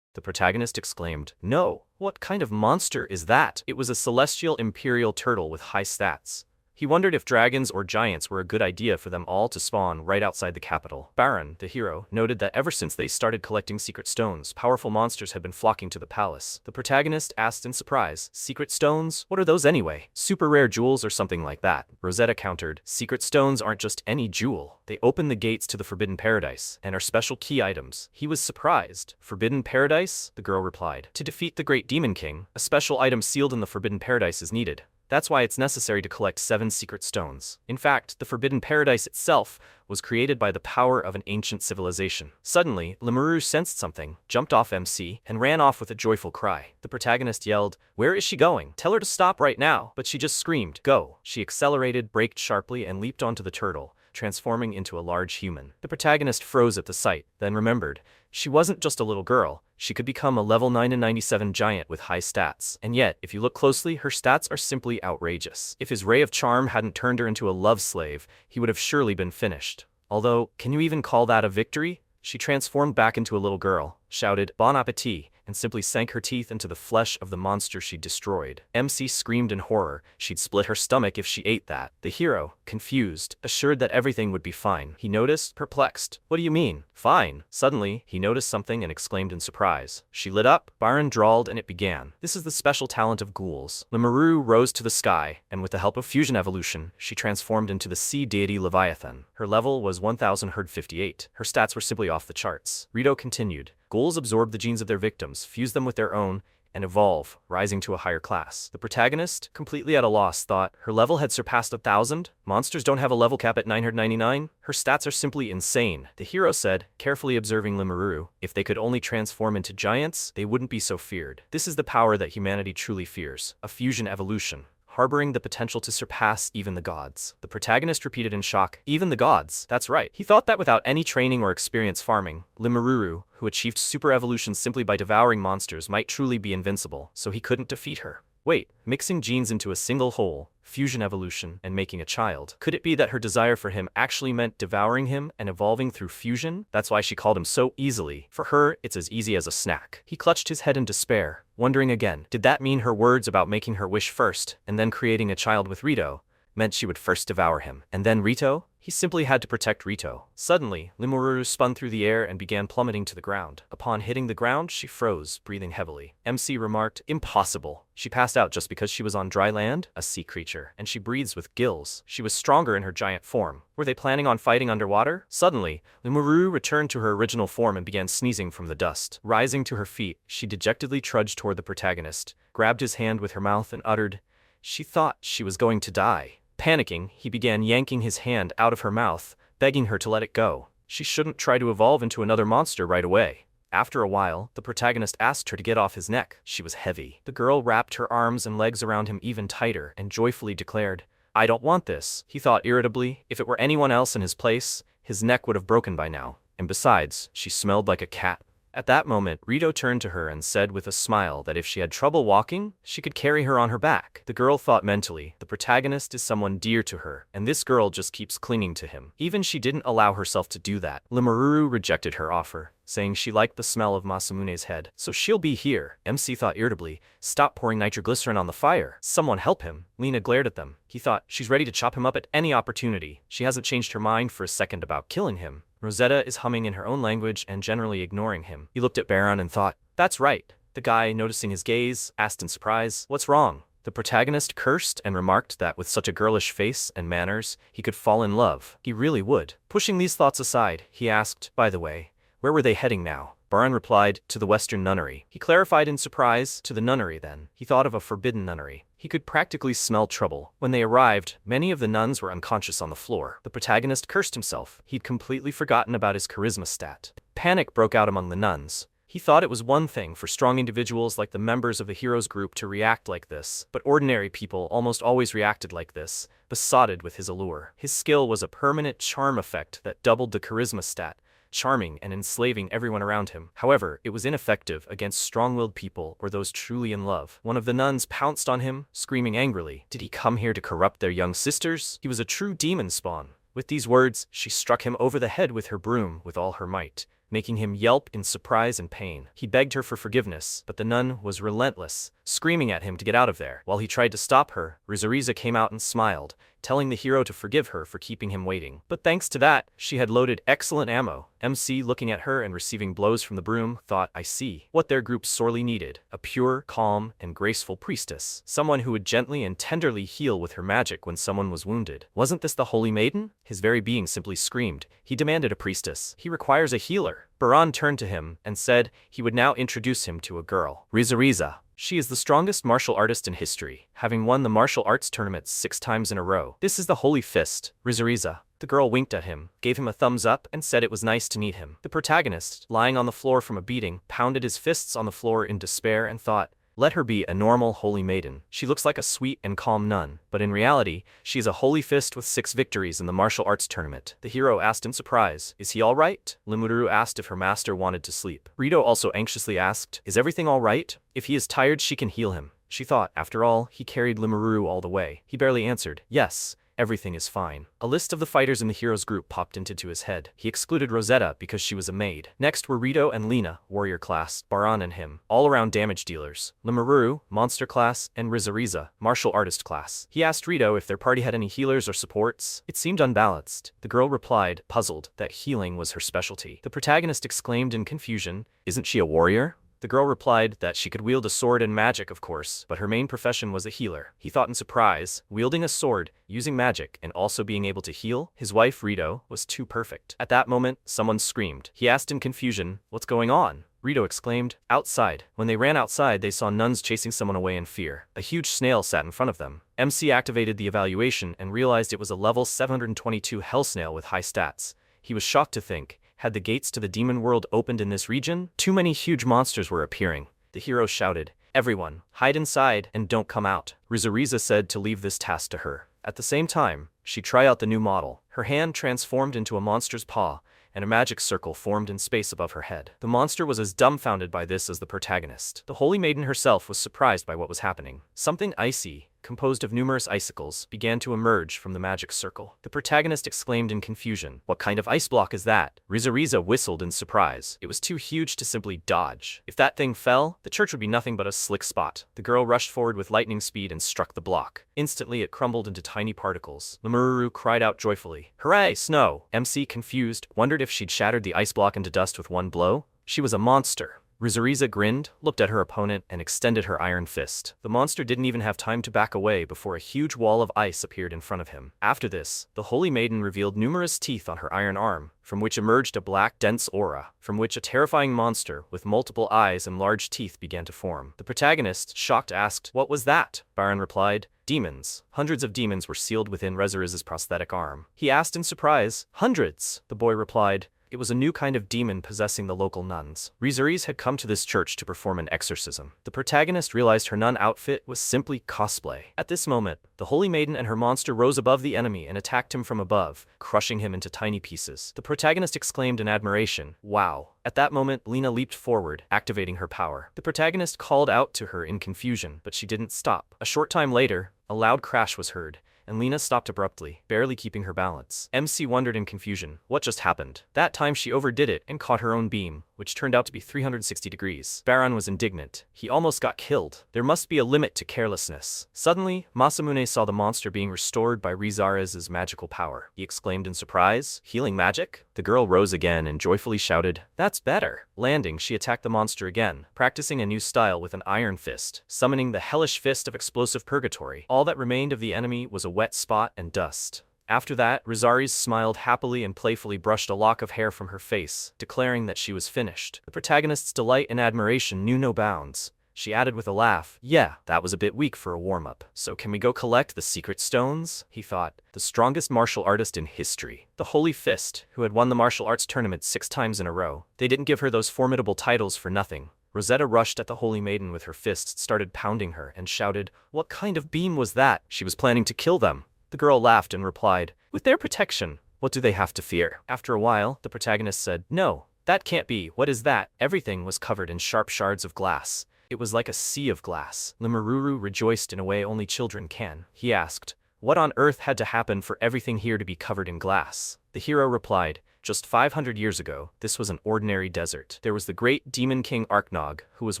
The protagonist exclaimed, no, what kind of monster is that? It was a celestial imperial turtle with high stats. He wondered if dragons or giants were a good idea for them all to spawn right outside the capital. Baron, the hero, noted that ever since they started collecting secret stones, powerful monsters had been flocking to the palace. The protagonist asked in surprise, secret stones? What are those anyway? Super rare jewels or something like that? Rosetta countered, secret stones aren't just any jewel. They open the gates to the Forbidden Paradise, and are special key items. He was surprised. Forbidden Paradise? The girl replied. To defeat the Great Demon King, a special item sealed in the Forbidden Paradise is needed. That's why it's necessary to collect 7 secret stones. In fact, the Forbidden Paradise itself was created by the power of an ancient civilization. Suddenly, Limururu sensed something, jumped off MC, and ran off with a joyful cry. The protagonist yelled, where is she going? Tell her to stop right now. But she just screamed, go. She accelerated, braked sharply, and leaped onto the turtle, transforming into a large human. The protagonist froze at the sight, then remembered, she wasn't just a little girl, she could become a level 9 and 97 giant with high stats. And yet, if you look closely, her stats are simply outrageous. If his ray of charm hadn't turned her into a love slave, he would have surely been finished. Although, can you even call that a victory? She transformed back into a little girl, shouted, bon appetit, and simply sank her teeth into the flesh of the monster she'd destroyed. MC screamed in horror. She'd split her stomach if she ate that. The hero, confused, assured that everything would be fine. He noticed, perplexed. What do you mean? Fine. Suddenly, he noticed something and exclaimed in surprise. She lit up. Byron drawled and it began. This is the special talent of ghouls. Limururu rose to the sky, and with the help of fusion evolution, she transformed into the sea deity Leviathan. Her level was 1058. Her stats were simply off the charts. Rito continued. Ghouls absorb the genes of their victims, fuse them with their own, and evolve, rising to a higher class. The protagonist, completely at a loss, thought her level had surpassed 1,000? Monsters don't have a level cap at 999? Her stats are simply insane. The hero said, carefully observing Limururu, if they could only transform into giants, they wouldn't be so feared. This is the power that humanity truly fears, a fusion evolution, harboring the potential to surpass even the gods. The protagonist repeated in shock, even the gods, that's right. He thought that without any training or experience farming, Limururu, who achieved super evolution simply by devouring monsters, might truly be invincible, so he couldn't defeat her. Wait, mixing genes into a single whole, fusion evolution, and making a child. Could it be that her desire for him actually meant devouring him and evolving through fusion? That's why she called him so easily. For her, it's as easy as a snack. He clutched his head in despair, wondering again, did that mean her words about making her wish first, and then creating a child with Rito? meant she would first devour him. And then Rito? He simply had to protect Rito. Suddenly, Limururu spun through the air and began plummeting to the ground. Upon hitting the ground, she froze, breathing heavily. MC remarked, "Impossible. She passed out just because she was on dry land, a sea creature, and she breathes with gills. She was stronger in her giant form. Were they planning on fighting underwater?" Suddenly, Limururu returned to her original form and began sneezing from the dust. Rising to her feet, she dejectedly trudged toward the protagonist, grabbed his hand with her mouth and uttered, "She thought she was going to die." Panicking, he began yanking his hand out of her mouth, begging her to let it go. She shouldn't try to evolve into another monster right away. After a while, the protagonist asked her to get off his neck. She was heavy. The girl wrapped her arms and legs around him even tighter and joyfully declared, "I don't want this." He thought irritably, if it were anyone else in his place, his neck would have broken by now. And besides, she smelled like a cat. At that moment, Rito turned to her and said with a smile that if she had trouble walking, she could carry her on her back. The girl thought mentally, the protagonist is someone dear to her, and this girl just keeps clinging to him. Even she didn't allow herself to do that. Limururu rejected her offer, saying she liked the smell of Masamune's head. "So she'll be here." MC thought irritably, "Stop pouring nitroglycerin on the fire. Someone help him." Lena glared at them. He thought, she's ready to chop him up at any opportunity. She hasn't changed her mind for a second about killing him. Rosetta is humming in her own language and generally ignoring him. He looked at Baron and thought, "That's right." The guy, noticing his gaze, asked in surprise, "What's wrong?" The protagonist cursed and remarked that with such a girlish face and manners, he could fall in love. He really would. Pushing these thoughts aside, he asked, "By the way, where were they heading now?" Baron replied, "To the Western Nunnery." He clarified in surprise, "To the nunnery then." He thought of a forbidden nunnery. He could practically smell trouble. When they arrived, many of the nuns were unconscious on the floor. The protagonist cursed himself. He'd completely forgotten about his charisma stat. Panic broke out among the nuns. He thought it was one thing for strong individuals like the members of the heroes group to react like this, but ordinary people almost always reacted like this, besotted with his allure. His skill was a permanent charm effect that doubled the charisma stat, charming and enslaving everyone around him. However, it was ineffective against strong-willed people or those truly in love. One of the nuns pounced on him, screaming angrily, "Did he come here to corrupt their young sisters? He was a true demon spawn." With these words, she struck him over the head with her broom with all her might, making him yelp in surprise and pain. He begged her for forgiveness, but the nun was relentless, screaming at him to get out of there. While he tried to stop her, Rizariza came out and smiled, telling the hero to forgive her for keeping him waiting. But thanks to that, she had loaded excellent ammo. MC, looking at her and receiving blows from the broom, thought, "I see what their group sorely needed. A pure, calm, and graceful priestess. Someone who would gently and tenderly heal with her magic when someone was wounded. Wasn't this the Holy Maiden?" His very being simply screamed. He demanded a priestess. He requires a healer. Baran turned to him and said he would now introduce him to a girl. Rizariza. She is the strongest martial artist in history, having won the martial arts tournaments 6 times in a row. This is the Holy Fist, Rizariza. The girl winked at him, gave him a thumbs up, and said it was nice to meet him. The protagonist, lying on the floor from a beating, pounded his fists on the floor in despair and thought, "Let her be a normal holy maiden. She looks like a sweet and calm nun, but in reality, she is a holy fist with 6 victories in the martial arts tournament." The hero asked in surprise, "Is he all right?" Limururu asked if her master wanted to sleep. Rito also anxiously asked, "Is everything all right? If he is tired, she can heal him." She thought, after all, he carried Limururu all the way. He barely answered, "Yes. Everything is fine." A list of the fighters in the hero's group popped into his head. He excluded Rosetta because she was a maid. Next were Rito and Lena, warrior class, Baran and him, all-around damage dealers, Limururu, monster class, and Rizariza, martial artist class. He asked Rito if their party had any healers or supports. It seemed unbalanced. The girl replied, puzzled, that healing was her specialty. The protagonist exclaimed in confusion, "Isn't she a warrior?" The girl replied that she could wield a sword and magic, of course, but her main profession was a healer. He thought in surprise, wielding a sword, using magic, and also being able to heal? His wife, Rito, was too perfect. At that moment, someone screamed. He asked in confusion, "What's going on?" Rito exclaimed, "Outside." When they ran outside, they saw nuns chasing someone away in fear. A huge snail sat in front of them. MC activated the evaluation and realized it was a level 722 hell snail with high stats. He was shocked to think, had the gates to the demon world opened in this region? Too many huge monsters were appearing. The hero shouted, "Everyone, hide inside and don't come out." Rizariza said to leave this task to her. At the same time, she tried out the new model. Her hand transformed into a monster's paw, and a magic circle formed in space above her head. The monster was as dumbfounded by this as the protagonist. The Holy Maiden herself was surprised by what was happening. Something icy, composed of numerous icicles, began to emerge from the magic circle. The protagonist exclaimed in confusion, "What kind of ice block is that?" Rizariza whistled in surprise. It was too huge to simply dodge. If that thing fell, the church would be nothing but a slick spot. The girl rushed forward with lightning speed and struck the block. Instantly, it crumbled into tiny particles. Limururu cried out joyfully, "Hooray, snow!" MC, confused, wondered if she'd shattered the ice block into dust with one blow. She was a monster. Rizariza grinned, looked at her opponent, and extended her iron fist. The monster didn't even have time to back away before a huge wall of ice appeared in front of him. After this, the Holy Maiden revealed numerous teeth on her iron arm, from which emerged a black, dense aura, from which a terrifying monster with multiple eyes and large teeth began to form. The protagonist, shocked, asked, "What was that?" Baron replied, "Demons." Hundreds of demons were sealed within Rizariza's prosthetic arm. He asked in surprise, "Hundreds?" The boy replied, "It was a new kind of demon possessing the local nuns." Rizariz had come to this church to perform an exorcism. The protagonist realized her nun outfit was simply cosplay. At this moment, the Holy Maiden and her monster rose above the enemy and attacked him from above, crushing him into tiny pieces. The protagonist exclaimed in admiration, "Wow." At that moment, Lena leaped forward, activating her power. The protagonist called out to her in confusion, but she didn't stop. A short time later, a loud crash was heard, and Lena stopped abruptly, barely keeping her balance. MC wondered in confusion, what just happened? That time she overdid it and caught her own beam, which turned out to be 360 degrees. Baron was indignant. He almost got killed. There must be a limit to carelessness. Suddenly, Masamune saw the monster being restored by Rizariz's magical power. He exclaimed in surprise, "Healing magic?" The girl rose again and joyfully shouted, "That's better." Landing, she attacked the monster again, practicing a new style with an iron fist, summoning the hellish fist of explosive purgatory. All that remained of the enemy was a wet spot and dust. After that, Rizariz smiled happily and playfully brushed a lock of hair from her face, declaring that she was finished. The protagonist's delight and admiration knew no bounds. She added with a laugh, "Yeah, that was a bit weak for a warm-up. So can we go collect the secret stones?" He thought, the strongest martial artist in history. The Holy Fist, who had won the martial arts tournament 6 times in a row. They didn't give her those formidable titles for nothing. Rosetta rushed at the Holy Maiden with her fists, started pounding her, and shouted, "What kind of beam was that?" She was planning to kill them. The girl laughed and replied, "With their protection, what do they have to fear?" After a while, the protagonist said, "No, that can't be. What is that?" Everything was covered in sharp shards of glass. It was like a sea of glass. Limururu rejoiced in a way only children can. He asked, "What on earth had to happen for everything here to be covered in glass?" The hero replied, "Just 500 years ago, this was an ordinary desert. There was the great demon king Arknog, who was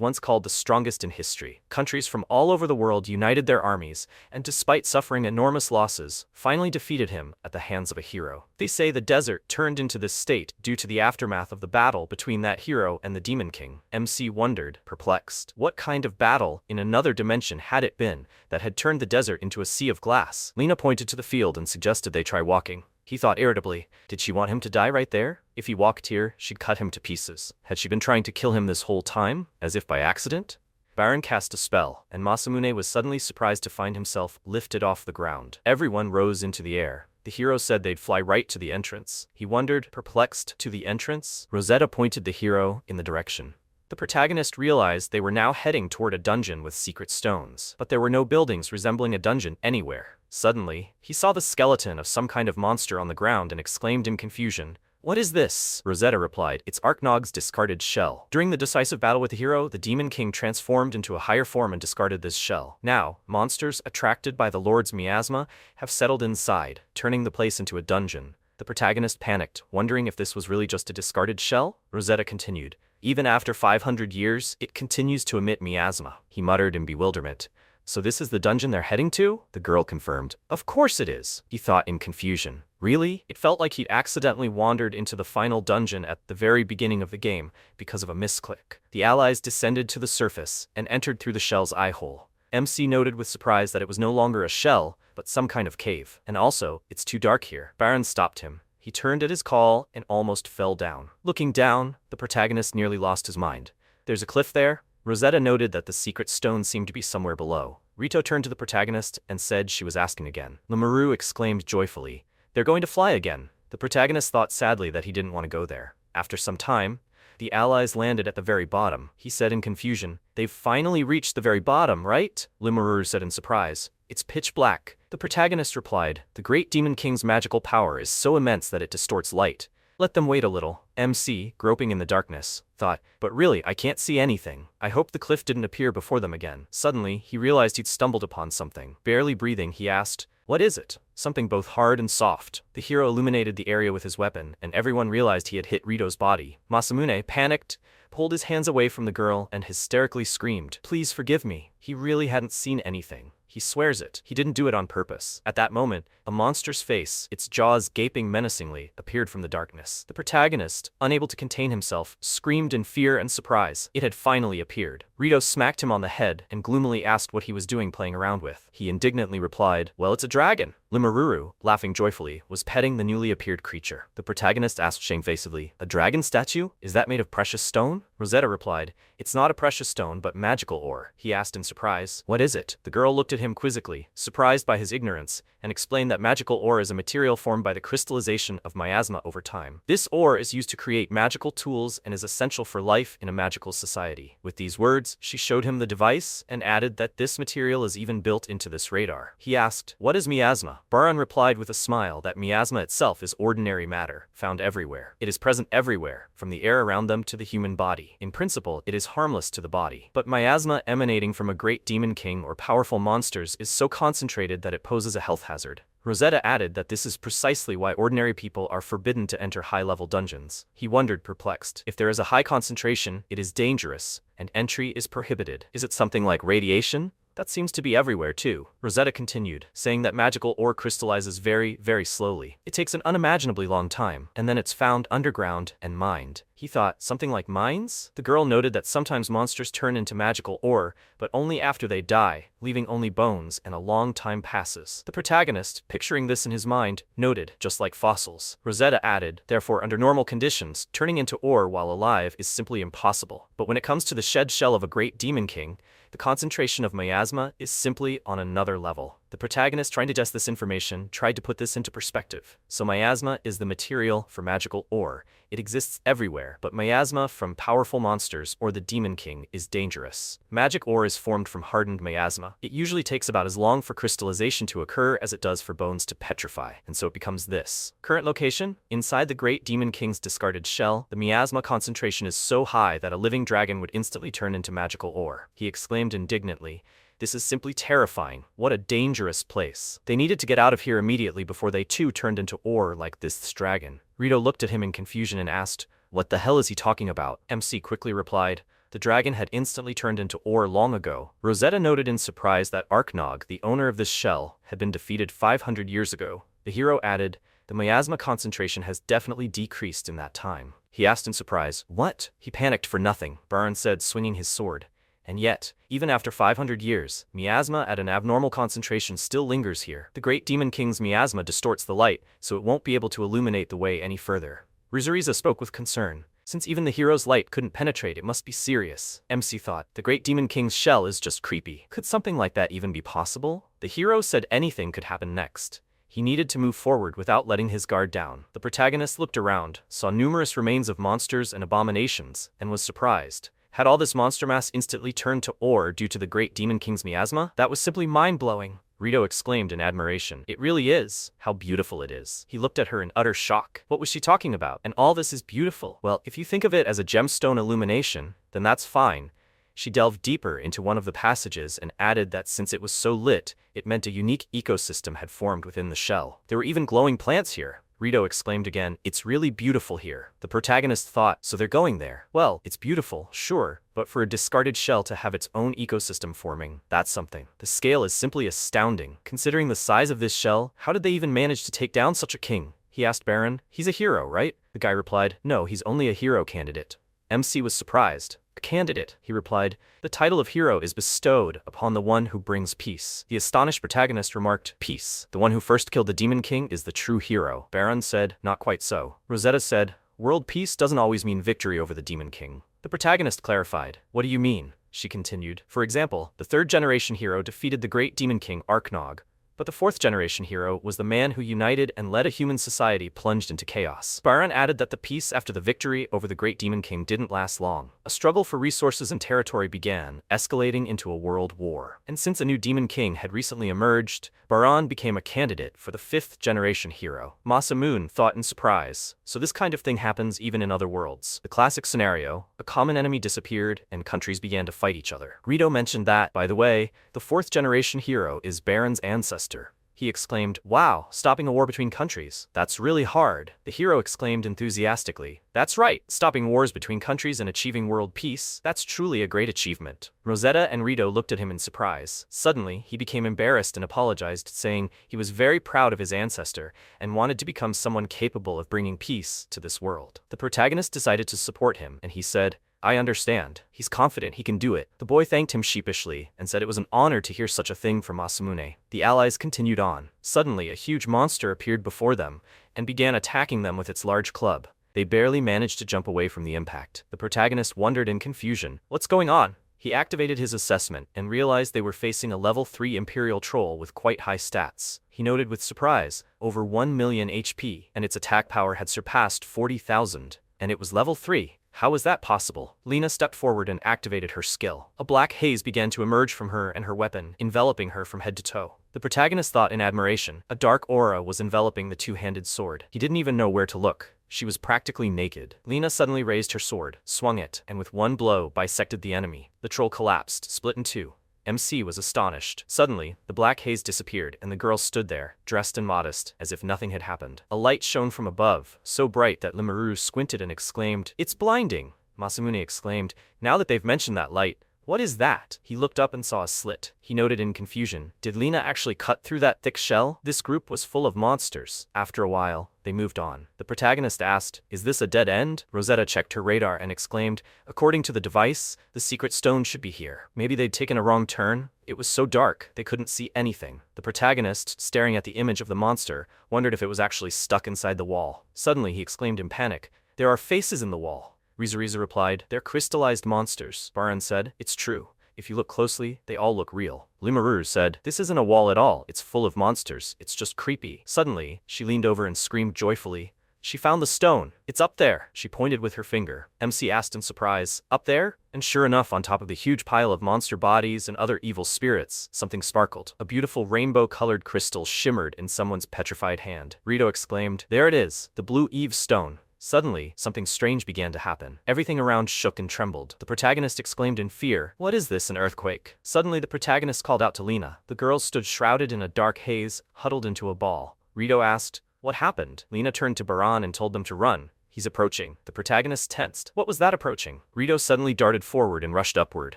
once called the strongest in history. Countries from all over the world united their armies, and despite suffering enormous losses, finally defeated him at the hands of a hero. They say the desert turned into this state due to the aftermath of the battle between that hero and the demon king." MC wondered, perplexed. What kind of battle in another dimension had it been that had turned the desert into a sea of glass? Lena pointed to the field and suggested they try walking. He thought irritably, did she want him to die right there? If he walked here, she'd cut him to pieces. Had she been trying to kill him this whole time, as if by accident? Baron cast a spell, and Masamune was suddenly surprised to find himself lifted off the ground. Everyone rose into the air. The hero said they'd fly right to the entrance. He wondered, perplexed, to the entrance? Rosetta pointed the hero in the direction. The protagonist realized they were now heading toward a dungeon with secret stones, but there were no buildings resembling a dungeon anywhere. Suddenly, he saw the skeleton of some kind of monster on the ground and exclaimed in confusion, "What is this?" Rosetta replied, "It's Arknog's discarded shell. During the decisive battle with the hero, the Demon King transformed into a higher form and discarded this shell. Now, monsters, attracted by the Lord's miasma, have settled inside, turning the place into a dungeon." The protagonist panicked, wondering if this was really just a discarded shell. Rosetta continued, "Even after 500 years, it continues to emit miasma." He muttered in bewilderment. "So this is the dungeon they're heading to?" The girl confirmed. "Of course it is," he thought in confusion. Really? It felt like he'd accidentally wandered into the final dungeon at the very beginning of the game because of a misclick. The allies descended to the surface and entered through the shell's eye hole. MC noted with surprise that it was no longer a shell, but some kind of cave. And also, it's too dark here. Baron stopped him. He turned at his call and almost fell down. Looking down, the protagonist nearly lost his mind. "There's a cliff there?" Rosetta noted that the secret stone seemed to be somewhere below. Rito turned to the protagonist and said she was asking again. Limuru exclaimed joyfully, "They're going to fly again." The protagonist thought sadly that he didn't want to go there. After some time, the allies landed at the very bottom. He said in confusion, "They've finally reached the very bottom, right?" Limuru said in surprise, "It's pitch black." The protagonist replied, "The great Demon King's magical power is so immense that it distorts light. Let them wait a little. MC, groping in the darkness, thought, but really I can't see anything. I hope the cliff didn't appear before them again. Suddenly, he realized he'd stumbled upon something. Barely breathing, he asked, "What is it?" Something both hard and soft. The hero illuminated the area with his weapon, and everyone realized he had hit Rito's body. Masamune panicked, pulled his hands away from the girl, and hysterically screamed, "Please forgive me." He really hadn't seen anything. He swears it. He didn't do it on purpose. At that moment, a monster's face, its jaws gaping menacingly, appeared from the darkness. The protagonist, unable to contain himself, screamed in fear and surprise. It had finally appeared. Rito smacked him on the head and gloomily asked what he was doing playing around with. He indignantly replied, "Well, it's a dragon." Limururu, laughing joyfully, was petting the newly appeared creature. The protagonist asked shamefacedly, "A dragon statue? Is that made of precious stone?" Rosetta replied, "It's not a precious stone but magical ore." He asked in surprise, "What is it?" The girl looked at him quizzically, surprised by his ignorance, and explained that magical ore is a material formed by the crystallization of miasma over time. This ore is used to create magical tools and is essential for life in a magical society. With these words, she showed him the device and added that this material is even built into this radar. He asked, "What is miasma?" Baran replied with a smile that miasma itself is ordinary matter, found everywhere. It is present everywhere, from the air around them to the human body. In principle, it is harmless to the body. But miasma emanating from a great demon king or powerful monsters is so concentrated that it poses a health hazard. Rosetta added that this is precisely why ordinary people are forbidden to enter high-level dungeons. He wondered, perplexed. If there is a high concentration, it is dangerous, and entry is prohibited. Is it something like radiation? That seems to be everywhere too. Rosetta continued, saying that magical ore crystallizes very, very slowly. It takes an unimaginably long time, and then it's found underground and mined. He thought, something like mines? The girl noted that sometimes monsters turn into magical ore, but only after they die, leaving only bones, and a long time passes. The protagonist, picturing this in his mind, noted, just like fossils. Rosetta added, therefore under normal conditions, turning into ore while alive is simply impossible. But when it comes to the shed shell of a great demon king, the concentration of miasma is simply on another level. The protagonist, trying to digest this information, tried to put this into perspective. So miasma is the material for magical ore. It exists everywhere, but miasma from powerful monsters or the demon king is dangerous. Magic ore is formed from hardened miasma. It usually takes about as long for crystallization to occur as it does for bones to petrify, and so it becomes this. Current location? Inside the great demon king's discarded shell, the miasma concentration is so high that a living dragon would instantly turn into magical ore. He exclaimed indignantly, "This is simply terrifying. What a dangerous place." They needed to get out of here immediately before they too turned into ore like this dragon. Rito looked at him in confusion and asked, "What the hell is he talking about?" MC quickly replied, "The dragon had instantly turned into ore long ago." Rosetta noted in surprise that Arknog, the owner of this shell, had been defeated 500 years ago. The hero added, "The miasma concentration has definitely decreased in that time." He asked in surprise, "What?" He panicked for nothing, Baran said, swinging his sword. And yet, even after 500 years, miasma at an abnormal concentration still lingers here. The great demon king's miasma distorts the light, so it won't be able to illuminate the way any further. Rizuriza spoke with concern. Since even the hero's light couldn't penetrate, it must be serious. MC thought, the great demon king's shell is just creepy. Could something like that even be possible? The hero said anything could happen next. He needed to move forward without letting his guard down. The protagonist looked around, saw numerous remains of monsters and abominations, and was surprised. Had all this monster mass instantly turned to ore due to the great demon king's miasma? That was simply mind-blowing. Rito exclaimed in admiration. "It really is. How beautiful it is." He looked at her in utter shock. What was she talking about? And all this is beautiful. Well, if you think of it as a gemstone illumination, then that's fine. She delved deeper into one of the passages and added that since it was so lit, it meant a unique ecosystem had formed within the shell. There were even glowing plants here. Rito exclaimed again, "It's really beautiful here." The protagonist thought, so they're going there. Well, it's beautiful, sure, but for a discarded shell to have its own ecosystem forming, that's something. The scale is simply astounding. Considering the size of this shell, how did they even manage to take down such a king? He asked Baron. "He's a hero, right?" The guy replied, "No, he's only a hero candidate." MC was surprised. "A candidate," he replied. "The title of hero is bestowed upon the one who brings peace." The astonished protagonist remarked, "Peace. The one who first killed the demon king is the true hero." Baron said, "Not quite so." Rosetta said, "World peace doesn't always mean victory over the demon king." The protagonist clarified, "What do you mean?" She continued, "For example, the third generation hero defeated the great demon king Arknog, But the fourth generation hero was the man who united and led a human society plunged into chaos. Baran added that the peace after the victory over the great demon king didn't last long. A struggle for resources and territory began, escalating into a world war. And since a new demon king had recently emerged, Baran became a candidate for the fifth generation hero. Masamune thought in surprise. So this kind of thing happens even in other worlds. The classic scenario, a common enemy disappeared and countries began to fight each other. Rito mentioned that, by the way, the fourth generation hero is Baran's ancestor. He exclaimed, "Wow, stopping a war between countries. That's really hard." The hero exclaimed enthusiastically, "That's right, stopping wars between countries and achieving world peace. That's truly a great achievement." Rosetta and Rito looked at him in surprise. Suddenly, he became embarrassed and apologized, saying he was very proud of his ancestor and wanted to become someone capable of bringing peace to this world. The protagonist decided to support him, and he said, "I understand. He's confident he can do it." The boy thanked him sheepishly and said it was an honor to hear such a thing from Masamune. The allies continued on. Suddenly, a huge monster appeared before them and began attacking them with its large club. They barely managed to jump away from the impact. The protagonist wondered in confusion, "What's going on?" He activated his assessment and realized they were facing a level 3 Imperial Troll with quite high stats. He noted with surprise, over 1 million HP, and its attack power had surpassed 40,000, and it was level 3. How was that possible? Lena stepped forward and activated her skill. A black haze began to emerge from her and her weapon, enveloping her from head to toe. The protagonist thought in admiration. A dark aura was enveloping the two-handed sword. He didn't even know where to look. She was practically naked. Lena suddenly raised her sword, swung it, and with one blow bisected the enemy. The troll collapsed, split in two. MC was astonished. Suddenly, the black haze disappeared and the girl stood there, dressed and modest, as if nothing had happened. A light shone from above, so bright that Rimuru squinted and exclaimed, "It's blinding!" Masamune exclaimed, "Now that they've mentioned that light, what is that?" He looked up and saw a slit. He noted in confusion, did Lena actually cut through that thick shell? This group was full of monsters. After a while, they moved on. The protagonist asked, "Is this a dead end?" Rosetta checked her radar and exclaimed, "According to the device, the secret stone should be here." Maybe they'd taken a wrong turn? It was so dark, they couldn't see anything. The protagonist, staring at the image of the monster, wondered if it was actually stuck inside the wall. Suddenly, he exclaimed in panic, "There are faces in the wall." Rizuriza replied, "They're crystallized monsters." Baran said, "It's true. If you look closely, they all look real." Rimuru said, "This isn't a wall at all. It's full of monsters. It's just creepy." Suddenly, she leaned over and screamed joyfully, "She found the stone. It's up there." She pointed with her finger. MC asked in surprise, "Up there?" And sure enough, on top of the huge pile of monster bodies and other evil spirits, something sparkled. A beautiful rainbow-colored crystal shimmered in someone's petrified hand. Rito exclaimed, "There it is, the Blue Eve stone." Suddenly, something strange began to happen. Everything around shook and trembled. The protagonist exclaimed in fear, "What is this, an earthquake?" Suddenly the protagonist called out to Lena. The girl stood shrouded in a dark haze, huddled into a ball. Rito asked, "What happened?" Lena turned to Baran and told them to run. "He's approaching." The protagonist tensed. What was that approaching? Rito suddenly darted forward and rushed upward.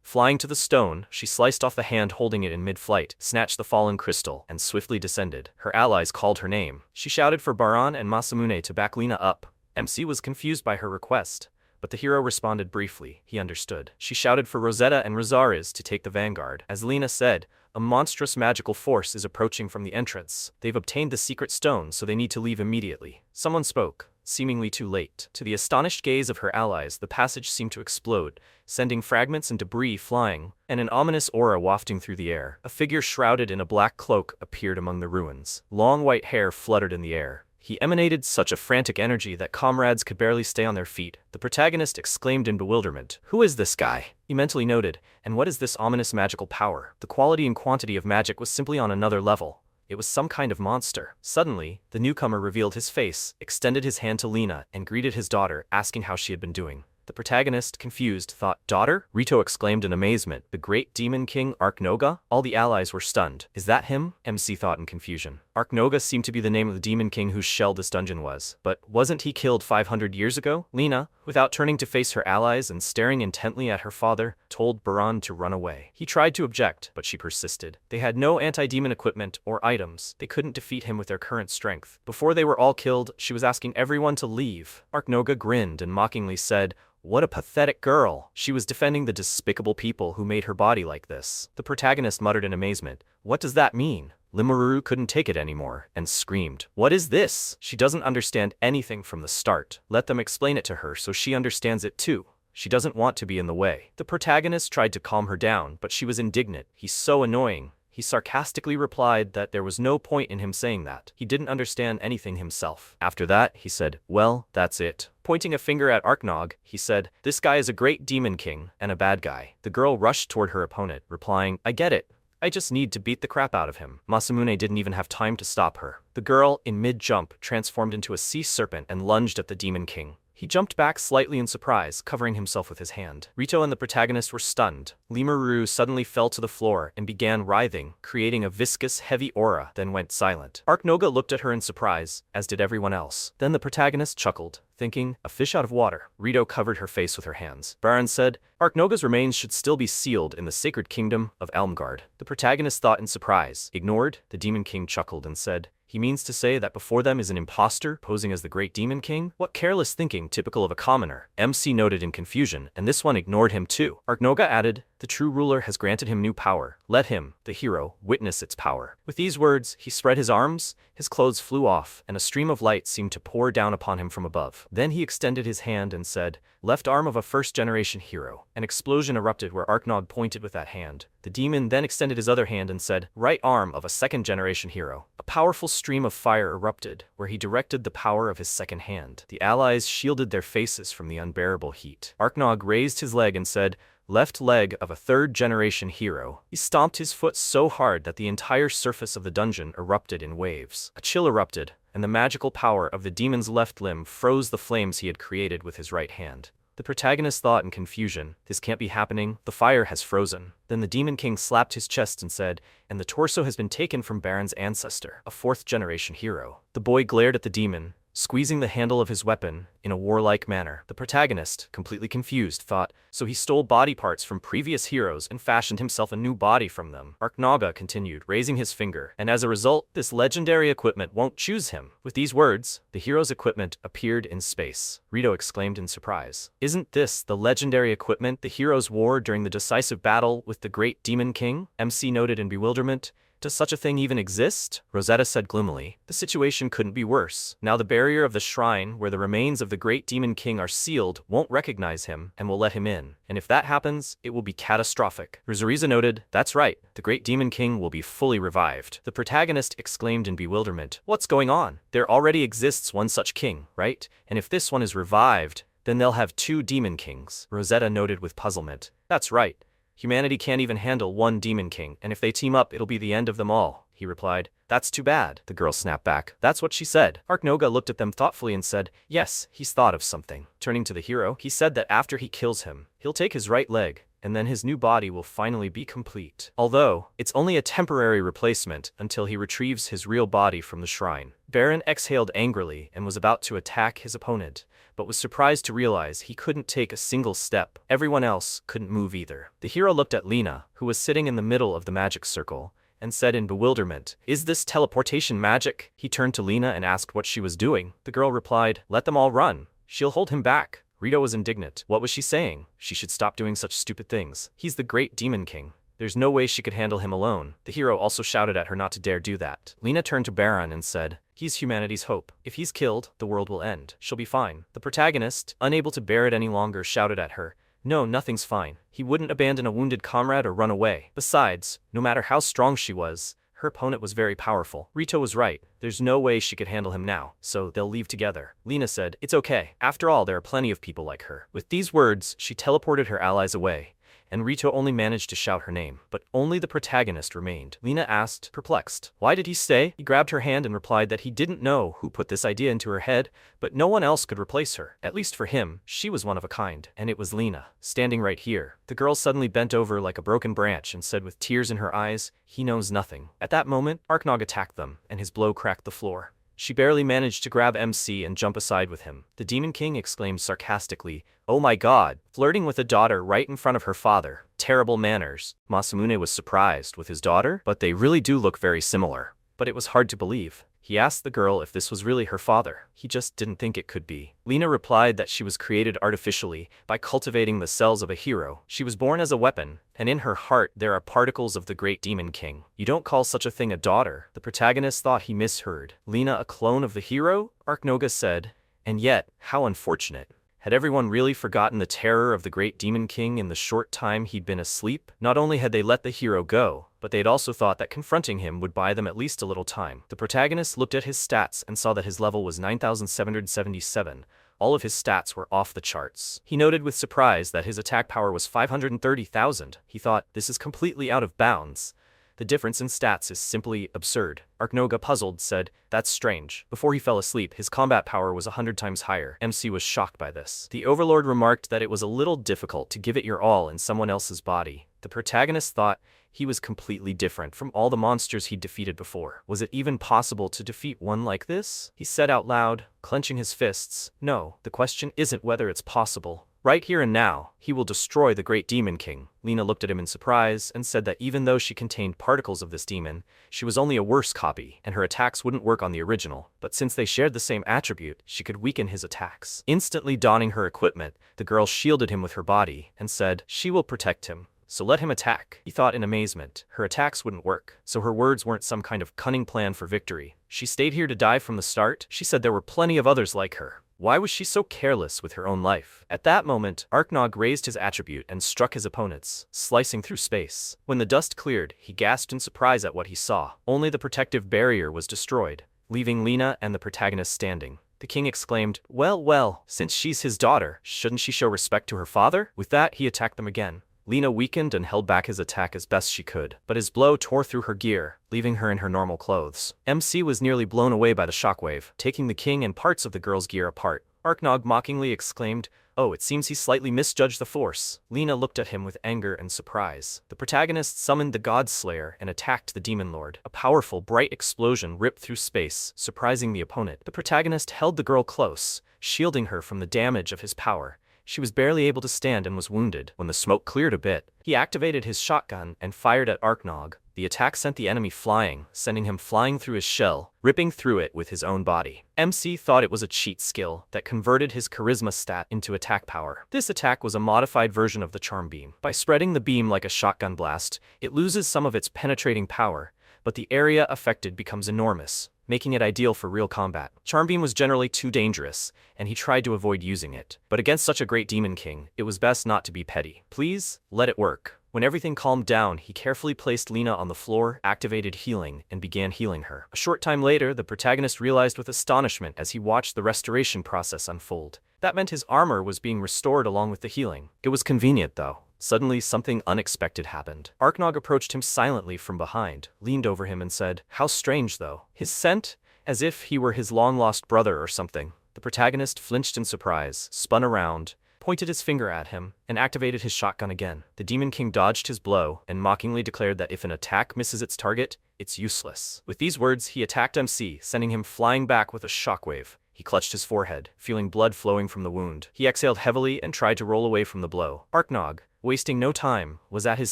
Flying to the stone, she sliced off the hand holding it in mid-flight, snatched the fallen crystal, and swiftly descended. Her allies called her name. She shouted for Baran and Masamune to back Lena up. MC was confused by her request, but the hero responded briefly. He understood. She shouted for Rosetta and Rosariz to take the vanguard. As Lena said, "A monstrous magical force is approaching from the entrance. They've obtained the secret stone, so they need to leave immediately." Someone spoke, seemingly too late. To the astonished gaze of her allies, the passage seemed to explode, sending fragments and debris flying, and an ominous aura wafting through the air. A figure shrouded in a black cloak appeared among the ruins. Long white hair fluttered in the air. He emanated such a frantic energy that comrades could barely stay on their feet. The protagonist exclaimed in bewilderment, "Who is this guy?" He mentally noted, "And what is this ominous magical power?" The quality and quantity of magic was simply on another level. It was some kind of monster. Suddenly, the newcomer revealed his face, extended his hand to Lena, and greeted his daughter, asking how she had been doing. The protagonist, confused, thought, "Daughter?" Rito exclaimed in amazement, "The great demon king Arknoga?" All the allies were stunned. "Is that him?" MC thought in confusion. Arknoga seemed to be the name of the demon king whose shell this dungeon was. But wasn't he killed 500 years ago? Lena, without turning to face her allies and staring intently at her father, told Baran to run away. He tried to object, but she persisted. They had no anti-demon equipment or items. They couldn't defeat him with their current strength. Before they were all killed, she was asking everyone to leave. Arknoga grinned and mockingly said, "What a pathetic girl." She was defending the despicable people who made her body like this. The protagonist muttered in amazement, "What does that mean?" Rimuru couldn't take it anymore, and screamed, "What is this? She doesn't understand anything from the start. Let them explain it to her so she understands it too. She doesn't want to be in the way." The protagonist tried to calm her down, but she was indignant. "He's so annoying. He sarcastically replied that there was no point in him saying that. He didn't understand anything himself. After that, he said, well, that's it. Pointing a finger at Arknog, he said, this guy is a great demon king and a bad guy. The girl rushed toward her opponent, replying, I get it. I just need to beat the crap out of him. Masamune didn't even have time to stop her. The girl, in mid-jump, transformed into a sea serpent and lunged at the Demon King. He jumped back slightly in surprise, covering himself with his hand. Rito and the protagonist were stunned. Lemuru suddenly fell to the floor and began writhing, creating a viscous, heavy aura, then went silent. Arknoga looked at her in surprise, as did everyone else. Then the protagonist chuckled, thinking, a fish out of water. Rito covered her face with her hands. Baron said, Arknoga's remains should still be sealed in the sacred kingdom of Elmgard. The protagonist thought in surprise. Ignored, the Demon King chuckled and said, he means to say that before them is an imposter posing as the Great Demon King? What careless thinking, typical of a commoner. MC noted in confusion, and this one ignored him too. Arknoga added, the true ruler has granted him new power. Let him, the hero, witness its power. With these words, he spread his arms, his clothes flew off, and a stream of light seemed to pour down upon him from above. Then he extended his hand and said, left arm of a first-generation hero. An explosion erupted where Arknog pointed with that hand. The demon then extended his other hand and said, right arm of a second-generation hero. A powerful stream of fire erupted, where he directed the power of his second hand. The allies shielded their faces from the unbearable heat. Arknog raised his leg and said, left leg of a third-generation hero. He stomped his foot so hard that the entire surface of the dungeon erupted in waves. A chill erupted, and the magical power of the demon's left limb froze the flames he had created with his right hand. The protagonist thought in confusion, this can't be happening, the fire has frozen. Then the Demon King slapped his chest and said, and the torso has been taken from Baron's ancestor, a fourth-generation hero. The boy glared at the demon, squeezing the handle of his weapon in a warlike manner. The protagonist, completely confused, thought, so he stole body parts from previous heroes and fashioned himself a new body from them. Arknaga continued, raising his finger, and as a result, this legendary equipment won't choose him. With these words, the hero's equipment appeared in space. Rito exclaimed in surprise. Isn't this the legendary equipment the heroes wore during the decisive battle with the Great Demon King? MC noted in bewilderment. Does such a thing even exist? Rosetta said gloomily. The situation couldn't be worse. Now the barrier of the shrine where the remains of the Great Demon King are sealed won't recognize him and will let him in. And if that happens, it will be catastrophic. Rizuriza noted, that's right, the Great Demon King will be fully revived. The protagonist exclaimed in bewilderment. What's going on? There already exists one such king, right? And if this one is revived, then they'll have two Demon Kings. Rosetta noted with puzzlement. That's right. Humanity can't even handle one Demon King, and if they team up, it'll be the end of them all, he replied. That's too bad. The girl snapped back. That's what she said. Arknoga looked at them thoughtfully and said, yes, he's thought of something. Turning to the hero, he said that after he kills him, he'll take his right leg, and then his new body will finally be complete. Although, it's only a temporary replacement until he retrieves his real body from the shrine. Baron exhaled angrily and was about to attack his opponent, but was surprised to realize he couldn't take a single step. Everyone else couldn't move either. The hero looked at Lena, who was sitting in the middle of the magic circle, and said in bewilderment, is this teleportation magic? He turned to Lena and asked what she was doing. The girl replied, let them all run. She'll hold him back. Rito was indignant. What was she saying? She should stop doing such stupid things. He's the Great Demon King. There's no way she could handle him alone. The hero also shouted at her not to dare do that. Lena turned to Baron and said, he's humanity's hope. If he's killed, the world will end. She'll be fine. The protagonist, unable to bear it any longer, shouted at her, no, nothing's fine. He wouldn't abandon a wounded comrade or run away. Besides, no matter how strong she was, her opponent was very powerful. Rito was right. There's no way she could handle him now, so they'll leave together. Lena said, it's okay. After all, there are plenty of people like her. With these words, she teleported her allies away, and Rito only managed to shout her name, but only the protagonist remained. Lena asked, perplexed, why did he stay? He grabbed her hand and replied that he didn't know who put this idea into her head, but no one else could replace her. At least for him, she was one of a kind, and it was Lena, standing right here. The girl suddenly bent over like a broken branch and said with tears in her eyes, he knows nothing. At that moment, Arknog attacked them, and his blow cracked the floor. She barely managed to grab MC and jump aside with him. The Demon King exclaimed sarcastically, oh my god, flirting with a daughter right in front of her father. Terrible manners. Masamune was surprised with his daughter, but they really do look very similar. But it was hard to believe. He asked the girl if this was really her father. He just didn't think it could be. Lena replied that she was created artificially by cultivating the cells of a hero. She was born as a weapon, and in her heart there are particles of the Great Demon King. You don't call such a thing a daughter. The protagonist thought he misheard. Lena a clone of the hero? Arknoga said. And yet, how unfortunate. Had everyone really forgotten the terror of the Great Demon King in the short time he'd been asleep? Not only had they let the hero go, but they had also thought that confronting him would buy them at least a little time. The protagonist looked at his stats and saw that his level was 9,777. All of his stats were off the charts. He noted with surprise that his attack power was 530,000. He thought, this is completely out of bounds. The difference in stats is simply absurd. Arknoga, puzzled, said, that's strange. Before he fell asleep, his combat power was 100 times higher. MC was shocked by this. The Overlord remarked that it was a little difficult to give it your all in someone else's body. The protagonist thought he was completely different from all the monsters he'd defeated before. Was it even possible to defeat one like this? He said out loud, clenching his fists, no, the question isn't whether it's possible. Right here and now, he will destroy the great demon king. Lena looked at him in surprise and said that even though she contained particles of this demon, she was only a worse copy, and her attacks wouldn't work on the original. But since they shared the same attribute, she could weaken his attacks. Instantly donning her equipment, the girl shielded him with her body and said, she will protect him. So let him attack. He thought in amazement. Her attacks wouldn't work, so her words weren't some kind of cunning plan for victory. She stayed here to die from the start? She said there were plenty of others like her. Why was she so careless with her own life? At that moment, Arknog raised his attribute and struck his opponents, slicing through space. When the dust cleared, he gasped in surprise at what he saw. Only the protective barrier was destroyed, leaving Lena and the protagonist standing. The king exclaimed, well, since she's his daughter, shouldn't she show respect to her father? With that, he attacked them again. Lena weakened and held back his attack as best she could, but his blow tore through her gear, leaving her in her normal clothes. MC was nearly blown away by the shockwave, taking the king and parts of the girl's gear apart. Arknog mockingly exclaimed, oh, it seems he slightly misjudged the force. Lena looked at him with anger and surprise. The protagonist summoned the God Slayer and attacked the Demon Lord. A powerful, bright explosion ripped through space, surprising the opponent. The protagonist held the girl close, shielding her from the damage of his power. She was barely able to stand and was wounded. When the smoke cleared a bit, he activated his shotgun and fired at Arknog. The attack sent the enemy flying, sending him flying through his shell, ripping through it with his own body. MC thought it was a cheat skill that converted his charisma stat into attack power. This attack was a modified version of the charm beam. By spreading the beam like a shotgun blast, it loses some of its penetrating power, but the area affected becomes enormous, making it ideal for real combat. Charm beam was generally too dangerous, and he tried to avoid using it. But against such a great demon king, it was best not to be petty. Please, let it work. When everything calmed down, he carefully placed Lena on the floor, activated healing, and began healing her. A short time later, the protagonist realized with astonishment as he watched the restoration process unfold. That meant his armor was being restored along with the healing. It was convenient, though. Suddenly, something unexpected happened. Arknog approached him silently from behind, leaned over him and said, how strange, though. His scent, as if he were his long-lost brother or something. The protagonist flinched in surprise, spun around, pointed his finger at him, and activated his shotgun again. The Demon King dodged his blow and mockingly declared that if an attack misses its target, it's useless. With these words, he attacked MC, sending him flying back with a shockwave. He clutched his forehead, feeling blood flowing from the wound. He exhaled heavily and tried to roll away from the blow. Arknog, wasting no time, was at his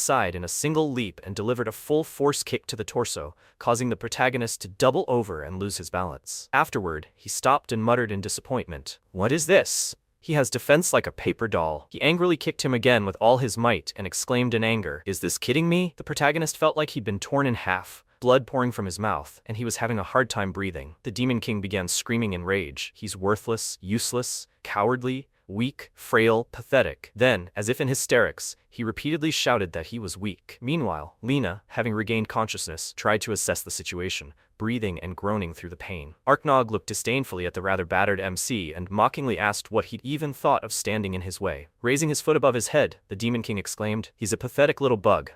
side in a single leap and delivered a full force kick to the torso, causing the protagonist to double over and lose his balance. Afterward, he stopped and muttered in disappointment, what is this? He has defense like a paper doll. He angrily kicked him again with all his might and exclaimed in anger, is this kidding me? The protagonist felt like he'd been torn in half, blood pouring from his mouth, and he was having a hard time breathing. The Demon King began screaming in rage. He's worthless, useless, cowardly, weak, frail, pathetic. Then, as if in hysterics, he repeatedly shouted that he was weak. Meanwhile, Lena, having regained consciousness, tried to assess the situation, breathing and groaning through the pain. Arknog looked disdainfully at the rather battered MC and mockingly asked what he'd even thought of standing in his way. Raising his foot above his head, the Demon King exclaimed, he's a pathetic little bug,